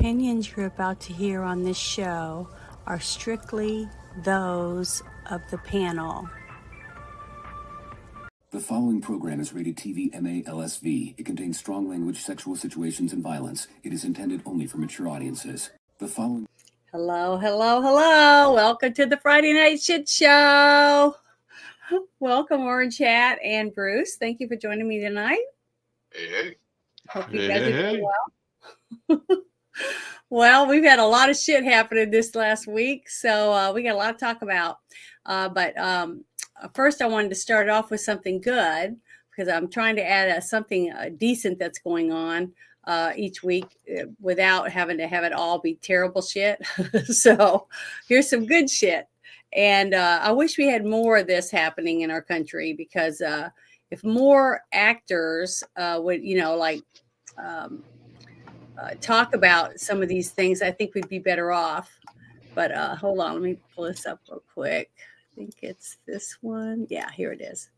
opinions you're about to hear on this show are strictly those of the panel. The following program is rated TV MA LSV. It contains strong language, sexual situations, and violence. It is intended only for mature audiences. The following... Hello. Welcome to the Friday Night Shit Show. Welcome, Orange Hat and Bruce. Thank you for joining me tonight. Hey. Hope you guys are doing well. Well, we've had a lot of shit happening this last week, so we got a lot to talk about. But first, I wanted to start off with something good because I'm trying to add something decent that's going on each week without having to have it all be terrible shit. So here's some good shit. And I wish we had more of this happening in our country because if more actors would, talk about some of these things, I think we'd be better off. But hold on, let me pull this up real quick. I think it's this one. Yeah, here it is.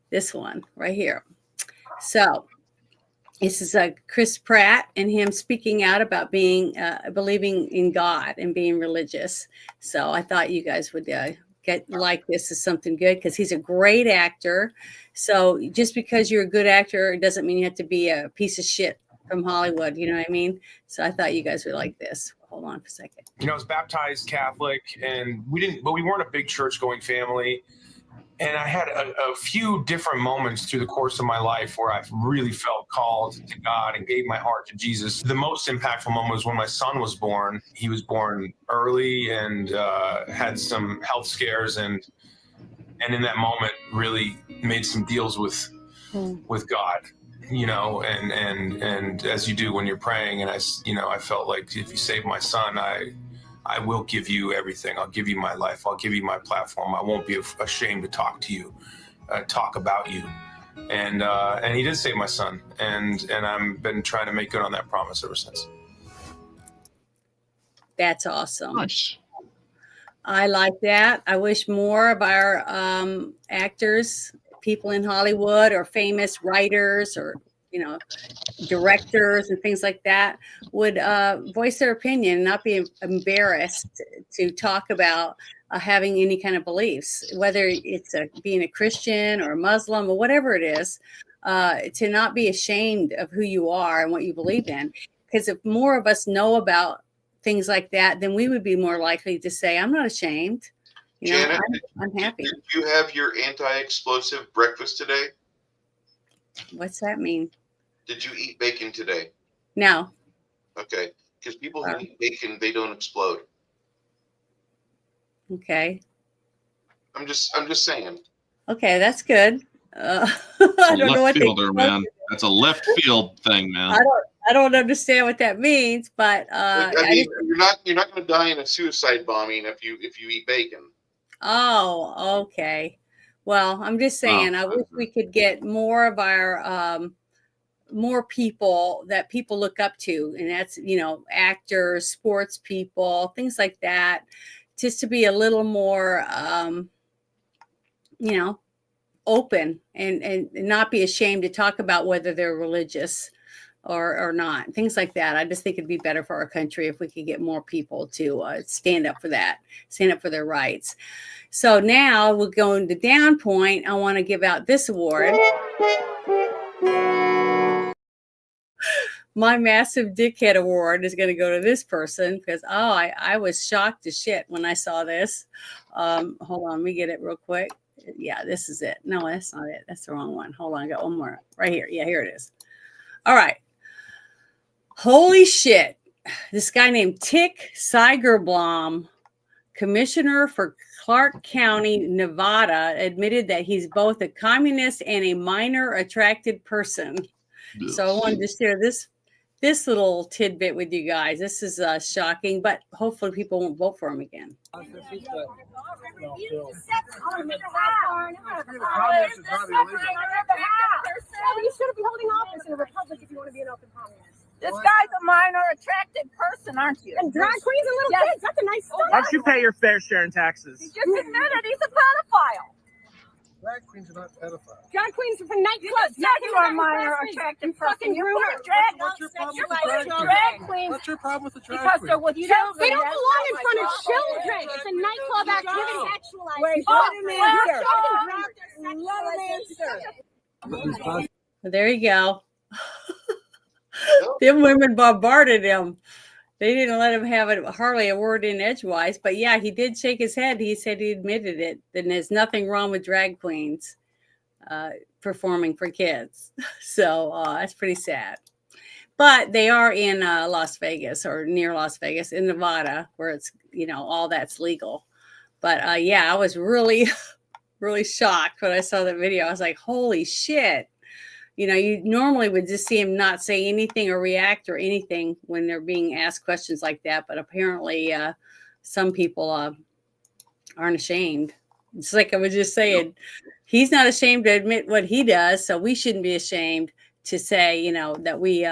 This one right here. So this is Chris Pratt and him speaking out about being believing in God and being religious. So I thought you guys would get like this as something good because he's a great actor. So just because you're a good actor, it doesn't mean you have to be a piece of shit from Hollywood. You know what I mean? So I thought you guys would like this. Hold on for a second. You know, I was baptized Catholic, and we weren't a big church-going family. And I had a few different moments through the course of my life where I really felt called to God and gave my heart to Jesus. The most impactful moment was when my son was born. He was born early and had some health scares, and in that moment really made some deals with God. You know, and as you do when you're praying, and I felt like if you save my son, I will give you everything. I'll give you my life. I'll give you my platform. I won't be ashamed to talk to you, talk about you. And he did save my son, and I've been trying to make good on that promise ever since. That's awesome. Nice. I like that. I wish more of our actors, people in Hollywood or famous writers or, directors and things like that would voice their opinion and not be embarrassed to talk about having any kind of beliefs, whether it's being a Christian or a Muslim or whatever it is, to not be ashamed of who you are and what you believe in. Because if more of us know about things like that, then we would be more likely to say, I'm not ashamed. Janet, I'm happy. Did you have your anti-explosive breakfast today? What's that mean? Did you eat bacon today? No. Okay, because people who eat bacon, they don't explode. Okay. I'm just saying. Okay, that's good. I don't know what fielder, man. That's a left field thing, man. I don't understand what that means, but you're not going to die in a suicide bombing if you eat bacon. Oh, okay. Well, I'm just saying, I wish we could get more of our more people that people look up to, and that's actors, sports people, things like that, just to be a little more open and not be ashamed to talk about whether they're religious or not, things like that. I just think it'd be better for our country if we could get more people to stand up for that, stand up for their rights. So now we're going to down point. I want to give out this award. My massive dickhead award is going to go to this person because I was shocked as shit when I saw this. Hold on, let me get it real quick. Yeah, this is it. No, that's not it. That's the wrong one. Hold on, I got one more right here. Yeah, here it is. All right. Holy shit. This guy named Tick Seigerblom, commissioner for Clark County, Nevada, admitted that he's both a communist and a minor attracted person. Yes. So I wanted to share this little tidbit with you guys. This is shocking, but hopefully people won't vote for him again. You shouldn't be holding office in a republic if you want to be an open communist. This guy's a minor attracted person, aren't you? And drag queens and little kids. That's a nice start. Why don't you pay your fair share in taxes? He just admitted he's a pedophile. Drag queens are not pedophiles. Drag queens are for nightclubs. Yeah, you are a minor attractive person. You put a drag. What's your problem with the You're drag drag queen? queens. What's your problem with the drag Because queen? they're with children. They don't belong in front of children. It's a nightclub activity. Wait, let him answer. There you go. Them women bombarded him. They didn't let him have hardly a word in edgewise, but yeah, he did shake his head. He said he admitted it. Then there's nothing wrong with drag queens performing for kids. So that's pretty sad. But they are in Las Vegas or near Las Vegas in Nevada, where it's, all that's legal. But yeah, I was really, really shocked when I saw the video. I was like, holy shit. You normally would just see him not say anything or react or anything when they're being asked questions like that. But apparently some people aren't ashamed. It's like I was just saying, he's not ashamed to admit what he does. So we shouldn't be ashamed to say, that we,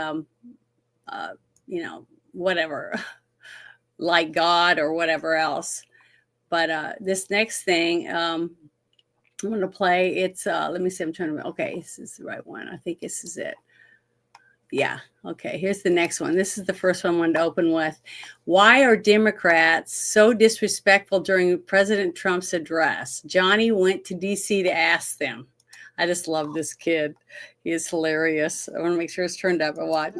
whatever, like God or whatever else. But this next thing, I'm going to play. It's, let me see. I'm trying to, okay, this is the right one. I think this is it. Yeah. Okay. Here's the next one. This is the first one I wanted to open with. Why are Democrats so disrespectful during President Trump's address? Johnny went to DC to ask them. I just love this kid. He is hilarious. I want to make sure it's turned up and watch.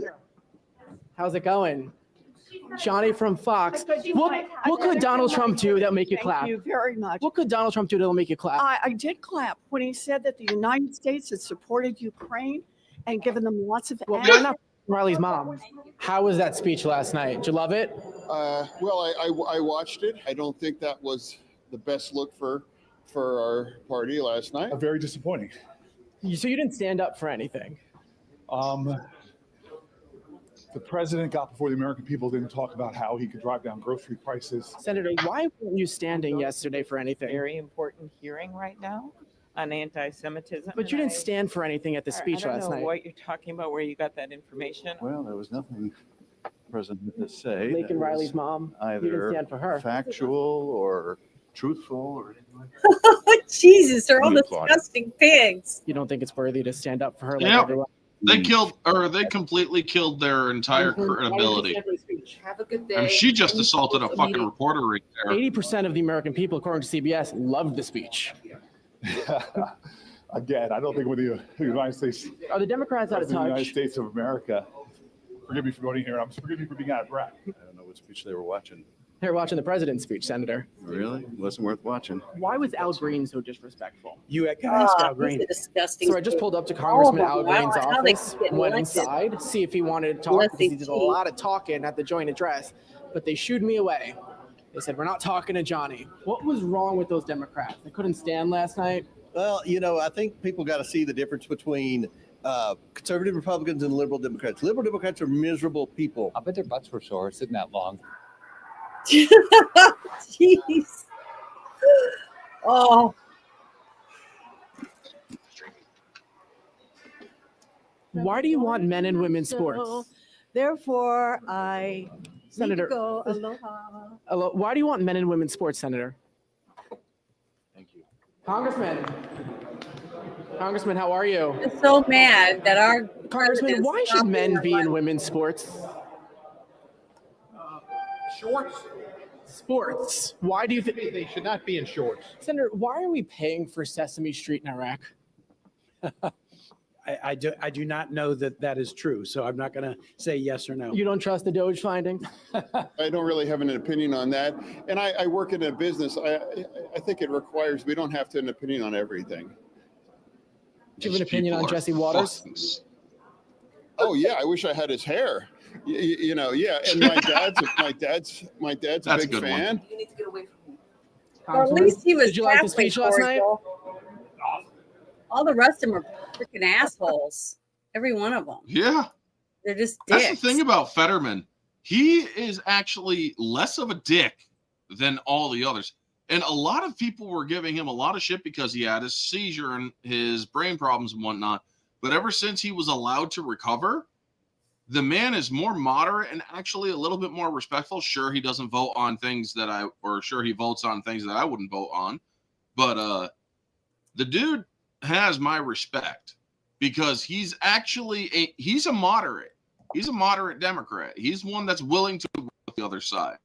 How's it going? Johnny from Fox. What could Donald Trump do that'll make you clap? Thank you very much. What could Donald Trump do that'll make you clap? I did clap when he said that the United States had supported Ukraine and given them lots of Well, why not Riley's mom? How was that speech last night? Did you love it? Well, I watched it. I don't think that was the best look for our party last night. Very disappointing. So you didn't stand up for anything? The president got before the American people, didn't talk about how he could drive down grocery prices. Senator, why weren't you standing yesterday for anything? Very important hearing right now on anti-Semitism. But you didn't stand for anything at the speech last night. I don't know what you're talking about, where you got that information. Well, there was nothing the president to say. Making Riley's mom. You didn't stand for her. Factual or truthful or anything like that. Jesus, they're all disgusting pigs. You don't think it's worthy to stand up for her? Yeah. They completely killed their entire credibility. Have a good day. I mean, she just assaulted a fucking reporter right there. 80% of the American people, according to CBS, loved the speech. Again, I don't think with the United States. Are the Democrats out of touch? The United States of America. Forgive me for going here. Forgive me for being out of breath. I don't know what speech they were watching. They were watching the president's speech, Senator. Really? It wasn't worth watching. Why was Al Green so disrespectful? You can ask Al Green. Disgusting. So I just pulled up to Congressman Al Green's office, went inside, see if he wanted to talk, because he did a lot of talking at the joint address, but they shooed me away. They said, we're not talking to Johnny. What was wrong with those Democrats? They couldn't stand last night? Well, I think people got to see the difference between conservative Republicans and liberal Democrats. Liberal Democrats are miserable people. I bet their butts were sore sitting that long. Jeez. Oh. Why do you want men and women's sports? Therefore, I Senator, need to go. Aloha. Why do you want men and women's sports, Senator? Thank you. Congressman, how are you? I'm so mad that our Congressman, why should men be in women's sports? Sports. Why do you think they should not be in shorts? Senator, why are we paying for Sesame Street in Iraq? I do not know that is true, so I'm not going to say yes or no. You don't trust the Doge findings? I don't really have an opinion on that. And I work in a business. I think it requires, we don't have to have an opinion on everything. Do you have an opinion on Jesse Waters? Oh yeah, I wish I had his hair. Yeah. And my dad's a big fan. You need to get away from him. Well, at least he was. Did you like the speech last night? All the rest of them are freaking assholes. Every one of them. Yeah. They're just dicks. That's the thing about Fetterman. He is actually less of a dick than all the others. And a lot of people were giving him a lot of shit because he had his seizure and his brain problems and whatnot. But ever since he was allowed to recover, the man is more moderate and actually a little bit more respectful. Sure, he doesn't vote on things that he votes on things that I wouldn't vote on. But the dude has my respect because he's actually he's a moderate. He's a moderate Democrat. He's one that's willing to work with the other side.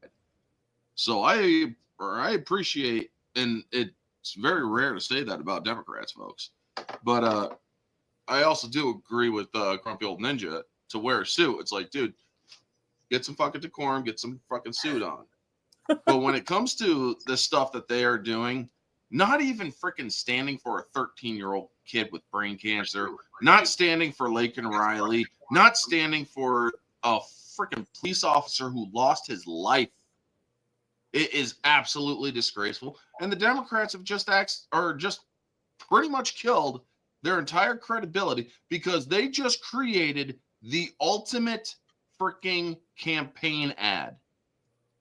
So I appreciate, and it's very rare to say that about Democrats, folks. But I also do agree with Grumpy Old Ninja to wear a suit. It's like, dude, get some fucking decorum, get some fucking suit on. But when it comes to the stuff that they are doing, not even freaking standing for a 13-year-old kid with brain cancer, not standing for Laken Riley, not standing for a freaking police officer who lost his life. It is absolutely disgraceful. And the Democrats have just pretty much killed their entire credibility because they just created the ultimate freaking campaign ad.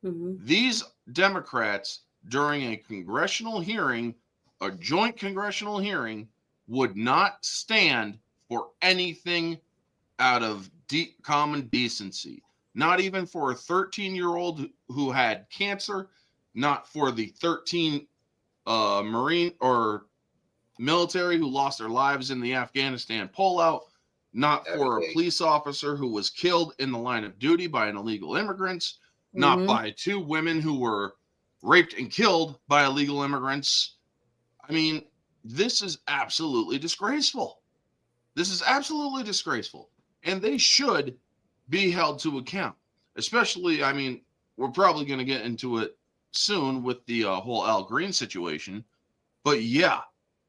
Mm-hmm. These Democrats, during a congressional hearing, a joint congressional hearing, would not stand for anything out of common decency. Not even for a 13-year-old who had cancer, not for the 13 Marine or military who lost their lives in the Afghanistan pullout, not for a police officer who was killed in the line of duty by an illegal immigrant, not by 2 women who were raped and killed by illegal immigrants. I mean, this is absolutely disgraceful. This is absolutely disgraceful. And they should be held to account. Especially, I mean, we're probably going to get into it soon with the whole Al Green situation. But yeah,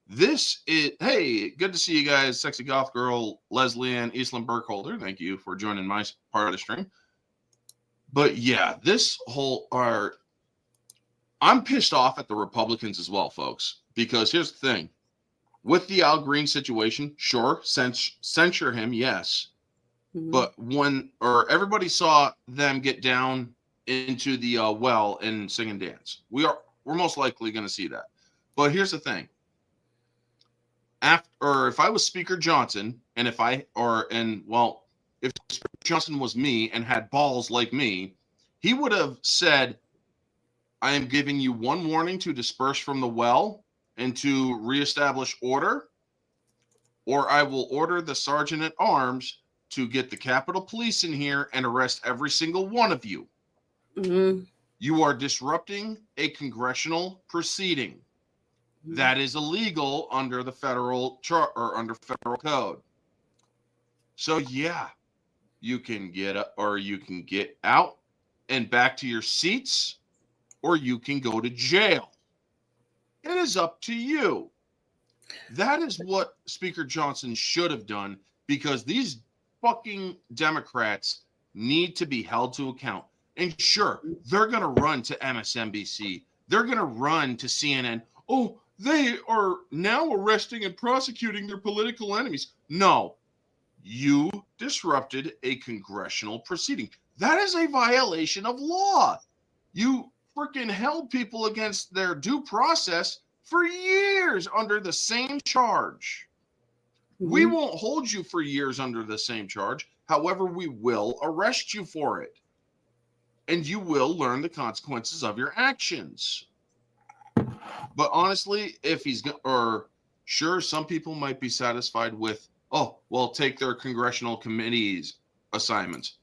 this is, hey, good to see you guys. Sexy Goth Girl, Leslie Ann Eastland Burkholder. Thank you for joining my part of the stream. But yeah, this whole I'm pissed off at the Republicans as well, folks, because here's the thing. With the Al Green situation, sure, censure him, yes. Mm-hmm. But everybody saw them get down into the well and sing and dance. We're most likely going to see that. But here's the thing. If I was Speaker Johnson, and if Speaker Johnson was me and had balls like me, he would have said, I am giving you one warning to disperse from the well and to reestablish order, or I will order the sergeant at arms to get the Capitol Police in here and arrest every single one of you. Mm-hmm. You are disrupting a congressional proceeding. Mm-hmm. That is illegal under the federal under federal code. So yeah, you can get up, or you can get out and back to your seats, or you can go to jail. It is up to you. That is what Speaker Johnson should have done, because these fucking Democrats need to be held to account. And sure, they're going to run to MSNBC. They're going to run to CNN. Oh, they are now arresting and prosecuting their political enemies. No, you disrupted a congressional proceeding. That is a violation of law. You freaking held people against their due process for years under the same charge. Mm-hmm. We won't hold you for years under the same charge. However, we will arrest you for it. And you will learn the consequences of your actions. But honestly, sure, some people might be satisfied with, oh, well, take their congressional committees assignments.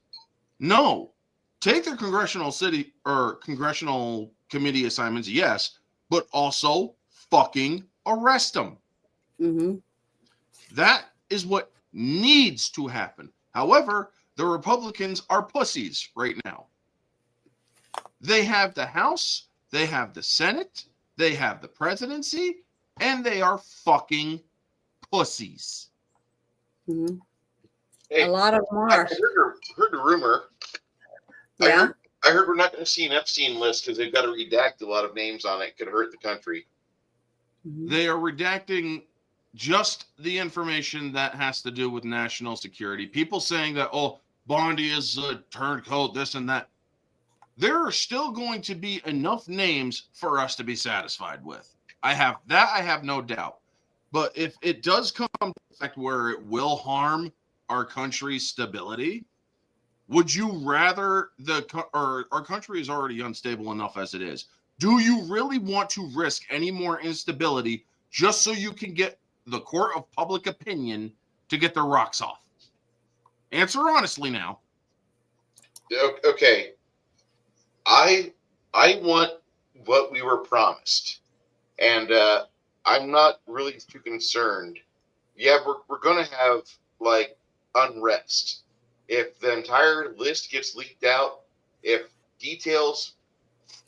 No, take their congressional committee assignments, yes, but also fucking arrest them. Mm-hmm. That is what needs to happen. However, the Republicans are pussies right now. They have the House, they have the Senate, they have the presidency, and they are fucking pussies. Mm-hmm. Hey, a lot of them are. I heard the rumor. Yeah. I heard we're not going to see an Epstein list because they've got to redact a lot of names on it. It could hurt the country. They are redacting just the information that has to do with national security. People saying that, oh, Bondi is a turncoat, this and that. There are still going to be enough names for us to be satisfied with. I have no doubt. But if it does come to the fact where it will harm our country's stability, would you rather our country is already unstable enough as it is. Do you really want to risk any more instability just so you can get the court of public opinion to get their rocks off? Answer honestly now. Okay. I want what we were promised, and I'm not really too concerned. Yeah, we're gonna have like unrest if the entire list gets leaked out, if details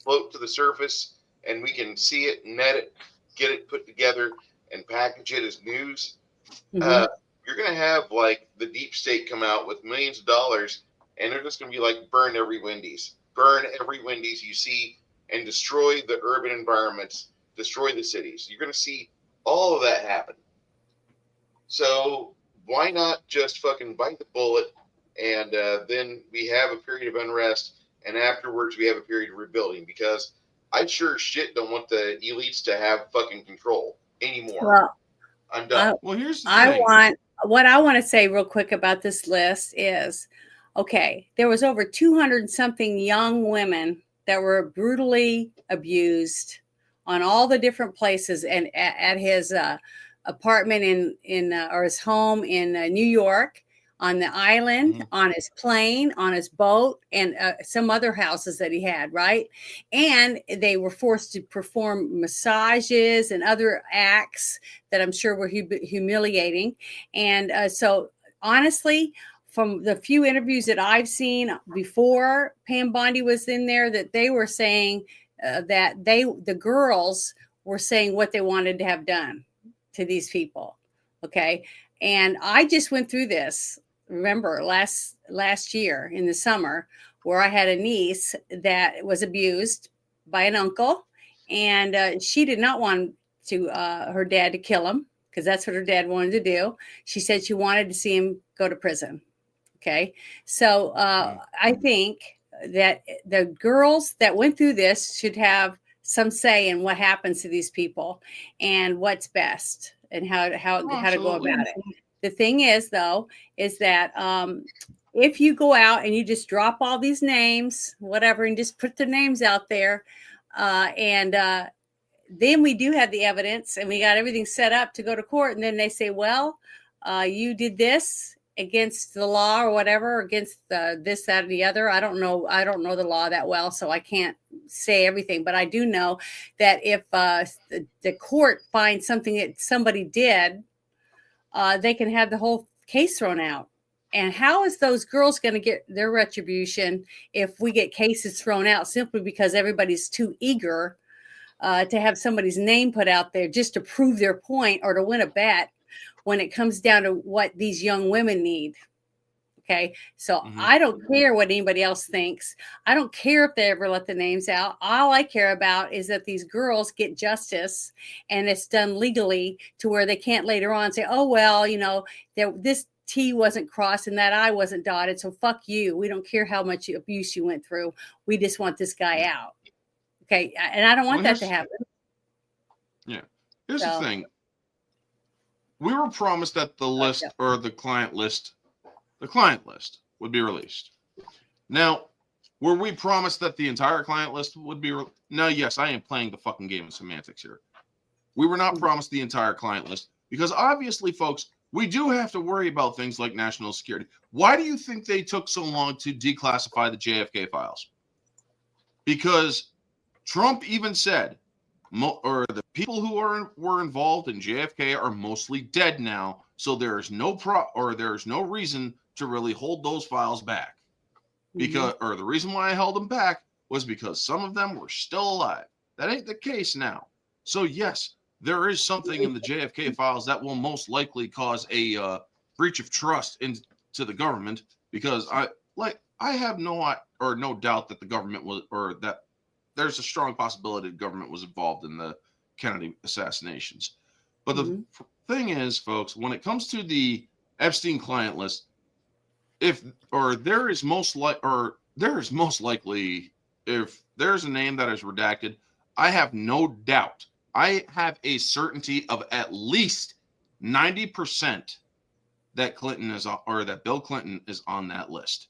float to the surface, and we can see it, net it, get it put together, and package it as news. You're gonna have like the deep state come out with millions of dollars, and they're just gonna be like, burn every Wendy's you see, and destroy the urban environments, destroy the cities. You're gonna see all of that happen. So why not just fucking bite the bullet, and then we have a period of unrest, and afterwards we have a period of rebuilding, because I sure shit don't want the elites to have fucking control anymore. Well, I'm done. Well, here's the thing. What I want to say real quick about this list is, okay, there was over 200 something young women that were brutally abused on all the different places, and at his apartment or his home in New York, on the island, on his plane, on his boat, and some other houses that he had, right? And they were forced to perform massages and other acts that I'm sure were humiliating. And so honestly, from the few interviews that I've seen before Pam Bondi was in there, that they were saying that the girls were saying what they wanted to have done to these people. Okay. And I just went through this, remember, last year in the summer, where I had a niece that was abused by an uncle, and she did not want her dad to kill him, because that's what her dad wanted to do. She said she wanted to see him go to prison. Okay. So I think that the girls that went through this should have some say in what happens to these people and what's best and how to go about it. The thing is, though, is that if you go out and you just drop all these names, whatever, and just put their names out there, and then we do have the evidence and we got everything set up to go to court, and then they say, well, you did this against the law or whatever, against this, that, or the other. I don't know the law that well, so I can't say everything, but I do know that if the court finds something that somebody did, they can have the whole case thrown out. And how is those girls going to get their retribution if we get cases thrown out simply because everybody's too eager to have somebody's name put out there just to prove their point or to win a bet, when it comes down to what these young women need? Okay. So I don't care what anybody else thinks. I don't care if they ever let the names out. All I care about is that these girls get justice, and it's done legally to where they can't later on say, oh, well, this T wasn't crossed and that I wasn't dotted, so fuck you. We don't care how much abuse you went through. We just want this guy out. Okay. And I don't want that to happen. Yeah. Here's the thing. We were promised that the list or the client list would be released. Now, were we promised that the entire client list would be No, yes, I am playing the fucking game of semantics here. We were not promised the entire client list because obviously, folks, we do have to worry about things like national security. Why do you think they took so long to declassify the JFK files? Because Trump even said, or the people who were involved in JFK are mostly dead now, so there's no reason to really hold those files back. Because or the reason why I held them back was because some of them were still alive. That ain't the case now. So yes, there is something in the JFK files that will most likely cause a breach of trust into the government, because I have no doubt that the government was, or that there's a strong possibility the government was involved in the Kennedy assassinations. But the thing is, folks, when it comes to the Epstein client list, there is most likely, if there's a name that is redacted, I have no doubt, I have a certainty of at least 90% that that Bill Clinton is on that list.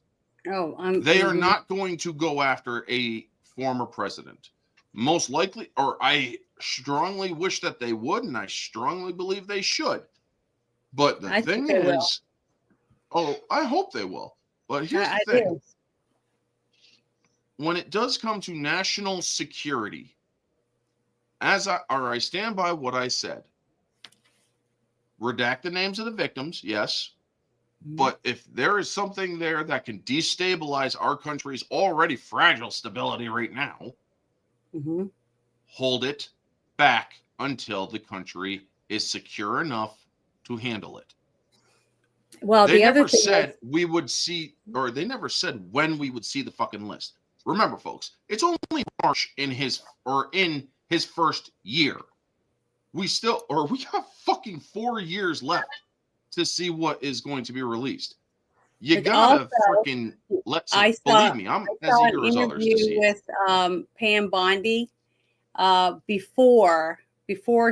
Oh, they are not going to go after a former president. most likely, or I strongly wish that they would, and I strongly believe they should. But the I thing think they will. is, I hope they will. But here's I the thing. do. When it does come to national security, I stand by what I said. Redact the names of the victims, yes. But if there is something there that can destabilize our country's already fragile stability right now, hold it back until the country is secure enough to handle it. Well, They the other never thing said is, we would see, or they never said when we would see the fucking list. Remember, folks, it's only March in his first year. We got fucking 4 years left to see what is going to be released. You but gotta also, freaking believe me. I'm as saw eager an as others to interview see it. with Pam Bondi before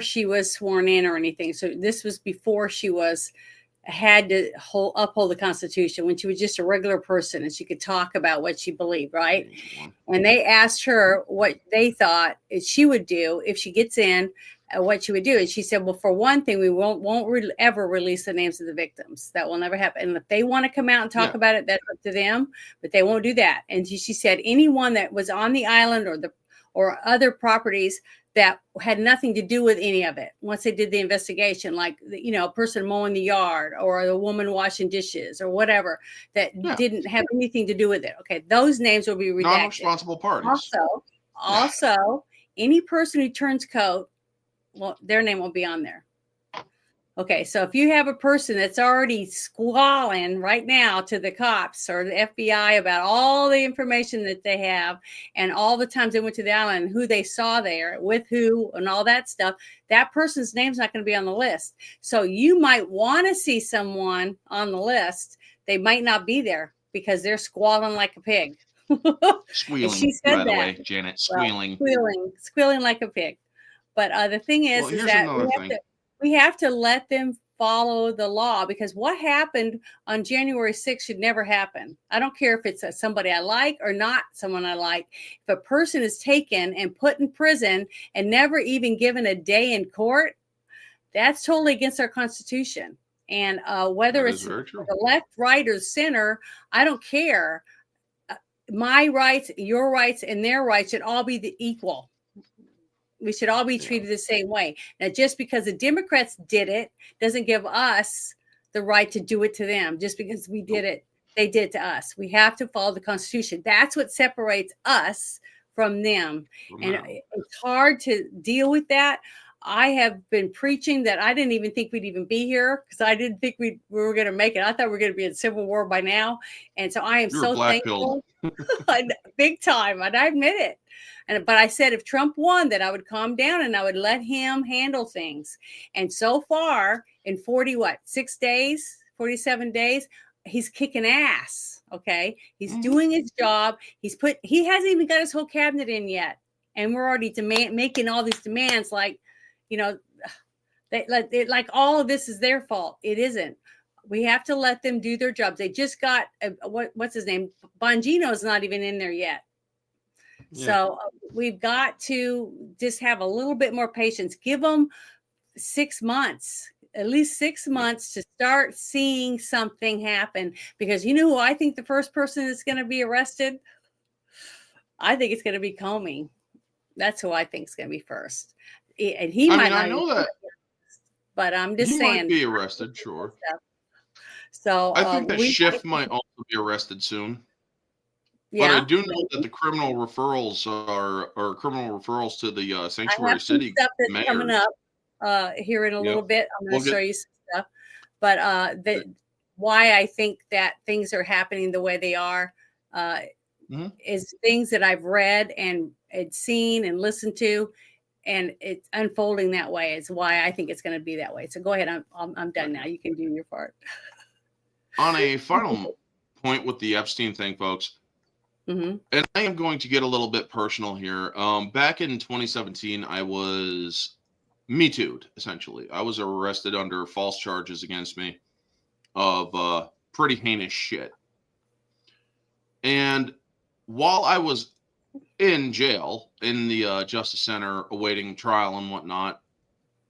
she was sworn in or anything. So this was before she had to uphold the Constitution, when she was just a regular person and she could talk about what she believed, right? And they asked her what they thought she would do if she gets in, what she would do. And she said, well, for one thing, we won't ever release the names of the victims. That will never happen. And if they want to come out and talk about it, that's up to them, but they won't do that. And she said anyone that was on the island or other properties that had nothing to do with any of it, once they did the investigation, like, a person mowing the yard or a woman washing dishes or whatever, that didn't have anything to do with it. Okay, those names will be redacted. Non-responsible parties. Also, any person who turns coat, well, their name will be on there. Okay, so if you have a person that's already squalling right now to the cops or the FBI about all the information that they have and all the times they went to the island, who they saw there, with who, and all that stuff, that person's name's not going to be on the list. So you might want to see someone on the list. They might not be there because they're squalling like a pig. Squealing, she said by the that. way, Janet, squealing. Well, squealing like a pig. But the thing is that we have to let them follow the law, because what happened on January 6th should never happen. I don't care if it's somebody I like or not someone I like. If a person is taken and put in prison and never even given a day in court, that's totally against our Constitution. And whether it's the left, right, or center, I don't care. My rights, your rights, and their rights should all be equal. We should all be treated the same way. Now, just because the Democrats did it doesn't give us the right to do it to them. Just because we did it, they did it to us. We have to follow the Constitution. That's what separates us from them. And it's hard to deal with that. I have been preaching that. I didn't even think we'd even be here, because I didn't think we were going to make it. I thought we were going to be in civil war by now. And so I am so thankful. Big time. And I admit it. But I said if Trump won, that I would calm down and I would let him handle things. And so far, in 47 days, he's kicking ass. Okay. He's doing his job. He hasn't even got his whole cabinet in yet. And we're already making all these demands like all of this is their fault. It isn't. We have to let them do their jobs. They just got, what's his name? Bongino's not even in there yet. Yeah. So we've got to just have a little bit more patience. Give them 6 months, at least 6 months, to start seeing something happen. Because you know who I think the first person that's going to be arrested? I think it's going to be Comey. That's who I think is going to be first. And he might not. I know that. But I'm just saying. He might be arrested, sure. So I think that Schiff might also be arrested soon. Yeah, but I do know that the criminal referrals are criminal referrals to the sanctuary city. Stuff that's coming up here in a little bit. I'm going to show you some stuff. But why I think that things are happening the way they are is things that I've read and seen and listened to, and it's unfolding that way. Is why I think it's going to be that way. So go ahead. I'm done now. You can do your part. On a final point with the Epstein thing, folks. And I am going to get a little bit personal here. Back in 2017, I was Me Too'd, essentially. I was arrested under false charges against me of pretty heinous shit. And while I was in jail in the Justice Center awaiting trial and whatnot,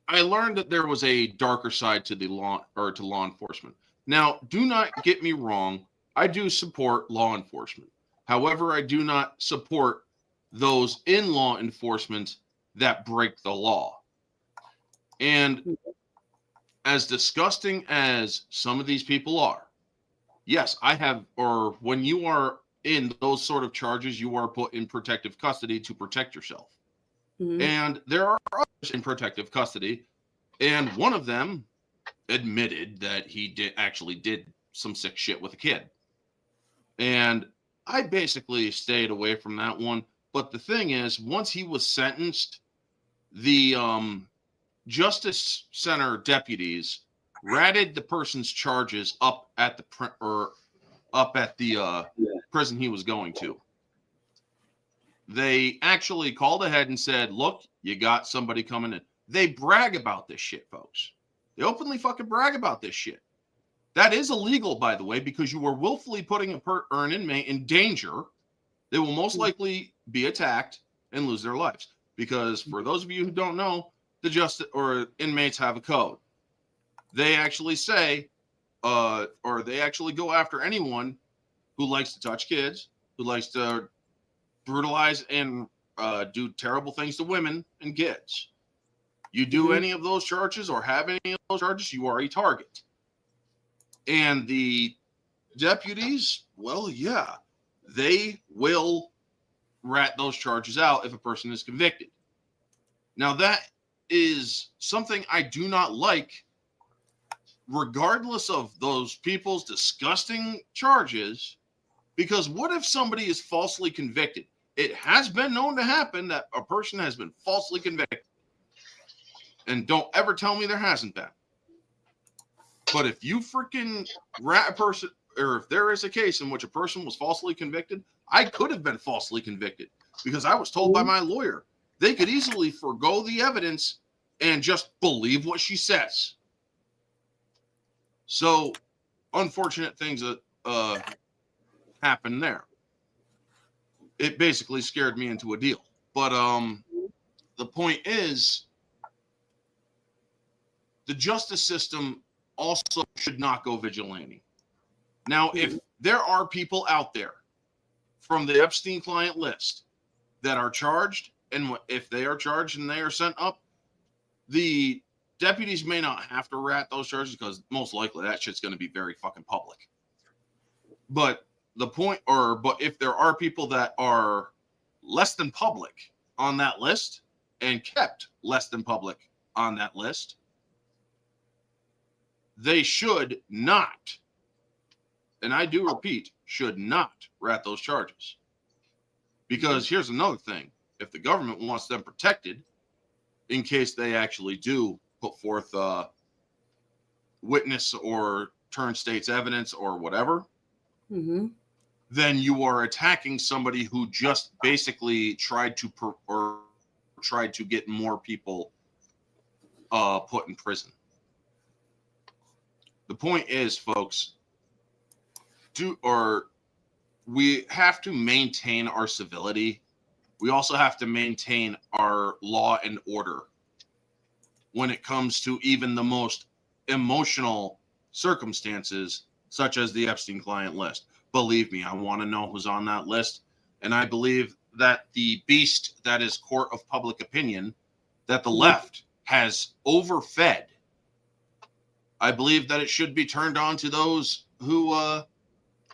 I learned that there was a darker side to law enforcement. Now, do not get me wrong. I do support law enforcement. However, I do not support those in law enforcement that break the law. And as disgusting as some of these people are, yes, when you are in those sort of charges, you are put in protective custody to protect yourself. Mhm. And there are others in protective custody, and one of them admitted that he did some sick shit with a kid. And I basically stayed away from that one. But the thing is, once he was sentenced, the Justice Center deputies ratted the person's charges up at the prison he was going to. They actually called ahead and said, look, you got somebody coming in. They brag about this shit, folks. They openly fucking brag about this shit. That is illegal, by the way, because you are willfully putting an inmate in danger. They will most likely be attacked and lose their lives. Because for those of you who don't know, inmates have a code. They actually say, or they actually go after anyone who likes to touch kids, who likes to brutalize and do terrible things to women and kids. You do any of those charges or have any of those charges, you are a target. And the deputies, well, yeah, they will rat those charges out if a person is convicted. Now, that is something I do not like, regardless of those people's disgusting charges, because what if somebody is falsely convicted? It has been known to happen that a person has been falsely convicted. And don't ever tell me there hasn't been. But if you freaking rat a person, or if there is a case in which a person was falsely convicted, I could have been falsely convicted because I was told by my lawyer they could easily forgo the evidence and just believe what she says. So, unfortunate things that happened there. It basically scared me into a deal. But the point is, the justice system also should not go vigilante. Now, if there are people out there from the Epstein client list that are charged, and if they are charged and they are sent up, the deputies may not have to rat those charges because most likely that shit's going to be very fucking public. But but if there are people that are less than public on that list and kept less than public on that list, they should not, and I do repeat, should not rat those charges. Because here's another thing. If the government wants them protected, in case they actually do put forth witness or turn state's evidence or whatever, then you are attacking somebody who just basically tried to get more people put in prison. The point is, folks, we have to maintain our civility. We also have to maintain our law and order when it comes to even the most emotional circumstances, such as the Epstein client list. Believe me, I want to know who's on that list. And I believe that the beast that is court of public opinion, that the left has overfed, I believe that it should be turned on to those who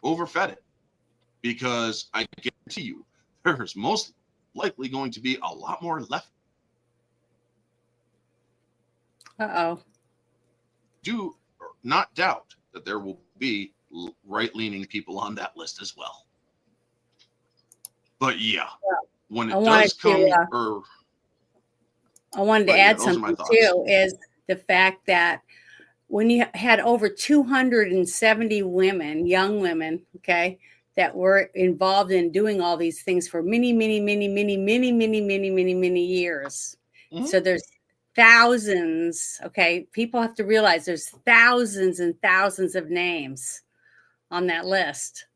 overfed it. Because I guarantee you, there's most likely going to be a lot more left. Do not doubt that there will be right-leaning people on that list as well. But yeah, when it does come, I wanted to add something too, is the fact that when you had over 270 women, young women, okay, that were involved in doing all these things for many years. So there's thousands, okay? People have to realize there's thousands and thousands of names on that list.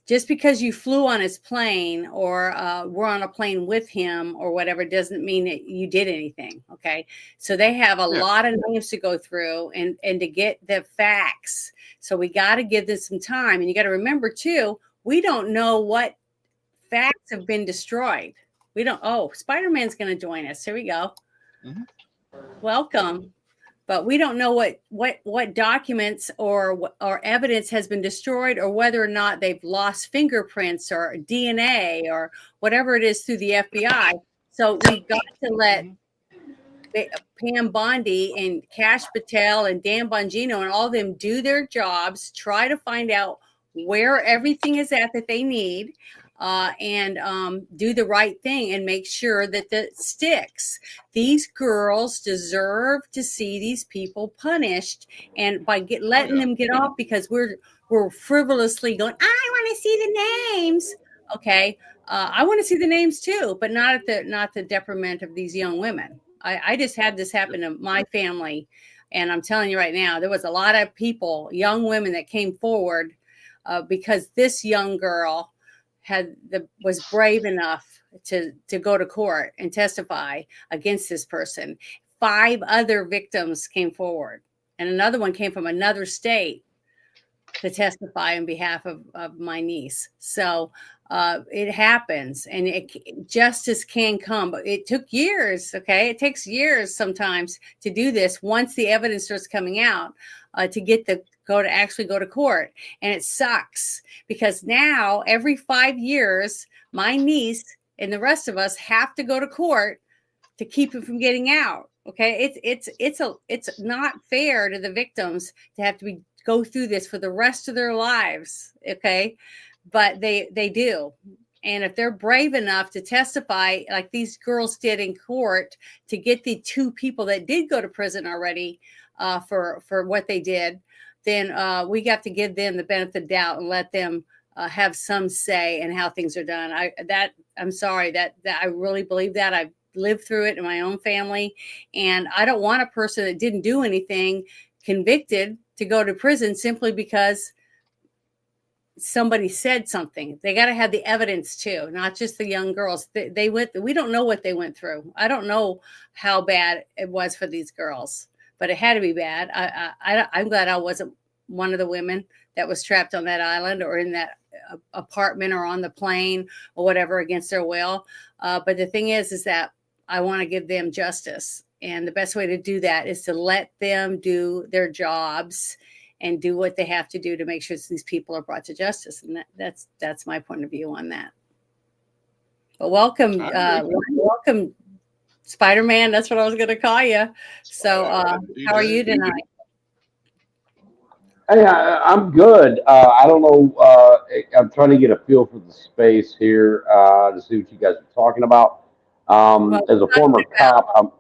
just because you flew on his plane or were on a plane with him or whatever doesn't mean that you did anything. Okay. So they have a lot of names to go through and to get the facts. So we got to give this some time. And you got to remember too, we don't know what facts have been destroyed. We don't. Oh, Spider-Man's going to join us. Here we go. Welcome. But we don't know what documents or evidence has been destroyed, or whether or not they've lost fingerprints or DNA or whatever it is through the FBI. So we've got to let Pam Bondi and Kash Patel and Dan Bongino and all of them do their jobs, try to find out where everything is at that they need, and do the right thing and make sure that that sticks. These girls deserve to see these people punished, and by letting them get off because we're frivolously going, I want to see the names. Okay, I want to see the names too, but not the detriment of these young women. I just had this happen to my family, and I'm telling you right now, there was a lot of people, young women, that came forward because this young girl was brave enough to go to court and testify against this person. 5 other victims came forward, and another one came from another state to testify on behalf of my niece. So it happens, and justice can come, but it took years. Okay, it takes years sometimes to do this. Once the evidence starts coming out, to get actually go to court, and it sucks because now every 5 years, my niece and the rest of us have to go to court to keep it from getting out. Okay, it's not fair to the victims to have to go through this for the rest of their lives. Okay, but they do. And if they're brave enough to testify like these girls did in court to get the 2 people that did go to prison already for what they did, then we got to give them the benefit of the doubt and let them have some say in how things are done. I'm sorry that I really believe that. I've lived through it in my own family, and I don't want a person that didn't do anything convicted to go to prison simply because somebody said something. They got to have the evidence too, not just the young girls. We don't know what they went through. I don't know how bad it was for these girls, but it had to be bad. I'm glad I wasn't one of the women that was trapped on that island or in that apartment or on the plane or whatever against their will. But the thing is that I want to give them justice. And the best way to do that is to let them do their jobs and do what they have to do to make sure these people are brought to justice. And that's my point of view on that. But welcome, Spider-Man. That's what I was going to call you. So how are you tonight? Hey, I'm good. I don't know. I'm trying to get a feel for the space here to see what you guys are talking about. As a former cop,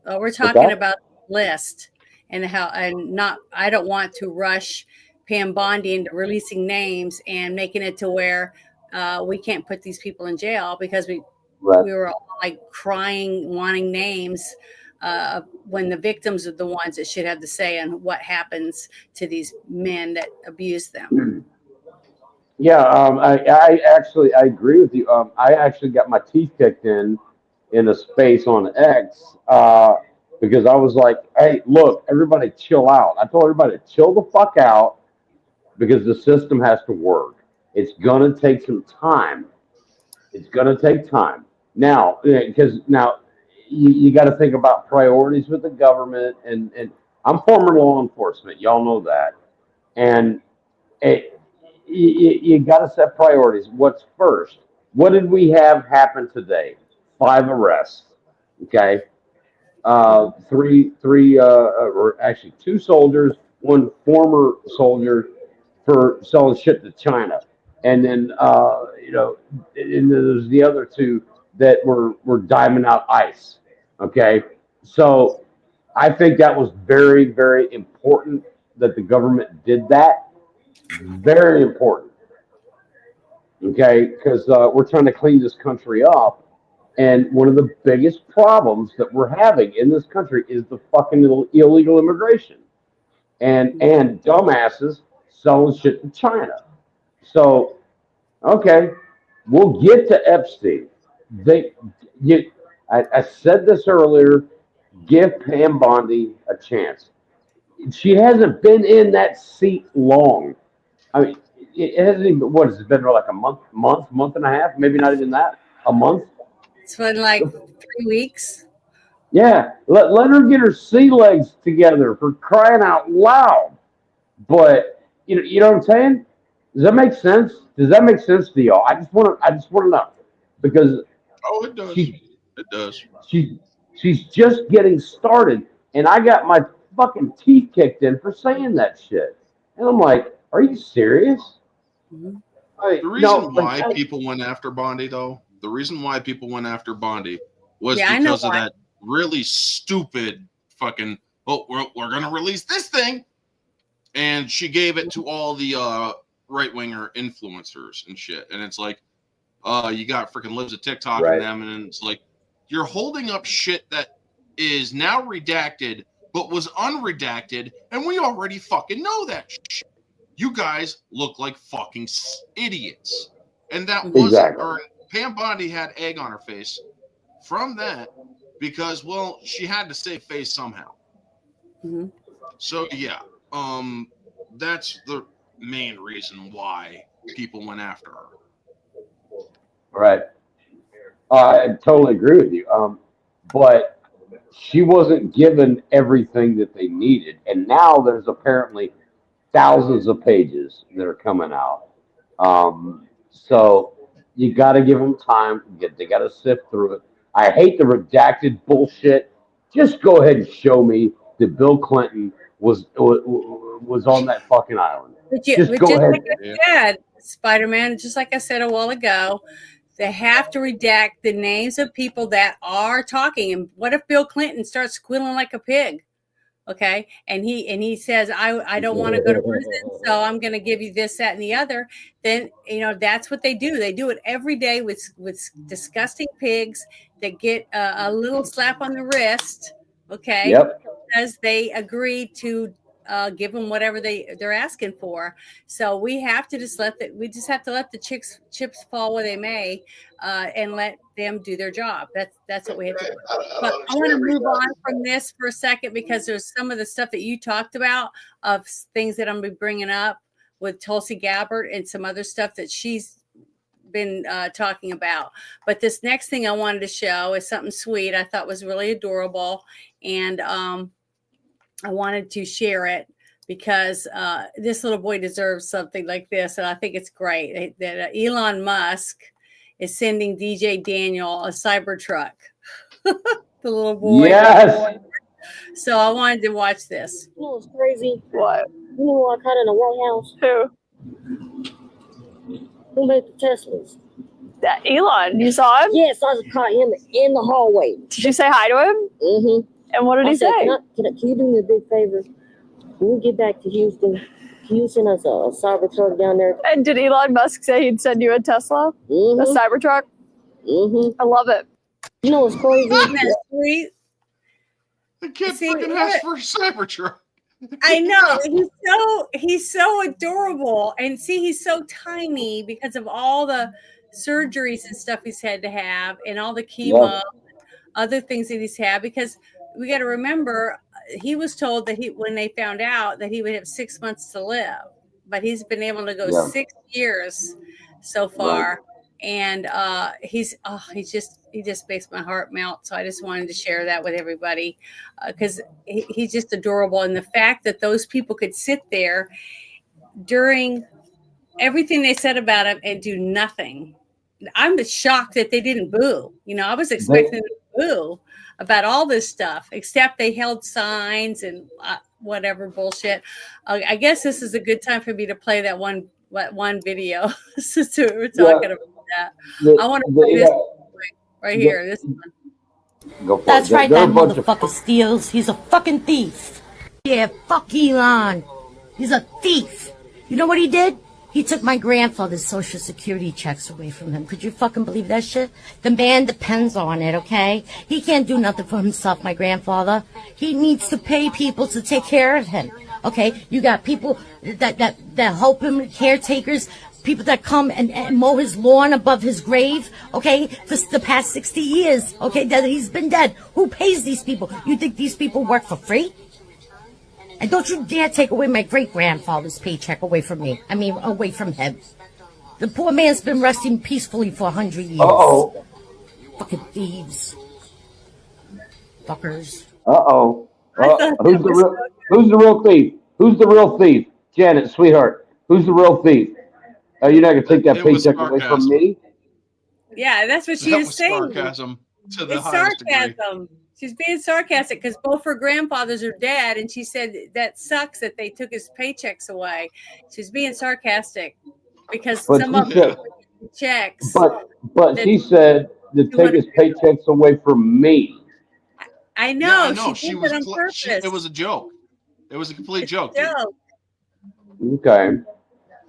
we're talking about the list and how I don't want to rush Pam Bondi into releasing names and making it to where we can't put these people in jail because we were all like crying, wanting names. When the victims are the ones that should have the say on what happens to these men that abuse them. Yeah, I agree with you. I actually got my teeth kicked in a space on X because I was like, hey, look, everybody chill out. I told everybody to chill the fuck out because the system has to work. It's going to take some time. It's going to take time. Now, because you got to think about priorities with the government, and I'm former law enforcement. Y'all know that. And you got to set priorities. What's first? What did we have happen today? 5 arrests. Okay. 2 soldiers, 1 former soldier for selling shit to China. And then, and then there's the other 2 that were diming out ice. Okay. So I think that was very, very important that the government did that. Very important. Okay. Because we're trying to clean this country up. And one of the biggest problems that we're having in this country is the fucking illegal immigration and dumbasses selling shit to China. So Okay, we'll get to Epstein. I said this earlier. Give Pam Bondi a chance. She hasn't been in that seat long. I mean, it hasn't even. What has it been like a month and a half? Maybe not even that. A month. It's been like 3 weeks. Yeah, let her get her sea legs together, for crying out loud. But you know what I'm saying? Does that make sense? Does that make sense to y'all? I just want to know, because It does. It does. she's just getting started, and I got my fucking teeth kicked in for saying that shit. And I'm like, are you serious? Mm-hmm. The reason why people went after Bondi, though, was because of that really stupid fucking, we're going to release this thing. And she gave it to all the right-winger influencers and shit. And it's like, you got freaking Lives of TikTok and them. And it's like, you're holding up shit that is now redacted, but was unredacted. And we already fucking know that shit. You guys look like fucking idiots. And that wasn't, or Pam Bondi had egg on her face from that because, well, she had to save face somehow. Mm-hmm. So, yeah. That's the main reason why people went after her. Right. I totally agree with you. But she wasn't given everything that they needed, and now there's apparently thousands of pages that are coming out. So you got to give them time. They got to sift through it. I hate the redacted bullshit. Just go ahead and show me that Bill Clinton was on that fucking island. Just go ahead. Like I said, Spider-Man, just like I said a while ago, they have to redact the names of people that are talking. And what if Bill Clinton starts squealing like a pig? Okay, and he says, I don't want to go to prison, so I'm going to give you this, that, and the other. Then that's what they do. They do it every day with disgusting pigs that get a little slap on the wrist. Okay, because they agree to give them whatever they're asking for. So we have to just let the chips fall where they may, and let them do their job. That's what we have to do. But I want to move on from this for a second, because there's some of the stuff that you talked about of things that I'm going to be bringing up with Tulsi Gabbard and some other stuff that she's been talking about. But this next thing I wanted to show is something sweet I thought was really adorable, and I wanted to share it because this little boy deserves something like this, and I think it's great that Elon Musk is sending DJ Daniel a Cybertruck. The little boy. Yes. So I wanted to watch this. You know what's crazy? What? You know what I caught in the White House? Who made the Teslas? That Elon, you saw him? Yes, I caught him in the hallway. Did you say hi to him? Mm-hmm. And what did he say? Can you do me a big favor? When we get back to Houston, can you send us a Cybertruck down there? And did Elon Musk say he'd send you a Tesla? Mm-hmm. A Cybertruck? Mm-hmm. I love it. You know what's crazy? Isn't that sweet? The kid freaking asked for a Cybertruck. I know. He's so adorable. And see, he's so tiny because of all the surgeries and stuff he's had to have, and all the chemo, other things that he's had, because we got to remember, he was told that when they found out that he would have 6 months to live, but he's been able to go 6 years so far. And he just makes my heart melt. So I just wanted to share that with everybody, because he's just adorable. And the fact that those people could sit there during everything they said about him and do nothing. I'm just shocked that they didn't boo. I was expecting them to boo about all this stuff, except they held signs and whatever bullshit. I guess this is a good time for me to play that one video since we were talking about that. I want to play this right here. This one. Go for That's it. right, They're that a bunch of- motherfucker steals. He's a fucking thief. Yeah, fuck Elon. He's a thief. You know what he did? He took my grandfather's social security checks away from him. Could you fucking believe that shit? The man depends on it, okay? He can't do nothing for himself, my grandfather. He needs to pay people to take care of him, okay? You got people that help him, caretakers. people that come and mow his lawn above his grave, okay, for the past 60 years, okay, that he's been dead. Who pays these people? You think these people work for free? And don't you dare take away my great-grandfather's paycheck away from me. I mean, away from him. The poor man's been resting peacefully for 100 years. Uh-oh. Fucking thieves. Fuckers. Uh-oh. Who's the real thief? Who's the real thief? Janet, sweetheart, who's the real thief? You're not going to take that paycheck away from me? Yeah, that's what she That was was saying. sarcasm to the It's highest degree. sarcasm. She's being sarcastic because both her grandfathers are dead, and she said that sucks that they took his paychecks away. She's being sarcastic because But some she of said- the checks. But she said to take his paychecks away from me. I know. Yeah, I know. She did that on purpose. It was a joke. It was a complete joke. Joke. Okay.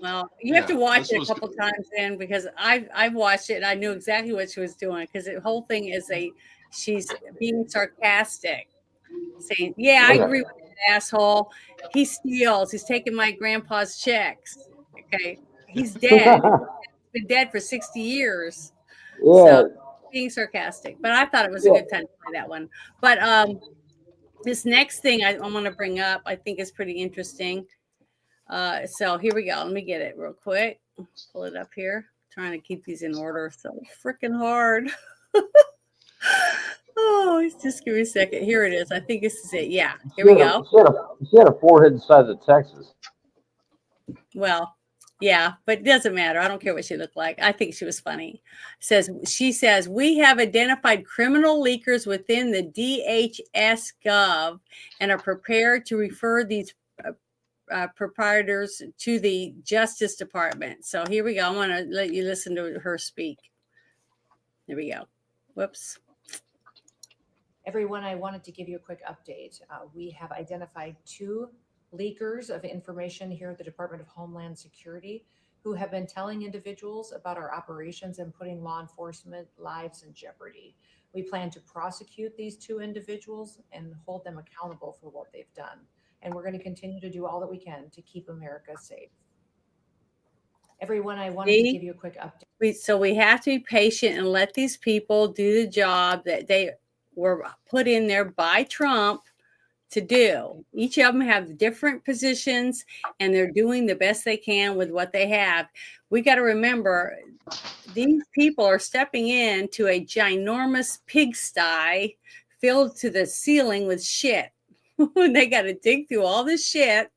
Well, you have to Yeah, watch this it a was couple times then because I've watched it and I knew exactly what she was doing because the whole thing is she's being sarcastic, saying, "Yeah, I Okay. agree with that asshole. He steals. He's taking my grandpa's checks. Okay, he's dead. He's been dead for 60 years." Yeah. So being sarcastic, but I thought it was a good time to play that one. But this next thing I want to bring up, I think is pretty interesting. So here we go. Let me get it real quick. Let's pull it up here. Trying to keep these in order. So freaking hard. Oh, just give me a second. Here it is. I think this is it. Yeah. Here we go. She had a forehead the size of Texas. Well, yeah, but it doesn't matter. I don't care what she looked like. I think she was funny. She says, we have identified criminal leakers within the DHS Gov and are prepared to refer these proprietors to the Justice Department. So here we go. I want to let you listen to her speak. There we go. Whoops. Everyone, I wanted to give you a quick update. We have identified 2 leakers of information here at the Department of Homeland Security who have been telling individuals about our operations and putting law enforcement lives in jeopardy. We plan to prosecute these 2 individuals and hold them accountable for what they've done. And we're going to continue to do all that we can to keep America safe. Everyone, I wanted to give you a quick update. So we have to be patient and let these people do the job that they were put in there by Trump to do. Each of them have different positions and they're doing the best they can with what they have. We got to remember these people are stepping into a ginormous pigsty filled to the ceiling with shit. They got to dig through all this shit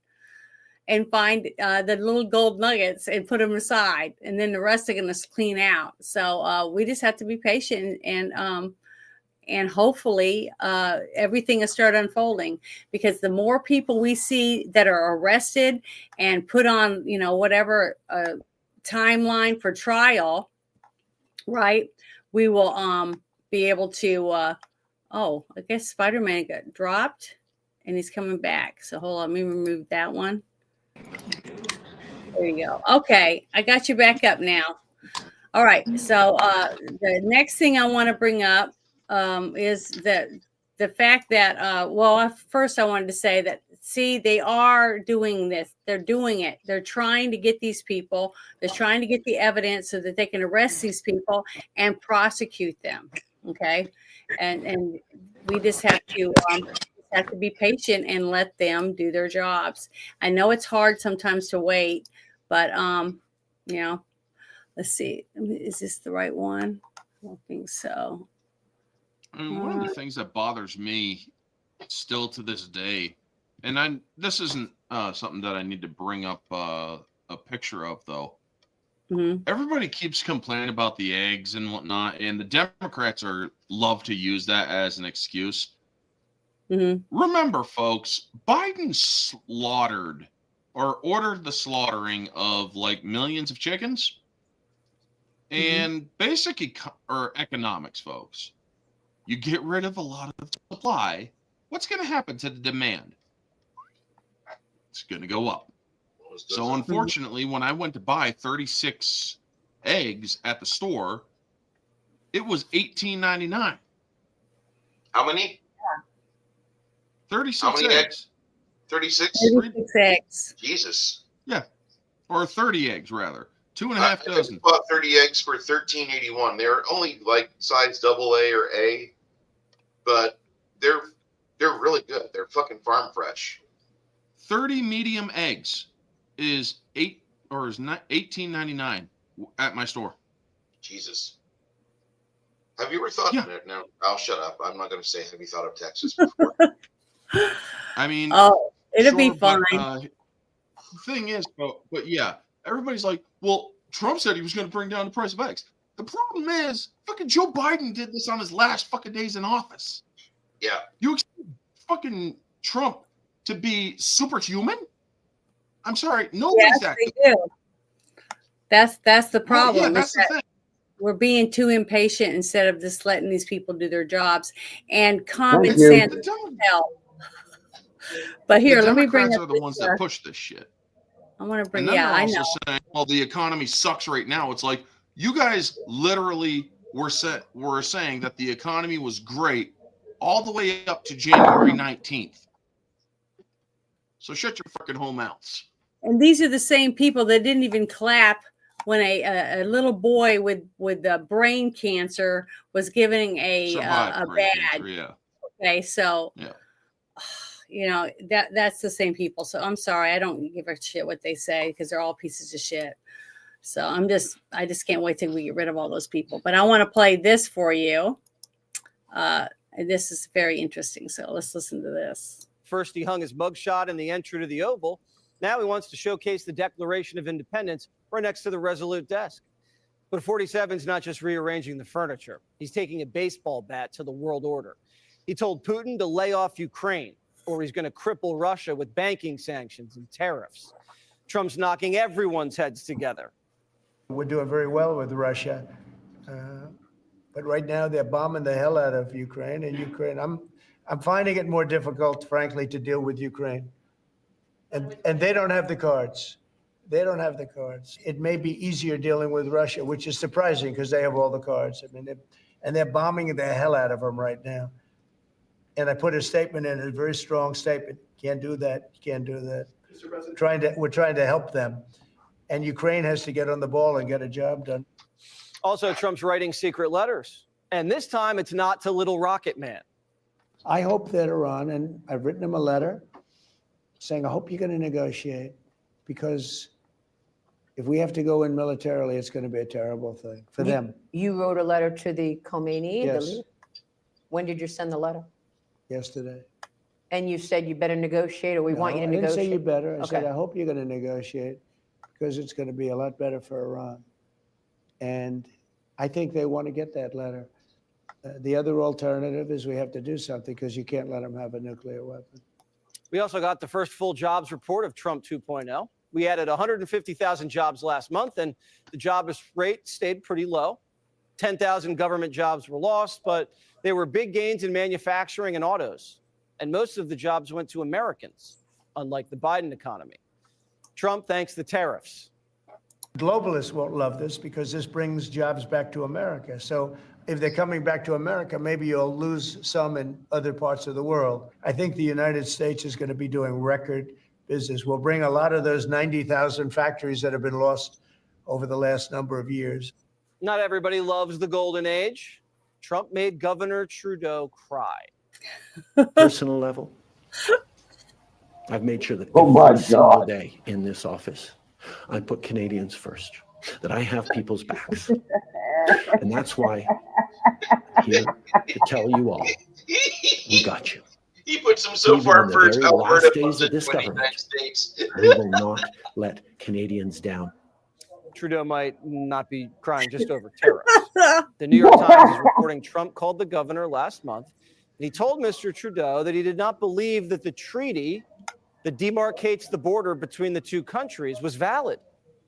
and find the little gold nuggets and put them aside. And then the rest are going to clean out. So we just have to be patient and hopefully everything will start unfolding, because the more people we see that are arrested and put on, whatever timeline for trial, right, we will be able to, I guess Spider-Man got dropped and he's coming back. So hold on, let me remove that one. There you go. Okay, I got you back up now. All right, so the next thing I want to bring up is the fact that, first I wanted to say that, see, they are doing this. They're doing it. They're trying to get these people. They're trying to get the evidence so that they can arrest these people and prosecute them. Okay, and we just have to be patient and let them do their jobs. I know it's hard sometimes to wait, but let's see. Is this the right one? I don't think so. I mean, one of the things that bothers me still to this day, and this isn't something that I need to bring up a picture of, though. Mm-hmm. Everybody keeps complaining about the eggs and whatnot, and the Democrats love to use that as an excuse. Mm-hmm. Remember, folks, Biden slaughtered or ordered the slaughtering of like millions of chickens. And basic economics, folks. You get rid of a lot of supply, what's going to happen to the demand? It's going to go up. So unfortunately, when I went to buy 36 eggs at the store, it was $18.99. How many? 36 How many eggs. 36? 36 eggs. Jesus. Yeah. Or 30 eggs, rather. 2.5 I dozen. bought 30 eggs for $13.81. They're only like size AA or A, but they're really good. They're fucking farm fresh. 30 medium eggs is $18.99 at my store. Jesus. Have you ever thought? Yeah. No, I'll shut up. I'm not going to say. Have you thought of Texas before? I mean, it'll be but, fine. the thing is, but yeah, everybody's like, well, Trump said he was going to bring down the price of eggs. The problem is, fucking Joe Biden did this on his last fucking days in office. Yeah. You expect fucking Trump to be superhuman? I'm sorry, nobody's that good. They do. That's the problem. Well, yeah, that's the thing. We're being too impatient instead of just letting these people do their jobs, and common sense help. But here, let me bring Democrats up are the ones that push this shit. I want to bring. And then Yeah, they're I also know. saying, well, the economy sucks right now. It's like you guys literally were saying that the economy was great all the way up to January 19th. So shut your fucking whole mouths. And these are the same people that didn't even clap when a little boy with brain cancer was given a brain badge. cancer, yeah. Okay, so yeah. You know, that's the same people. So I'm sorry, I don't give a shit what they say because they're all pieces of shit. So I just can't wait till we get rid of all those people. But I want to play this for you. This is very interesting. So let's listen to this. First, he hung his mugshot in the entry to the Oval. Now he wants to showcase the Declaration of Independence right next to the Resolute desk. But 47's not just rearranging the furniture. He's taking a baseball bat to the world order. He told Putin to lay off Ukraine, or he's going to cripple Russia with banking sanctions and tariffs. Trump's knocking everyone's heads together. We're doing very well with Russia. But right now they're bombing the hell out of Ukraine, and I'm finding it more difficult, frankly, to deal with Ukraine. And they don't have the cards. They don't have the cards. It may be easier dealing with Russia, which is surprising because they have all the cards. I mean, they're bombing the hell out of them right now. And I put a statement in, a very strong statement. Can't do that. Can't do that. We're trying to help them. And Ukraine has to get on the ball and get a job done. Also, Trump's writing secret letters. And this time it's not to Little Rocket Man. I hope that Iran, and I've written them a letter saying, I hope you're going to negotiate, because if we have to go in militarily, it's going to be a terrible thing for them. You wrote a letter to the Khomeini? Yes. When did you send the letter? Yesterday. And you said you better negotiate, or we want you to I didn't negotiate? say you better. I said, Okay. I hope you're going to negotiate, because it's going to be a lot better for Iran. And I think they want to get that letter. The other alternative is we have to do something, because you can't let them have a nuclear weapon. We also got the first full jobs report of Trump 2.0. We added 150,000 jobs last month, and the jobless rate stayed pretty low. 10,000 government jobs were lost, but there were big gains in manufacturing and autos. And most of the jobs went to Americans, unlike the Biden economy. Trump thanks the tariffs. Globalists won't love this, because this brings jobs back to America. So if they're coming back to America, maybe you'll lose some in other parts of the world. I think the United States is going to be doing record business. We'll bring a lot of those 90,000 factories that have been lost over the last number of years. Not everybody loves the golden age. Trump made Governor Trudeau cry. Personal level, I've made sure that Oh my every single God. day in this office, I put Canadians first, that I have people's backs. And that's why I'm here to tell you all, we got you. He puts them so Even far in the first. very Alberta last days was of it this when the government, United States. we will not let Canadians down. Trudeau might not be crying just over tariffs. The New York Times is reporting Trump called the governor last month, and he told Mr. Trudeau that he did not believe that the treaty that demarcates the border between the two countries was valid,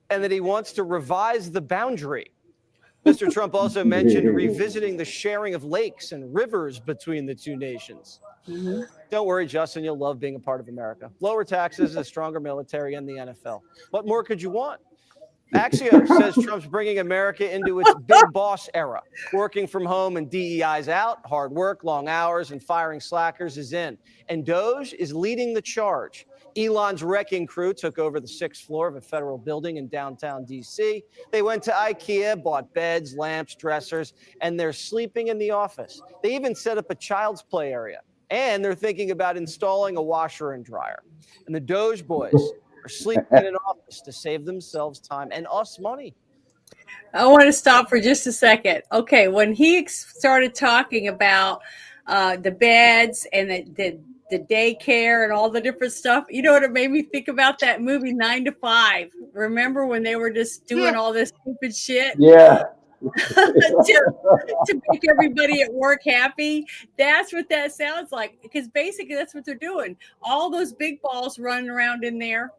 and that he wants to revise the boundary. Mr. Trump also mentioned revisiting the sharing of lakes and rivers between the two nations. Don't worry, Justin, you'll love being a part of America. Lower taxes, a stronger military, and the NFL. What more could you want? Axios says Trump's bringing America into its big boss era. Working from home and DEI's out. Hard work, long hours, and firing slackers is in. And Doge is leading the charge. Elon's wrecking crew took over the 6th floor of a federal building in downtown D.C. They went to IKEA, bought beds, lamps, dressers, and they're sleeping in the office. They even set up a child's play area. And they're thinking about installing a washer and dryer. And the Doge boys are sleeping in an office to save themselves time and us money. I want to stop for just a second. Okay, when he started talking about the beds and the daycare and all the different stuff, you know what it made me think about? That movie 9 to 5. Remember when they were just doing all this stupid shit? Yeah. to make everybody at work happy. That's what that sounds like, because basically that's what they're doing. All those big balls running around in there,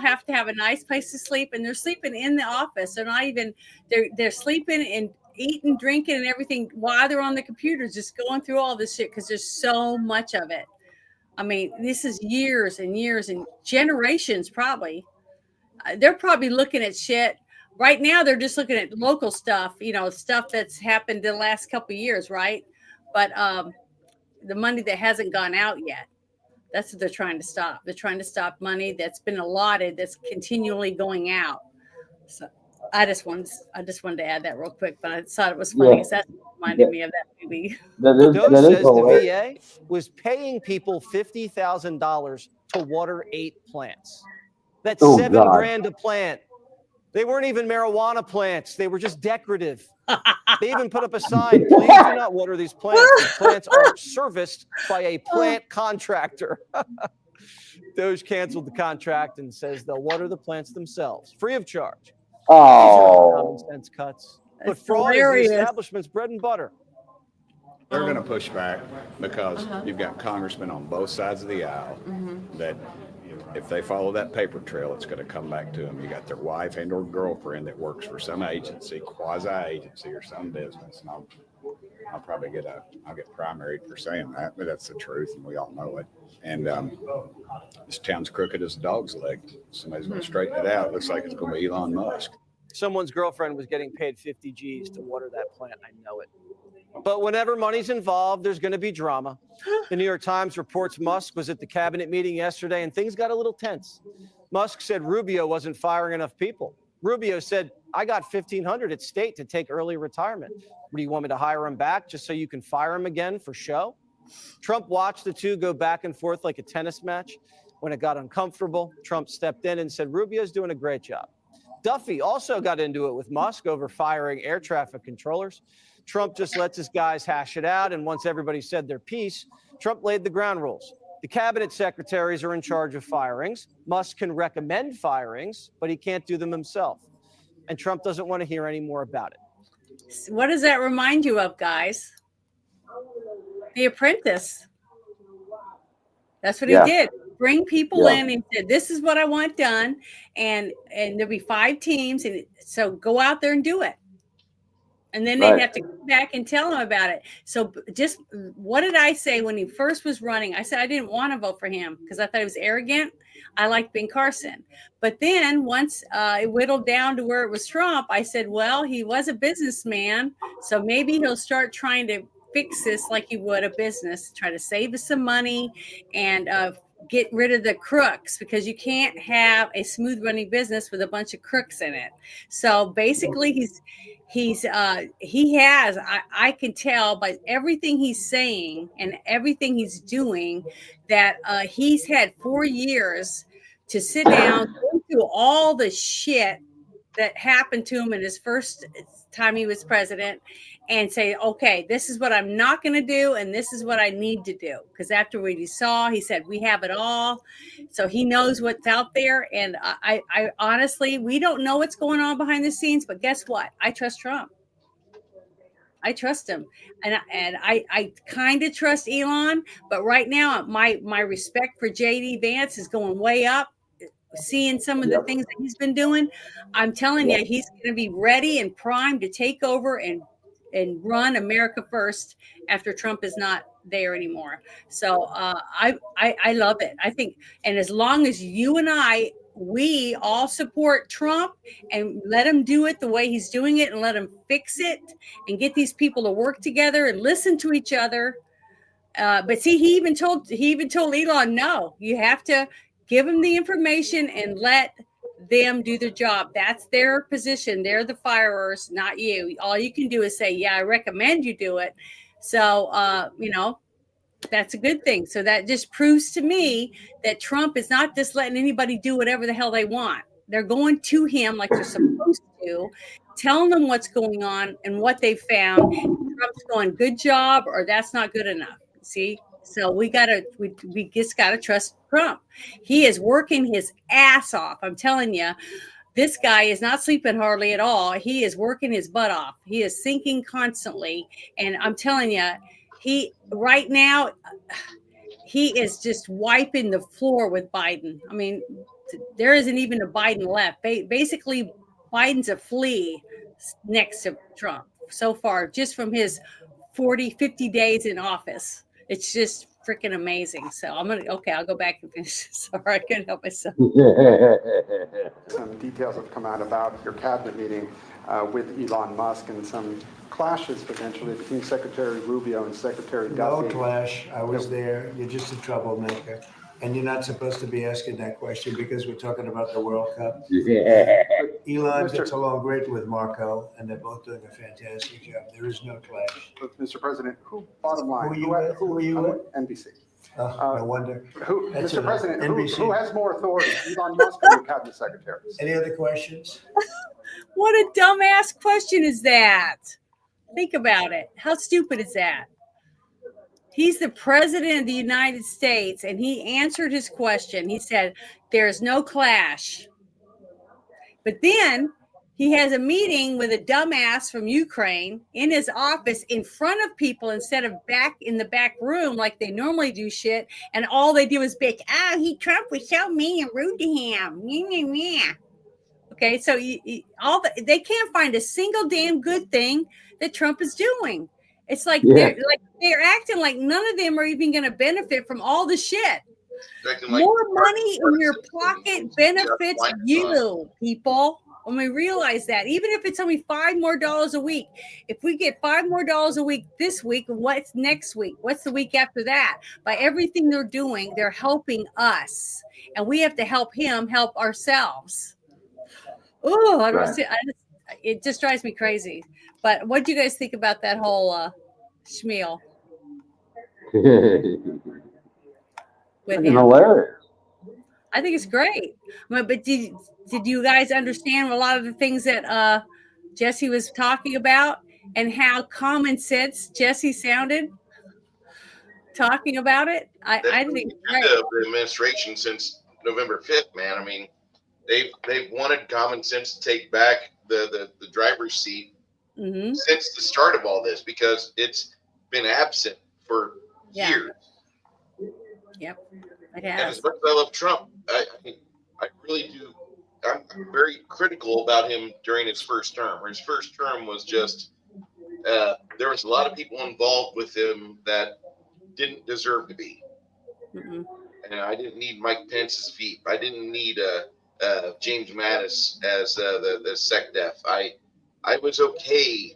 have to have a nice place to sleep, and they're sleeping in the office. They're not even they're sleeping and eating, drinking, and everything while they're on the computers, just going through all this shit because there's so much of it. I mean, this is years and years and generations probably. They're probably looking at shit. Right now, they're just looking at local stuff, stuff that's happened in the last couple of years, right? But the money that hasn't gone out yet, that's what they're trying to stop. They're trying to stop money that's been allotted, that's continually going out. So I just wanted to add that real quick, but I thought it was funny because that reminded me of that movie. Doge says the VA was paying people $50,000 to water 8 plants. That's $7,000 a plant. They weren't even marijuana plants. They were just decorative. They even put up a sign, please do not water these plants. These plants are serviced by a plant contractor. Doge canceled the contract and says they'll water the plants themselves, free of charge. Oh. Common sense cuts. But fraud is the establishment's bread and butter. They're going to push back because you've got congressmen on both sides of the aisle that if they follow that paper trail, it's going to come back to them. You got their wife and or girlfriend that works for some agency, quasi-agency or some business. And I'll probably get primaried for saying that, but that's the truth, and we all know it. And this town's crooked as a dog's leg. Somebody's going to straighten it out. It looks like it's going to be Elon Musk. Someone's girlfriend was getting paid 50 G's to water that plant. I know it. But whenever money's involved, there's going to be drama. The New York Times reports Musk was at the cabinet meeting yesterday and things got a little tense. Musk said Rubio wasn't firing enough people. Rubio said, I got 1,500 at state to take early retirement. Do you want me to hire him back just so you can fire him again for show? Trump watched the two go back and forth like a tennis match. When it got uncomfortable, Trump stepped in and said, Rubio's doing a great job. Duffy also got into it with Musk over firing air traffic controllers. Trump just lets his guys hash it out, and once everybody said their piece, Trump laid the ground rules. The cabinet secretaries are in charge of firings. Musk can recommend firings, but he can't do them himself. And Trump doesn't want to hear any more about it. What does that remind you of, guys? The Apprentice. That's what he did. Bring people in and said, this is what I want done. And there'll be 5 teams. And so go out there and do it. And then they'd have to come back and tell him about it. So just what did I say when he first was running? I said I didn't want to vote for him because I thought he was arrogant. I liked Ben Carson. But then once it whittled down to where it was Trump, I said, well, he was a businessman. So maybe he'll start trying to fix this like he would a business, try to save us some money and get rid of the crooks, because you can't have a smooth running business with a bunch of crooks in it. So basically I can tell by everything he's saying and everything he's doing that he's had 4 years to sit down, go through all the shit that happened to him in his first time he was president and say, okay, this is what I'm not going to do. And this is what I need to do. Because after what he saw, he said, we have it all. So he knows what's out there. And I honestly, we don't know what's going on behind the scenes, but guess what? I trust Trump. I trust him. And I kind of trust Elon, but right now my respect for JD Vance is going way up. Seeing some of the things that he's been doing, I'm telling you, he's going to be ready and primed to take over and run America first after Trump is not there anymore. So I love it. I think, and as long as you and I we all support Trump and let him do it the way he's doing it and let him fix it and get these people to work together and listen to each other. But see, he even told Elon, no, you have to give them the information and let them do their job. That's their position. They're the firers, not you. All you can do is say, yeah, I recommend you do it. So, that's a good thing. So that just proves to me that Trump is not just letting anybody do whatever the hell they want. They're going to him like they're supposed to, telling them what's going on and what they found. Trump's going, good job, or that's not good enough. See? So we just gotta trust Trump. He is working his ass off. I'm telling you, this guy is not sleeping hardly at all. He is working his butt off. He is thinking constantly. And I'm telling you, right now, he is just wiping the floor with Biden. I mean, there isn't even a Biden left. Basically, Biden's a flea next to Trump so far, just from his 50 days in office. It's just freaking amazing. So I'll go back and finish. Sorry, I couldn't help myself. Some details have come out about your cabinet meeting with Elon Musk and some clashes potentially between Secretary Rubio and Secretary Duffy. No clash. I was there. You're just a troublemaker. And you're not supposed to be asking that question because we're talking about the World Cup. Elon gets along great with Marco, and they're both doing a fantastic job. There is no clash. Mr. President, bottom line, Who are you with? NBC. No wonder. Mr. President, NBC. who has more authority, Elon Musk or your cabinet secretaries? Any other questions? What a dumbass question is that? Think about it. How stupid is that? He's the president of the United States, and he answered his question. He said, there's no clash. But then he has a meeting with a dumbass from Ukraine in his office in front of people instead of back in the back room like they normally do shit. And all they do is bitch, Trump was so mean and rude to him. Okay, so they can't find a single damn good thing that Trump is doing. It's like they're acting like none of them are even going to benefit from all the shit. More money in your pocket benefits you, people. When we realize that, even if it's only $5 more a week, if we get $5 more a week this week, what's next week? What's the week after that? By everything they're doing, they're helping us, and we have to help him help ourselves. Oh, it just drives me crazy. But what do you guys think about that whole schmeal? With him? Hilarious. I think it's great. But did you guys understand a lot of the things that Jesse was talking about and how common sense Jesse sounded talking about it? I think it's great. The administration since November 5th, man. I mean, they've wanted common sense to take back the driver's seat since the start of all this because it's been absent for years. Yep, it and has. as much as I love Trump, I really do. I'm very critical about him during his first term. His first term was just there was a lot of people involved with him that didn't deserve to be. And I didn't need Mike Pence's feet. I didn't need James Mattis as the SecDef. I was okay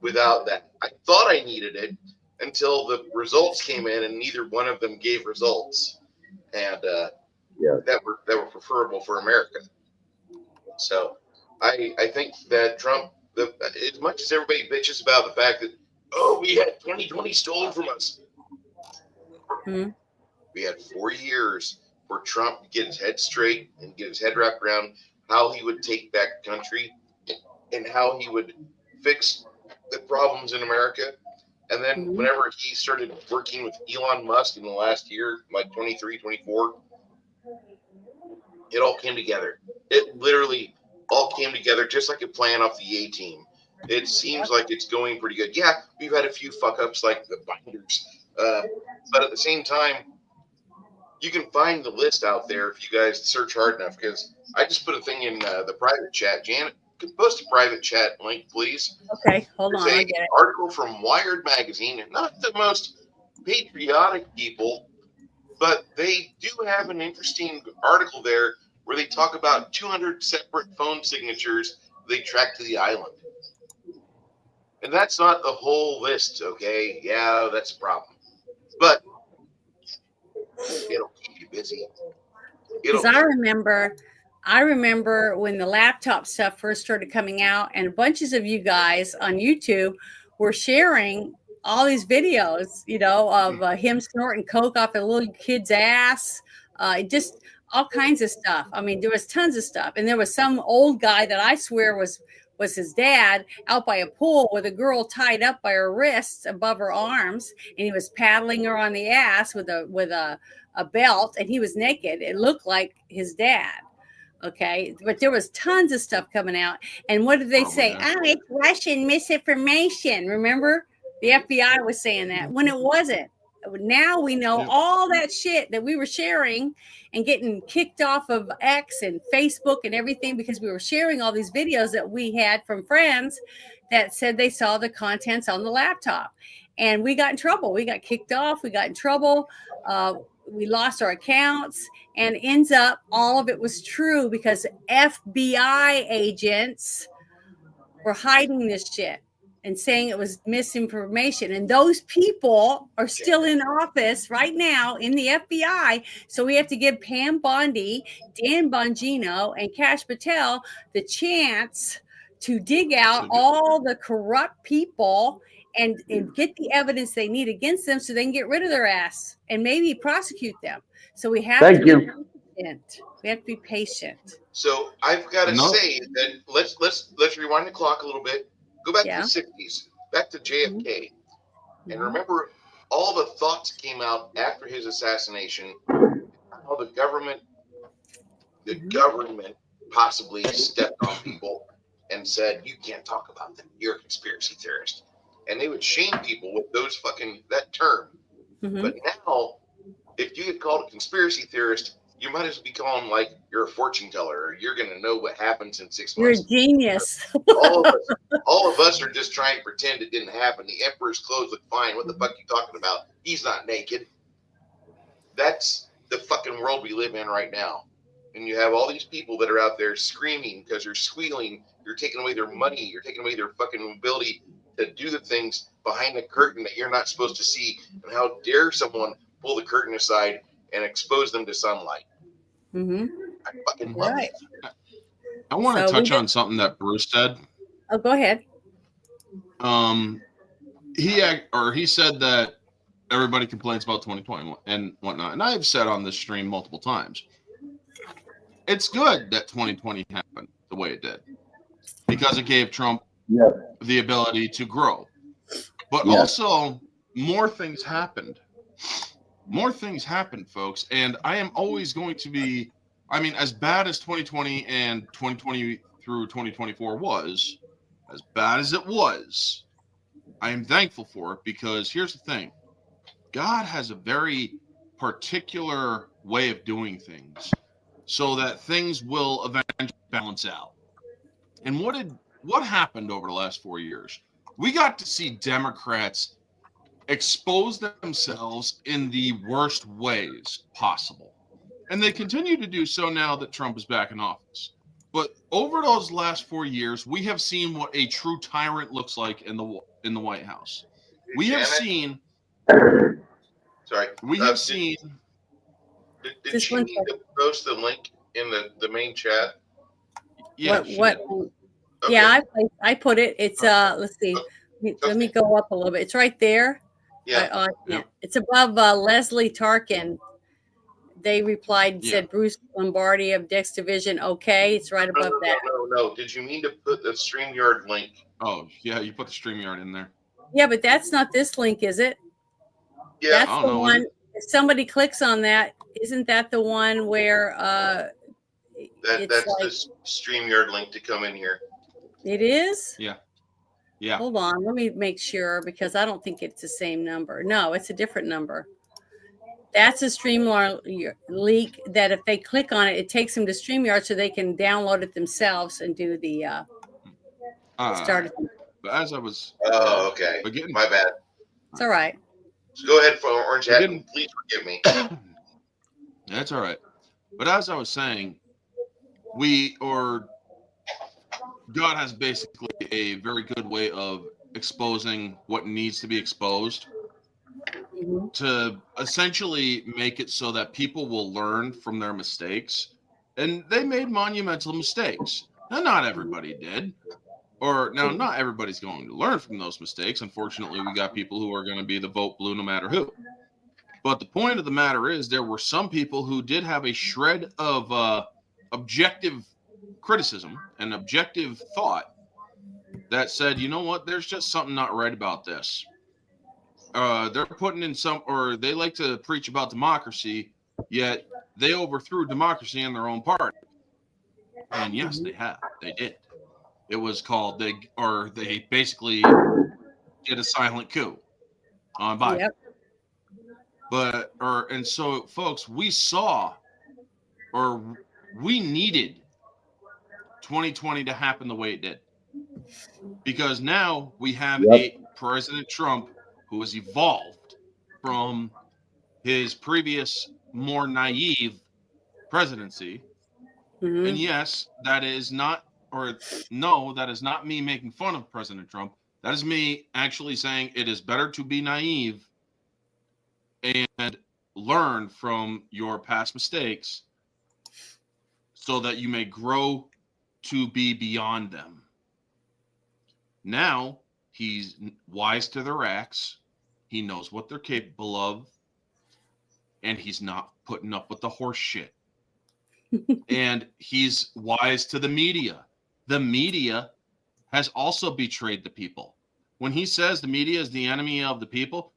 without that. I thought I needed it until the results came in, and neither one of them gave results, and that were preferable for America. So I think that Trump, as much as everybody bitches about the fact that we had 2020 stolen from us, we had 4 years for Trump to get his head straight and get his head wrapped around how he would take back the country and how he would fix the problems in America. And then whenever he started working with Elon Musk in the last year, like 23, 24, it all came together. It literally all came together just like a plan off the A-team. It seems like it's going pretty good. Yeah, we've had a few fuck-ups like the binders. But at the same time, you can find the list out there if you guys search hard enough, because I just put a thing in the private chat. Janet, can post a private chat link, please. Okay, hold on. There's an article from Wired Magazine, and not the most patriotic people, but they do have an interesting article there where they talk about 200 separate phone signatures they tracked to the island. And that's not the whole list, okay? Yeah, that's a problem. But it'll keep you busy. Because I remember when the laptop stuff first started coming out, and bunches of you guys on YouTube were sharing all these videos, of him snorting coke off a little kid's ass, just all kinds of stuff. I mean, there was tons of stuff, and there was some old guy that I swear was his dad out by a pool with a girl tied up by her wrists above her arms, and he was paddling her on the ass with a belt, and he was naked. It looked like his dad. Okay, but there was tons of stuff coming out, and what did they say? It's Russian misinformation. Remember, the FBI was saying that when it wasn't. Now we know all that shit that we were sharing and getting kicked off of X and Facebook and everything because we were sharing all these videos that we had from friends that said they saw the contents on the laptop, and we got in trouble. We got kicked off. We got in trouble. We lost our accounts, and ends up all of it was true because FBI agents were hiding this shit and saying it was misinformation. And those people are still in office right now in the FBI. So we have to give Pam Bondi, Dan Bongino, and Kash Patel the chance to dig out all the corrupt people and get the evidence they need against them so they can get rid of their ass and maybe prosecute them. So we have to be patient. We have to be patient. So I've got to say that let's rewind the clock a little bit. Go back to the 60s, back to JFK. And remember all the thoughts came out after his assassination, how the government possibly stepped on people and said, you can't talk about them. You're a conspiracy theorist. And they would shame people with that term. But now, if you get called a conspiracy theorist, you might as well be calling like you're a fortune teller, or you're going to know what happens in 6 months. You're a genius. all of us are just trying to pretend it didn't happen. The emperor's clothes look fine. What the fuck are you talking about? He's not naked. That's the fucking world we live in right now. And you have all these people that are out there screaming because they're squealing. You're taking away their money. You're taking away their fucking ability to do the things behind the curtain that you're not supposed to see. And how dare someone pull the curtain aside and expose them to sunlight? I fucking love it. I want to touch on something that Bruce said. Oh, go ahead. He said that everybody complains about 2020 and whatnot, and I've said on this stream multiple times, it's good that 2020 happened the way it did because it gave Trump the ability to grow. But also, more things happened. More things happened, folks. And I am always going to be, as bad as 2020 and 2020 through 2024 was, as bad as it was, I am thankful for it because here's the thing. God has a very particular way of doing things so that things will eventually balance out. And what happened over the last 4 years? We got to see Democrats expose themselves in the worst ways possible. And they continue to do so now that Trump is back in office. But over those last 4 years, we have seen what a true tyrant looks like in the White House. We have seen. Sorry. We have seen. Did she need to post the link in the main chat? Yeah. Okay. Yeah, I put it. It's let's see. Let me go up a little bit. It's right there. Yeah. It's above Leslie Tarkin. They replied and said Bruce Lombardi of Dex Division. Okay, it's right above that. No. Did you mean to put the StreamYard link? Oh, yeah, you put the StreamYard in there. Yeah, but that's not this link, is it? Yeah. That's the one. If somebody clicks on that, isn't that the one where that's like, the StreamYard link to come in here? It is? Yeah. Yeah. Hold on, let me make sure because I don't think it's the same number. No, it's a different number. That's a StreamYard link that if they click on it, it takes them to StreamYard so they can download it themselves and do the start. But as I was. Oh, okay. My bad. It's all right. So go ahead, for Orange Hat, and please forgive me. That's all right. But as I was saying, God has basically a very good way of exposing what needs to be exposed to essentially make it so that people will learn from their mistakes. And they made monumental mistakes. Now, not everybody did. Not everybody's going to learn from those mistakes. Unfortunately, we got people who are going to be the vote blue no matter who. But the point of the matter is there were some people who did have a shred of objective criticism and objective thought that said, you know what, there's just something not right about this. They're putting in they like to preach about democracy, yet they overthrew democracy in their own party. And yes, they did. It was called they basically did a silent coup on Biden. Yep. And so, folks, we needed 2020 to happen the way it did, because now we have a President Trump who has evolved from his previous more naive presidency. And yes, that is not me making fun of President Trump. That is me actually saying it is better to be naive and learn from your past mistakes so that you may grow to be beyond them. Now, he's wise to their acts. He knows what they're capable of. And he's not putting up with the horse shit. And he's wise to the media. The media has also betrayed the people. When he says the media is the enemy of the people,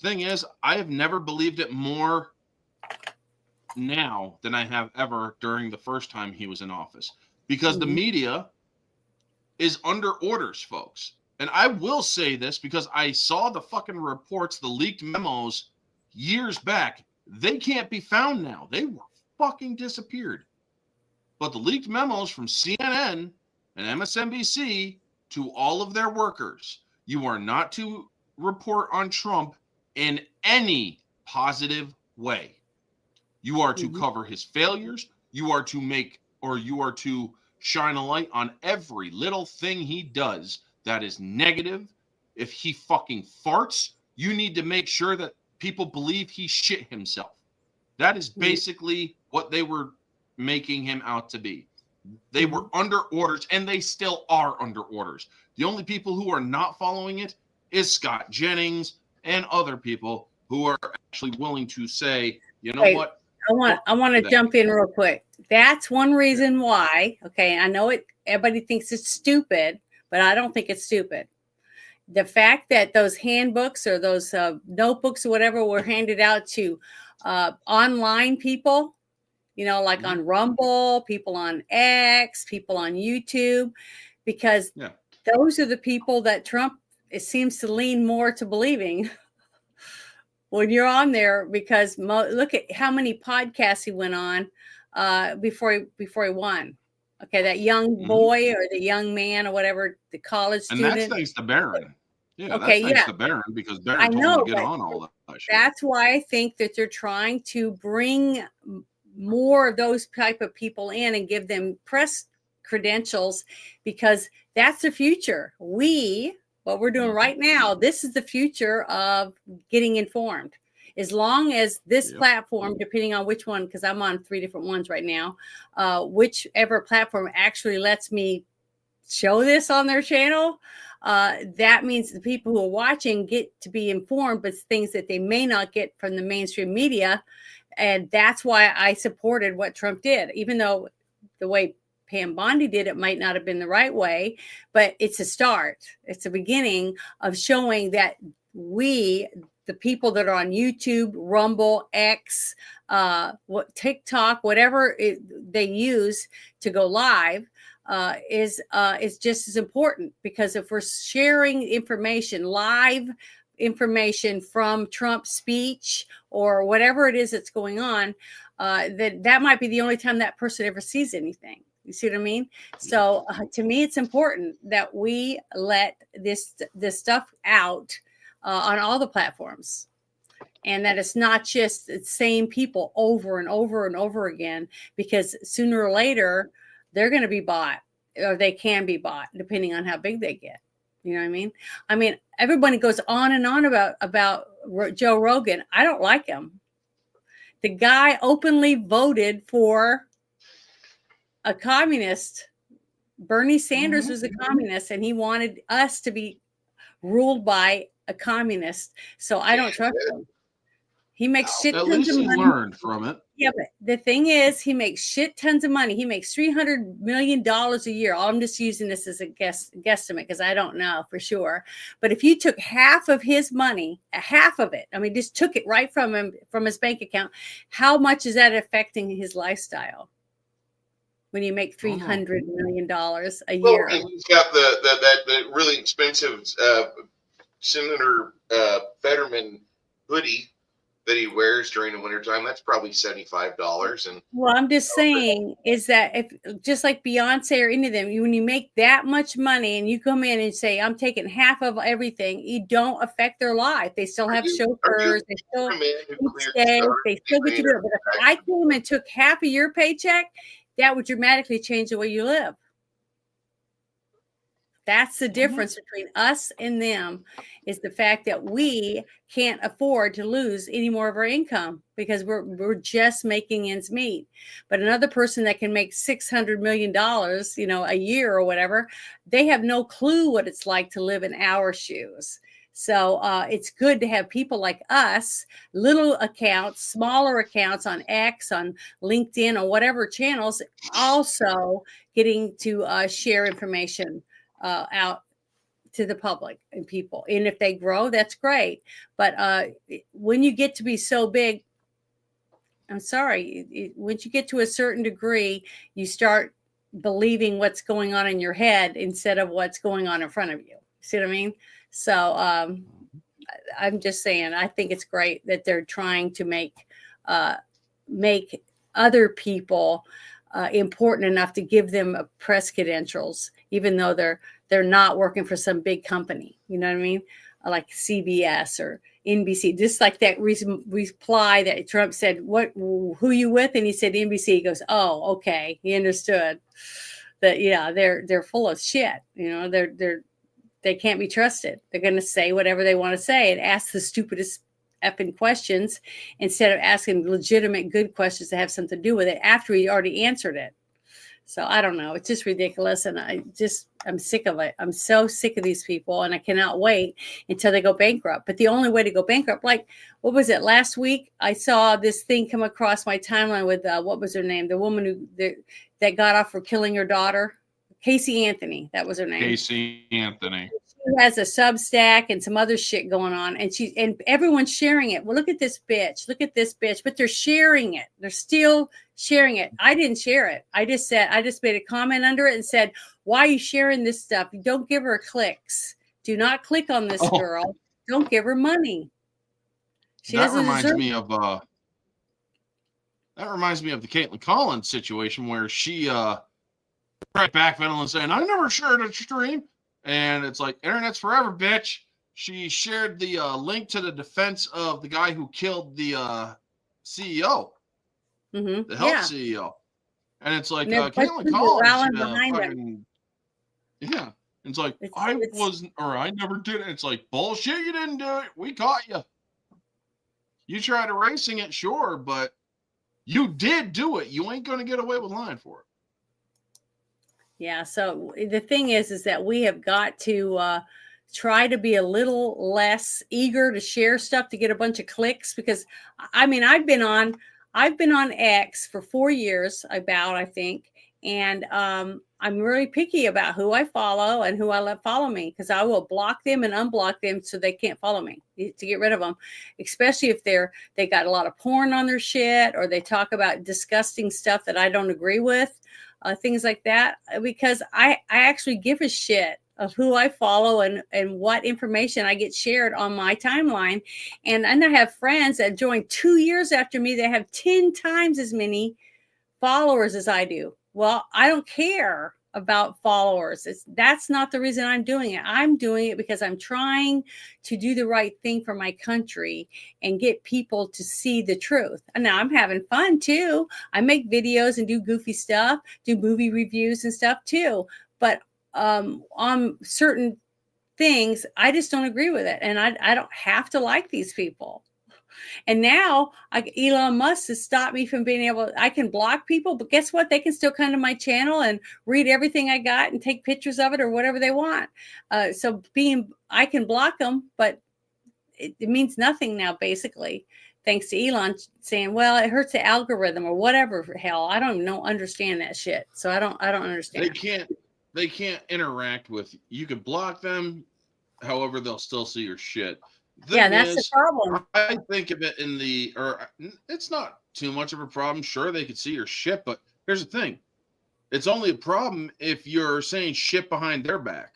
thing is, I have never believed it more now than I have ever during the first time he was in office, because the media is under orders, folks. And I will say this because I saw the fucking reports, the leaked memos years back. They can't be found now. They were fucking disappeared. But the leaked memos from CNN and MSNBC to all of their workers, you are not to report on Trump in any positive way. You are to cover his failures. You are to shine a light on every little thing he does that is negative. If he fucking farts, you need to make sure that people believe he shit himself. That is basically what they were making him out to be. They were under orders, and they still are under orders. The only people who are not following it is Scott Jennings and other people who are actually willing to say, you know what? I want to jump in real quick. That's one reason why. Okay, I know it. Everybody thinks it's stupid, but I don't think it's stupid. The fact that those handbooks or those notebooks or whatever were handed out to online people, like on Rumble, people on X, people on YouTube, because those are the people that Trump seems to lean more to believing when you're on there, because look at how many podcasts he went on before he won. Okay, that young boy or the young man or whatever, the college student. And that's thanks to Barron. Yeah, that's thanks to Barron, because Barron told him to get on all that shit. That's why I think that they're trying to bring more of those type of people in and give them press credentials, because that's the future. What we're doing right now, this is the future of getting informed. As long as this platform, depending on which one, because I'm on 3 different ones right now, whichever platform actually lets me show this on their channel, that means the people who are watching get to be informed, but things that they may not get from the mainstream media. And that's why I supported what Trump did, even though the way Pam Bondi did it might not have been the right way, but it's a start. It's a beginning of showing that the people that are on YouTube, Rumble, X, TikTok, whatever they use to go live, is just as important, because if we're sharing live information from Trump's speech or whatever it is that's going on, that might be the only time that person ever sees anything. You see what I mean? So to me, it's important that we let this stuff out on all the platforms, and that it's not just the same people over and over and over again, because sooner or later, they're going to be bought, or they can be bought depending on how big they get. You know what I mean? I mean, everybody goes on and on about Joe Rogan. I don't like him. The guy openly voted for a communist. Bernie Sanders was a communist, and he wanted us to be ruled by a communist. So I don't trust him. He makes shit At tons least of he money. learned from it. Yeah, but the thing is, he makes shit tons of money. He makes $300 million a year. I'm just using this as a guesstimate because I don't know for sure. But if you took half of his money, half of it, I mean, just took it right from him, from his bank account, how much is that affecting his lifestyle? When you make $300 million a year. Well, he's got the really expensive Senator Fetterman hoodie that he wears during the wintertime. That's probably $75. And well, I'm just saying is that if just like Beyonce or any of them, when you make that much money and you come in and say, I'm taking half of everything, you don't affect their life. They still have chauffeurs, they still stay, they still get to do it. But if I came and took half of your paycheck, that would dramatically change the way you live. That's the difference between us and them, is the fact that we can't afford to lose any more of our income because we're just making ends meet. But another person that can make $600 million, you know, a year or whatever, they have no clue what it's like to live in our shoes. So it's good to have people like us, little accounts, smaller accounts on X, on LinkedIn, or whatever channels, also getting to share information out to the public and people. And if they grow, that's great. But when you get to be so big, I'm sorry, once you get to a certain degree, you start believing what's going on in your head instead of what's going on in front of you. See what I mean? So I'm just saying, I think it's great that they're trying to make other people important enough to give them press credentials, even though they're not working for some big company. You know what I mean? Like CBS or NBC. Just like that reply that Trump said, who you with? And he said NBC. He goes, oh, okay. He understood that. Yeah, they're full of shit. You know, they can't be trusted. They're going to say whatever they want to say and ask the stupidest effing questions instead of asking legitimate good questions that have something to do with it after he already answered it. So I don't know. It's just ridiculous. And I'm sick of it. I'm so sick of these people, and I cannot wait until they go bankrupt. But the only way to go bankrupt, like, what was it? Last week, I saw this thing come across my timeline with, what was her name? The woman that got off for killing her daughter. Casey Anthony. That was her name. Casey Anthony. She has a Substack and some other shit going on, and everyone's sharing it. Well, look at this bitch. Look at this bitch. But they're sharing it. They're still sharing it. I didn't share it. I just made a comment under it and said, why are you sharing this stuff? You don't give her clicks. Do not click on this girl. Don't give her money. That reminds me of the Caitlin Collins situation where she right backpedaling saying, I never shared a stream. And it's like, internet's forever, bitch. She shared the link to the defense of the guy who killed the CEO, the health CEO. And it's like, Caitlin Collins. Yeah. It's like, I never did it. It's like, bullshit, you didn't do it. We caught you. You tried erasing it, sure, but you did do it. You ain't going to get away with lying for it. Yeah. So the thing is that we have got to try to be a little less eager to share stuff to get a bunch of clicks, because I mean, I've been on X for 4 years, I think. And I'm really picky about who I follow and who I let follow me, because I will block them and unblock them so they can't follow me, to get rid of them, especially if they got a lot of porn on their shit, or they talk about disgusting stuff that I don't agree with. Things like that, because I actually give a shit of who I follow and what information I get shared on my timeline. And I have friends that joined 2 years after me that have 10 times as many followers as I do. Well, I don't care about followers. That's not the reason I'm doing it. I'm doing it because I'm trying to do the right thing for my country and get people to see the truth. And now I'm having fun too. I make videos and do goofy stuff, do movie reviews and stuff too. But on certain things, I just don't agree with it. And I don't have to like these people. And now Elon Musk has stopped me from being able, I can block people, but guess what? They can still come to my channel and read everything I got and take pictures of it or whatever they want. So I can block them, but it means nothing now, basically, thanks to Elon saying, well, it hurts the algorithm or whatever the hell. I don't even understand that shit. So I don't understand. They can't interact with you. You can block them, however, they'll still see your shit. Yeah, that's the problem. I think of it it's not too much of a problem. Sure, they could see your shit, but here's the thing. It's only a problem if you're saying shit behind their back.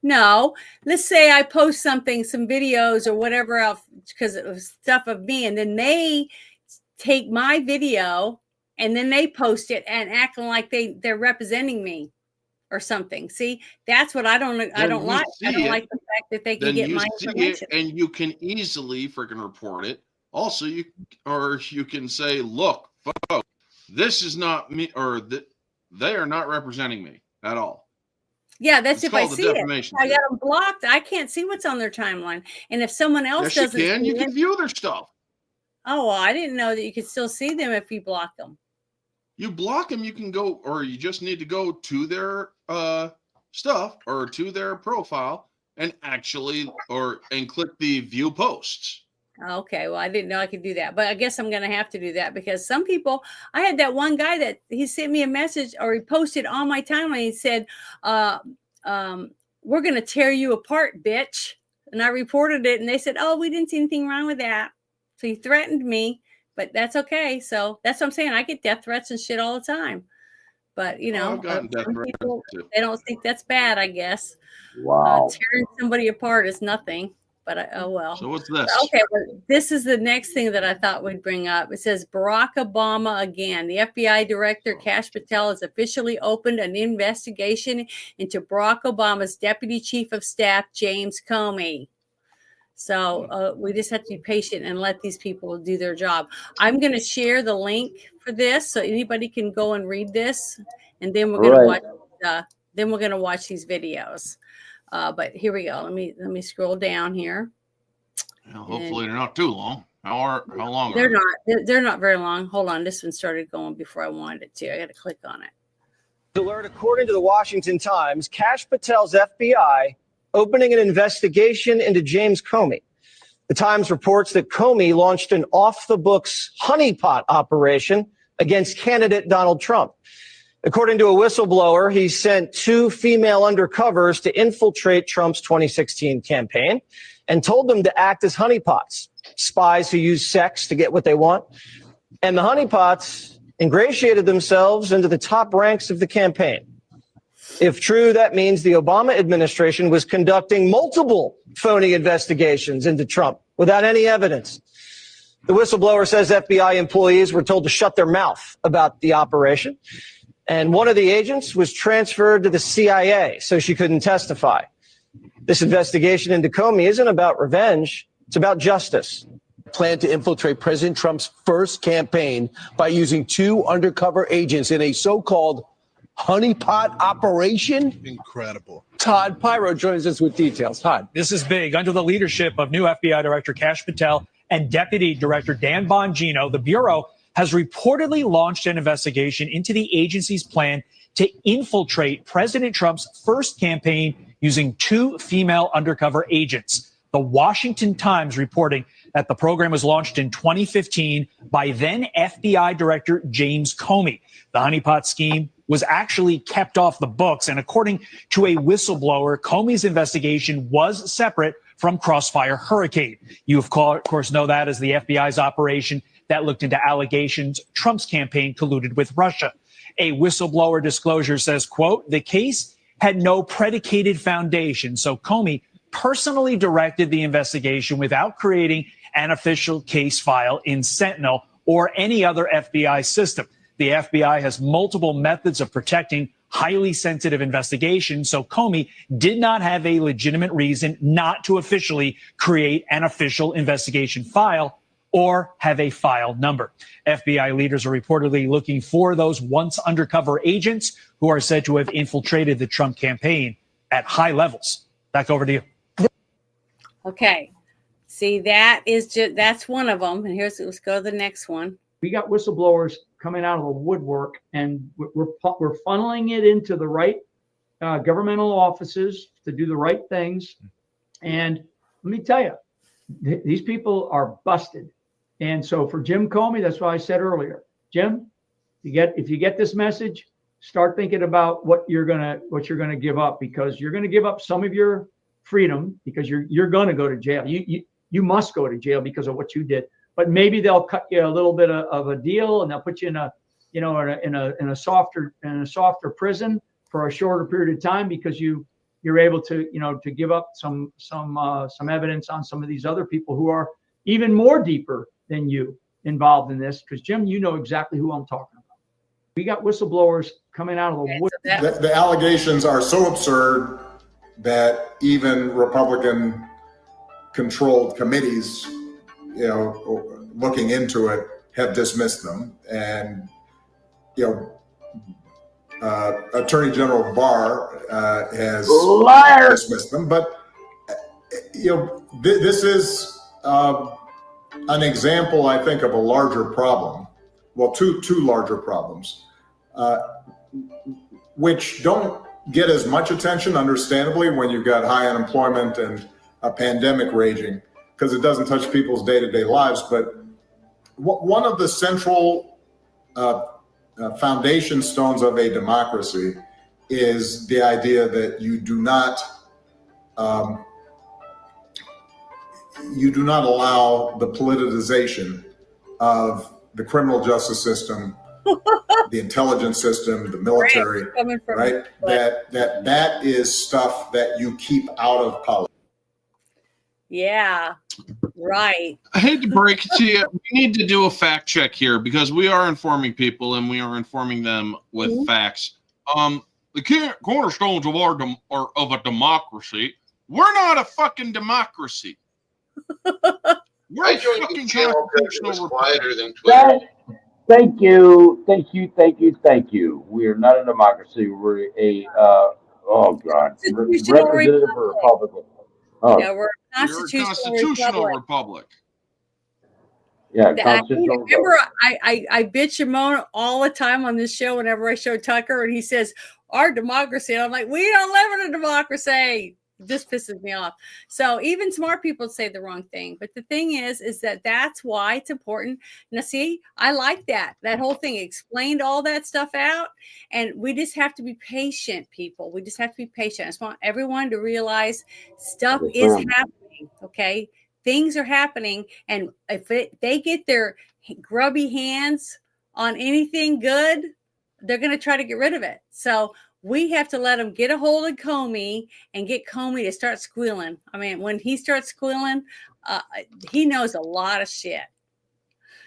No, let's say I post some videos or whatever else because it was stuff of me, and then they take my video and then they post it and acting like they're representing me or something. See, that's what I don't like. I don't like the fact that they can get my information. And you can easily freaking report it. Also, you can say, look, folks, this is not me, or they are not representing me at all. Yeah, that's if I see it. I got them blocked. I can't see what's on their timeline. And if someone else doesn't, you can view their stuff. Oh, well, I didn't know that you could still see them if you block them. You block them, you can go, or you just need to go to their stuff or to their profile and click the view posts. Okay, well, I didn't know I could do that, but I guess I'm going to have to do that because some people, I had that one guy that he sent me a message or he posted on my timeline. He said, we're going to tear you apart, bitch. And I reported it and they said, oh, we didn't see anything wrong with that. So he threatened me, but that's okay. So that's what I'm saying. I get death threats and shit all the time. But, some people, they don't think that's bad, I guess. Wow. Tearing somebody apart is nothing. But oh well. So what's this? Okay, well, this is the next thing that I thought we'd bring up. It says Barack Obama again. The FBI director Kash Patel has officially opened an investigation into Barack Obama's deputy chief of staff, James Comey. So we just have to be patient and let these people do their job. I'm going to share the link for this so anybody can go and read this, and then we're going to watch. Then we're going to watch these videos. But here we go. Let me scroll down here. Well, hopefully they're not too long. How long? They're not. They're not very long. Hold on. This one started going before I wanted it to. I got to click on it. Alert, according to the Washington Times, Kash Patel's FBI opening an investigation into James Comey. The Times reports that Comey launched an off-the-books honeypot operation against candidate Donald Trump. According to a whistleblower, he sent 2 female undercovers to infiltrate Trump's 2016 campaign and told them to act as honeypots, spies who use sex to get what they want. And the honeypots ingratiated themselves into the top ranks of the campaign. If true, that means the Obama administration was conducting multiple phony investigations into Trump without any evidence. The whistleblower says FBI employees were told to shut their mouth about the operation. And one of the agents was transferred to the CIA so she couldn't testify. This investigation into Comey isn't about revenge. It's about justice. Plan to infiltrate President Trump's first campaign by using 2 undercover agents in a so-called honeypot operation. Incredible. Todd Pyro joins us with details. Todd. This is big. Under the leadership of new FBI Director Kash Patel and Deputy Director Dan Bongino, the Bureau has reportedly launched an investigation into the agency's plan to infiltrate President Trump's first campaign using 2 female undercover agents. The Washington Times reporting that the program was launched in 2015 by then FBI Director James Comey. The honeypot scheme was actually kept off the books, and according to a whistleblower, Comey's investigation was separate from Crossfire Hurricane. You, of course, know that as the FBI's operation that looked into allegations Trump's campaign colluded with Russia. A whistleblower disclosure says, quote, the case had no predicated foundation, so Comey personally directed the investigation without creating an official case file in Sentinel or any other FBI system. The FBI has multiple methods of protecting highly sensitive investigation, so Comey did not have a legitimate reason not to officially create an official investigation file or have a file number. FBI leaders are reportedly looking for those once undercover agents who are said to have infiltrated the Trump campaign at high levels. Back over to you. Okay. See, that's one of them. And let's go to the next one. We got whistleblowers coming out of the woodwork, and we're funneling it into the right governmental offices to do the right things. And let me tell you, these people are busted. And so for Jim Comey, that's why I said earlier, Jim, if you get this message, start thinking about what you're gonna give up, because you're gonna give up some of your freedom because you're gonna go to jail. You must go to jail because of what you did. But maybe they'll cut you a little bit of a deal, and they'll put you in a softer prison for a shorter period of time because you're able to give up some evidence on some of these other people who are even more deeper than you involved in this. Because Jim, you know exactly who I'm talking about. We got whistleblowers coming out of the wood. The allegations are so absurd that even Republican-controlled committees, looking into it, have dismissed them. And Attorney General Barr has dismissed them. But this is an example, I think, of a larger problem. Well, two larger problems, which don't get as much attention, understandably, when you've got high unemployment and a pandemic raging, because it doesn't touch people's day-to-day lives. But one of the central foundation stones of a democracy is the idea that you do not allow the politicization of the criminal justice system, the intelligence system, the military, right? That is stuff that you keep out of politics. Yeah, right. I hate to break it to you. We need to do a fact check here because we are informing people and we are informing them with facts. The cornerstones of of a democracy. We're not a fucking democracy. I joined the channel because it was quieter than Twitter. Thank you. We're not a democracy. We're a representative republic. Oh. Yeah, we're a constitutional republic. Yeah, remember, I bitch and moan all the time on this show whenever I show Tucker, and he says, our democracy. And I'm like, we don't live in a democracy. This pisses me off. So even smart people say the wrong thing. But the thing is that's why it's important. Now, see, I like that whole thing explained all that stuff out. And we just have to be patient, people. We just have to be patient. I just want everyone to realize stuff is happening. Okay. Things are happening. And if they get their grubby hands on anything good, they're going to try to get rid of it. So we have to let them get a hold of Comey and get Comey to start squealing. I mean, when he starts squealing, he knows a lot of shit.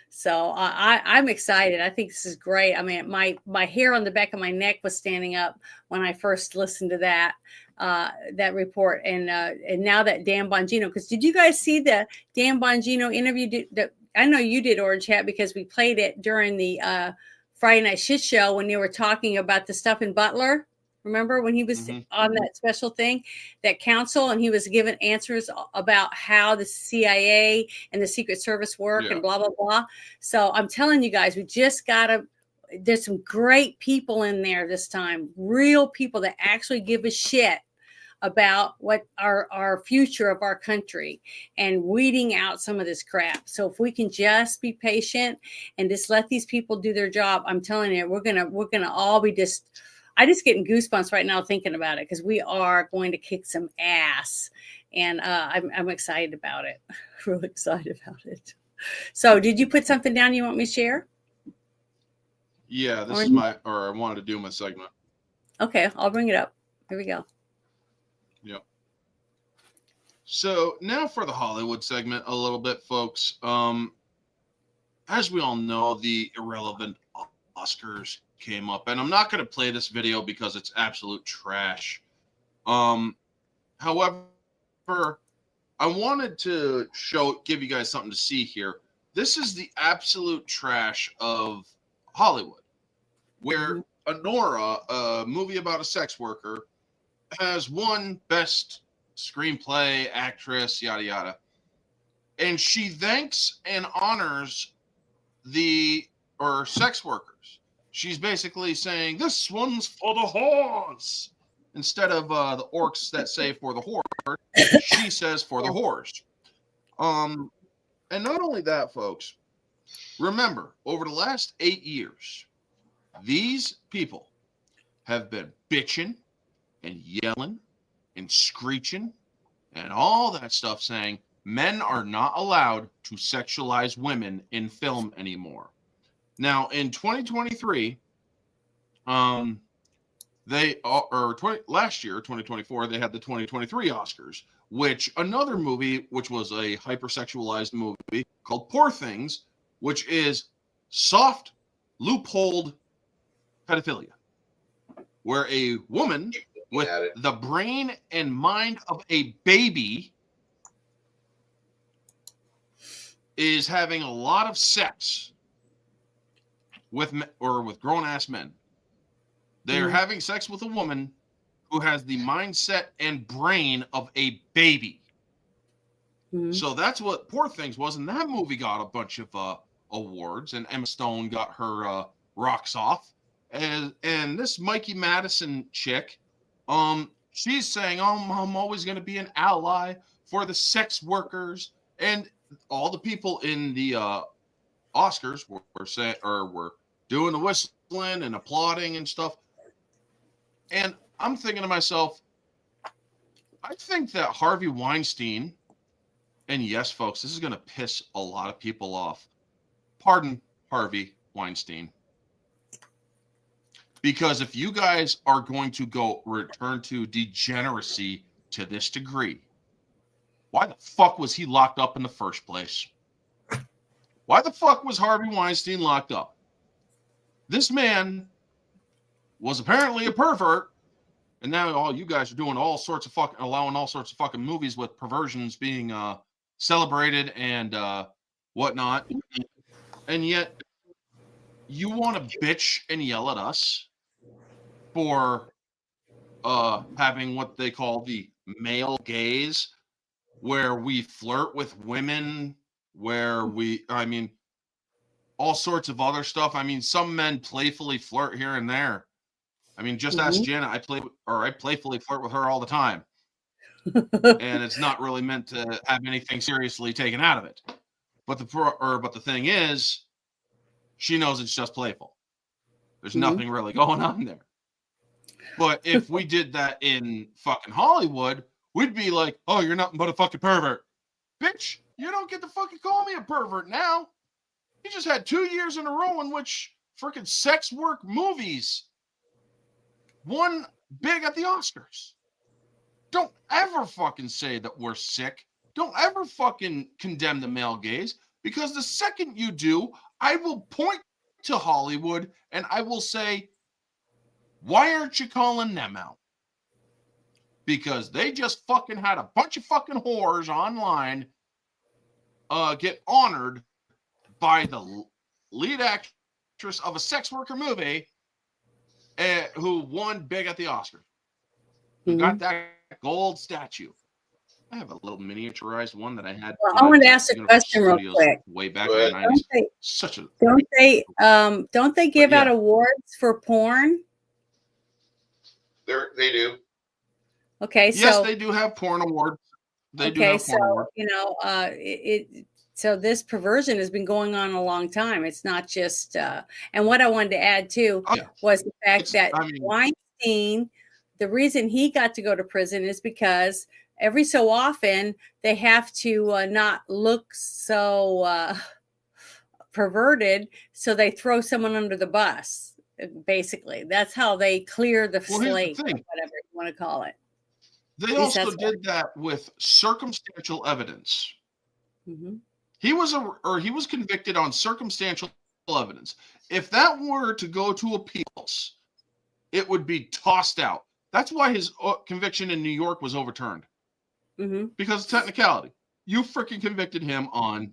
So I'm excited. I think this is great. I mean, my hair on the back of my neck was standing up when I first listened to that report. And now that Dan Bongino, because did you guys see the Dan Bongino interview? I know you did, Orange Hat, because we played it during the Friday Night Shit Show when they were talking about the stuff in Butler. Remember when he was on that special thing, that council, and he was given answers about how the CIA and the Secret Service work and blah, blah, blah. So I'm telling you guys, we just there's some great people in there this time, real people that actually give a shit about what our future of our country and weeding out some of this crap. So if we can just be patient and just let these people do their job, I'm telling you, we're gonna all be I just getting goosebumps right now thinking about it, because we are going to kick some ass, and I'm excited about it. Really excited about it. So did you put something down you want me to share? Yeah, this is I wanted to do my segment. Okay, I'll bring it up. Here we go. Yep. So now for the Hollywood segment a little bit, folks. As we all know, the irrelevant Oscars came up, and I'm not going to play this video because it's absolute trash. However, I wanted to give you guys something to see here. This is the absolute trash of Hollywood, where Honora, a movie about a sex worker, has won Best Screenplay, Actress, yada yada, and she thanks and honors sex workers. She's basically saying this one's for the whores instead of the orcs that say for the whore. She says for the whores. And not only that, folks. Remember, over the last 8 years, these people have been bitching and yelling and screeching and all that stuff, saying men are not allowed to sexualize women in film anymore. Now, in 2023, last year, 2024, they had the 2023 Oscars, which another movie, which was a hypersexualized movie called Poor Things, which is soft, loopholed pedophilia, where a woman with the brain and mind of a baby is having a lot of sex with grown-ass men. They're having sex with a woman who has the mindset and brain of a baby. So that's what Poor Things was, and that movie got a bunch of awards, and Emma Stone got her rocks off. And this Mikey Madison chick, she's saying, I'm always going to be an ally for the sex workers. And all the people in the Oscars were doing the whistling and applauding and stuff. And I'm thinking to myself, I think that Harvey Weinstein, and yes, folks, this is going to piss a lot of people off. Pardon Harvey Weinstein. Because if you guys are going to return to degeneracy to this degree, why the fuck was he locked up in the first place? Why the fuck was Harvey Weinstein locked up? This man was apparently a pervert, and now all you guys are doing allowing all sorts of fucking movies with perversions being celebrated and whatnot, and yet you want to bitch and yell at us for having what they call the male gaze, where we flirt with women, all sorts of other stuff. I mean, some men playfully flirt here and there. I mean, just ask Jenna. I playfully flirt with her all the time. And it's not really meant to have anything seriously taken out of it. But the thing is, she knows it's just playful. There's nothing really going on there. But if we did that in fucking Hollywood, we'd be like, oh, you're nothing but a fucking pervert. Bitch, you don't get to fucking call me a pervert now. You just had 2 years in a row in which freaking sex work movies won big at the Oscars. Don't ever fucking say that we're sick. Don't ever fucking condemn the male gaze, because the second you do, I will point to Hollywood and I will say, why aren't you calling them out? Because they just fucking had a bunch of fucking whores online get honored by the lead actress of a sex worker movie who won big at the Oscars. Who got that gold statue. I have a little miniaturized one that I had. Well, I want to ask a question real quick. Way back in the 90s. Don't they give out awards for porn? They do. Okay, yes, they do have porn awards. They do have porn awards. You know, so this perversion has been going on a long time. It's not just. And what I wanted to add too was the fact that Weinstein, the reason he got to go to prison is because every so often they have to not look so perverted, so they throw someone under the bus. Basically, that's how they clear the slate, or whatever you want to call it. They also did that with circumstantial evidence. He was convicted on circumstantial evidence. If that were to go to appeals, it would be tossed out. That's why his conviction in New York was overturned. Mm-hmm. Because of technicality. You freaking convicted him on